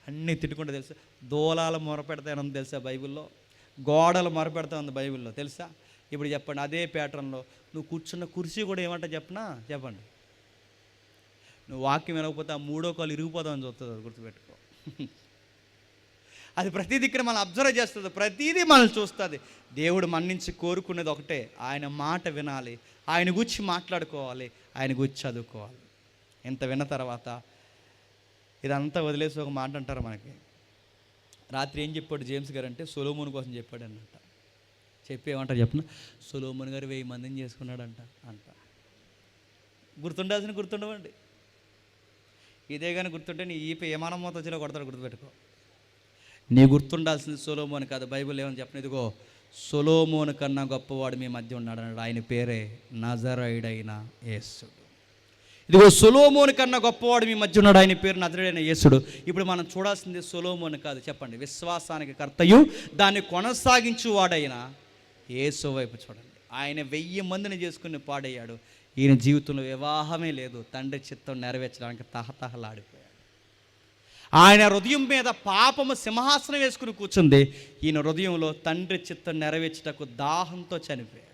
అన్నీ తిట్టుకుంటే తెలుసా? దోలాలు మొరపెడతాయని తెలుసా బైబిల్లో? గోడలు మొరపెడతా బైబిల్లో తెలుసా? ఇప్పుడు చెప్పండి, అదే ప్యాటర్న్లో నువ్వు కూర్చున్న కుర్చీ కూడా ఏమంటా చెప్పండి. నువ్వు వాక్యం వినకపోతే ఆ మూడో కాలు ఇరిగిపోదామని చూస్తుంది, అది గుర్తుపెట్టుకో. అది ప్రతి దిక్కున మనం అబ్జర్వ్ చేస్తుంది, ప్రతిదీ మనం చూస్తుంది. దేవుడు మన నుంచి కోరుకునేది ఒకటే, ఆయన మాట వినాలి, ఆయన గురించి మాట్లాడుకోవాలి, ఆయన గురించి చదువుకోవాలి. ఇంత విన్న తర్వాత ఇదంతా వదిలేసి ఒక మాట అంటారు మనకి. రాత్రి ఏం చెప్పాడు జేమ్స్ గారు అంటే సొలొమోను కోసం చెప్పాడు అన్నట్ట. చెప్పి ఏమంటారు చెప్పిన, సొలొమోను గారు 1000 మందిని చేసుకున్నాడంట అంట. గుర్తుండవండి. ఇదే కానీ గుర్తుంటే నీ ఈ ఏమానం మొత్తం వచ్చేలా కొడతాడు, గుర్తుపెట్టుకో. నీ గుర్తుండాల్సింది సొలొమోను కాదు. బైబిల్ ఏమని చెప్పిన, ఇదిగో సొలొమోను కన్నా గొప్పవాడు మీ మధ్య ఉన్నాడు అన్నాడు. ఆయన పేరే నజరేయుడైన యేసుడు. ఇదిగో సొలొమోను కన్నా గొప్పవాడు మీ మధ్య ఉన్నాడు, ఆయన పేరు నజరేయుడైన యేసుడు. ఇప్పుడు మనం చూడాల్సింది సొలొమోను కాదు చెప్పండి, విశ్వాసానికి కర్తయు దాన్ని కొనసాగించువాడైన యేసు వైపు చూడండి. ఆయన 1000 మందిని చేసుకుని పాడయ్యాడు. ఈయన జీవితంలో వివాహమే లేదు, తండ్రి చిత్తం నెరవేర్చడానికి తహతహలాడిపోయాడు. ఆయన హృదయం మీద పాపము సింహాసనం వేసుకుని కూర్చుంది. ఈయన హృదయంలో తండ్రి చిత్తం నెరవేర్చుటకు దాహంతో చనిపోయాడు.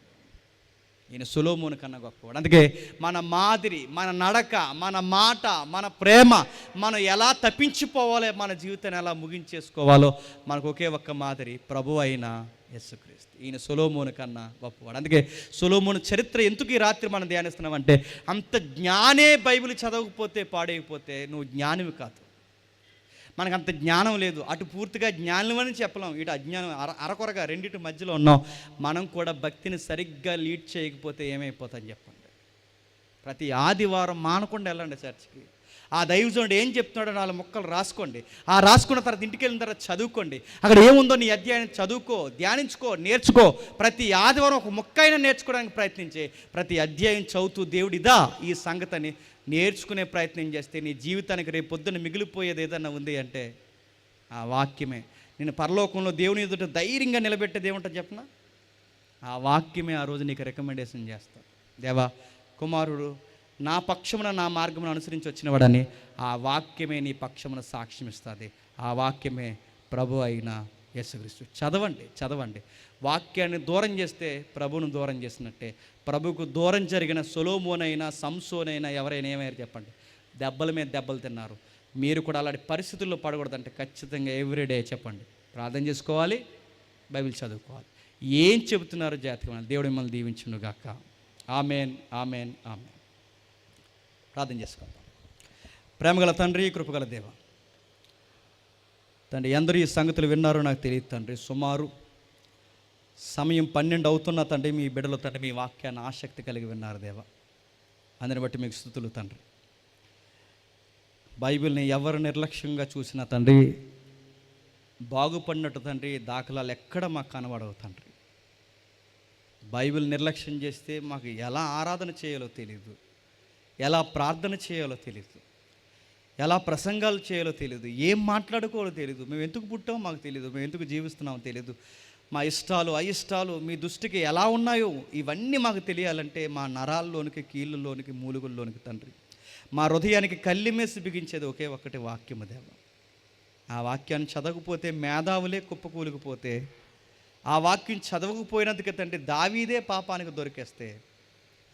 ఈయన సొలొమోను కన్నా గొప్పవాడు. అందుకే మన మాదిరి, మన నడక, మన మాట, మన ప్రేమ, మనం ఎలా తప్పించిపోవాలో, మన జీవితాన్ని ఎలా ముగించేసుకోవాలో మనకు ఒకే ఒక్క మాదిరి, ప్రభు అయిన యేసుక్రీస్తు. ఈయన సొలొమోను కన్నా గొప్పవాడు. అందుకే సొలొమోను చరిత్ర ఎందుకు ఈ రాత్రి మనం ధ్యానిస్తున్నామంటే, అంత జ్ఞానే బైబిల్ చదవకపోతే పాడైపోతే నువ్వు జ్ఞానివి కాదు. మనకు అంత జ్ఞానం లేదు, అటు పూర్తిగా జ్ఞానం అని చెప్పలేం, ఇటు అజ్ఞానం అరకొరగా రెండింటి మధ్యలో ఉన్నాం. మనం కూడా భక్తిని సరిగ్గా లీడ్ చేయకపోతే ఏమైపోతుందని చెప్పండి. ప్రతి ఆదివారం మానకుండా వెళ్ళండి చర్చికి. ఆ దైవజనుడు ఏం చెప్తున్నాడో 4 ముక్కలు రాసుకోండి. ఆ రాసుకున్న తర్వాత ఇంటికి వెళ్ళిన తర్వాత చదువుకోండి. అక్కడ ఏముందో నీ అధ్యాయం చదువుకో, ధ్యానించుకో, నేర్చుకో. ప్రతి ఆదివారం ఒక ముక్క అయినా నేర్చుకోవడానికి ప్రయత్నించే. ప్రతి అధ్యాయం చదువుతూ దేవుడిదా ఈ సంగతిని నేర్చుకునే ప్రయత్నం చేస్తే నీ జీవితానికి రేపు పొద్దున్న మిగిలిపోయేది ఏదన్నా ఉంది అంటే ఆ వాక్యమే. నేను పరలోకంలో దేవుని ఎదుట ధైర్యంగా నిలబెట్టేది ఏముంటుంది చెప్పనా? ఆ వాక్యమే ఆ రోజు నీకు రికమెండేషన్ చేస్తాను. దేవా, కుమారుడు నా పక్షమున నా మార్గమును అనుసరించి వచ్చినవాడని ఆ వాక్యమే నీ పక్షమున సాక్ష్యం ఇస్తుంది. ఆ వాక్యమే ప్రభు అయిన యేసుక్రీస్తు. చదవండి. వాక్యాన్ని దూరం చేస్తే ప్రభువును దూరం చేసినట్టే. ప్రభుకు దూరం జరిగిన సొలొమోనైనా, సంసోనైనా, ఎవరైనా ఏమైనా చెప్పండి, దెబ్బల మీద దెబ్బలు తిన్నారు. మీరు కూడా అలాంటి పరిస్థితుల్లో పడకూడదంటే ఖచ్చితంగా ఎవ్రీడే చెప్పండి, ప్రార్థన చేసుకోవాలి, బైబిల్ చదువుకోవాలి. ఏం చెబుతున్నారు జాతకం? దేవుడు మిమ్మల్ని దీవించును గాక. Amen, amen, amen. ప్రార్థన చేసుకుందాం. ప్రేమగల తండ్రి, కృపగల దేవ, తండ్రి ఎందరూ ఈ సంగతులు విన్నారో నాకు తెలియదు తండ్రి. సుమారు సమయం 12 అవుతున్నా తండ్రి, మీ బిడ్డలు తండ్రి మీ వాక్యాన్ని ఆసక్తి కలిగి విన్నారు దేవా. అందుని బట్టి మీకు స్తుతులు తండ్రి. బైబిల్ని ఎవరు నిర్లక్ష్యంగా చూసినా తండ్రి బాగుపడినట్టు తండ్రి దాఖలాలు ఎక్కడ మాకు కనబడవు తండ్రి. బైబిల్ నిర్లక్ష్యం చేస్తే మాకు ఎలా ఆరాధన చేయాలో తెలియదు, ఎలా ప్రార్థన చేయాలో తెలియదు, ఎలా ప్రసంగాలు చేయాలో తెలియదు, ఏం మాట్లాడుకోవాలో తెలియదు. మేము ఎందుకు పుట్టామో మాకు తెలియదు, మేము ఎందుకు జీవిస్తున్నామో తెలియదు. మా ఇష్టాలు అయిష్టాలు మీ దృష్టికి ఎలా ఉన్నాయో ఇవన్నీ మాకు తెలియాలంటే మా నరాల్లోనికి, కీళ్ళలోనికి, మూలుగుల్లోనికి తండ్రి మా హృదయానికి కళ్ళిమేసి బిగించేది ఒకే ఒక్కటి వాక్యము దేవ. ఆ వాక్యాన్ని చదవకపోతే మేధావులే కుప్పకూలిగిపోతే, ఆ వాక్యం చదవకపోయినందుకే తండ్రి దావీదే పాపానికి దొరికేస్తే,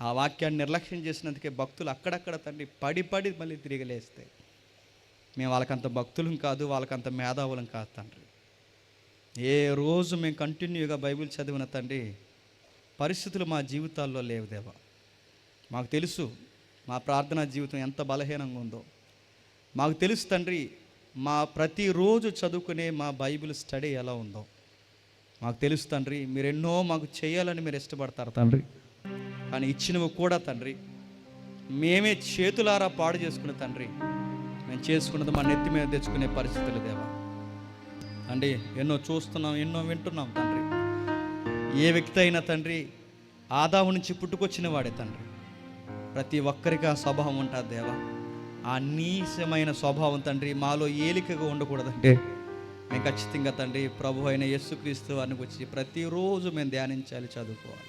ఆ వాక్యాన్ని నిర్లక్ష్యం చేసినందుకే భక్తులు అక్కడక్కడ తండ్రి పడి మళ్ళీ తిరిగి లేస్తే, మేము వాళ్ళకంత భక్తులం కాదు, వాళ్ళకంత మేధావులం కాదు తండ్రి. ఏ రోజు మేము కంటిన్యూగా బైబిల్ చదివిన తండ్రి పరిస్థితులు మా జీవితాల్లో లేవు దేవా. మాకు తెలుసు మా ప్రార్థనా జీవితం ఎంత బలహీనంగా ఉందో. మాకు తెలుసు తండ్రి మా ప్రతిరోజు చదువుకునే మా బైబిల్ స్టడీ ఎలా ఉందో. మాకు తెలుసు తండ్రి మీరు ఎన్నో మాకు చేయాలని మీరు ఇష్టపడతారు తండ్రి. కానీ ఇచ్చినవి కూడా తండ్రి మేమే చేతులారా పాడు చేసుకునే తండ్రి, మేము చేసుకున్నది మా నెత్తి మీద తెచ్చుకునే పరిస్థితులు దేవా. తండ్రి ఎన్నో చూస్తున్నాం, ఎన్నో వింటున్నాం తండ్రి. ఏ వ్యక్తి అయినా తండ్రి ఆదాము నుంచి పుట్టుకొచ్చిన వాడే తండ్రి. ప్రతి ఒక్కరికి ఆ స్వభావం ఉంటుంది దేవా. ఆ నీచమైన స్వభావం తండ్రి మాలో ఏలికగా ఉండకూడదంటే మేము ఖచ్చితంగా తండ్రి ప్రభు అయిన యేసుక్రీస్తు వారిని వచ్చి ప్రతిరోజు మేము ధ్యానించాలి, చదువుకోవాలి.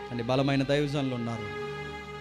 తండ్రి బలమైన దైవజనులు ఉన్నారు,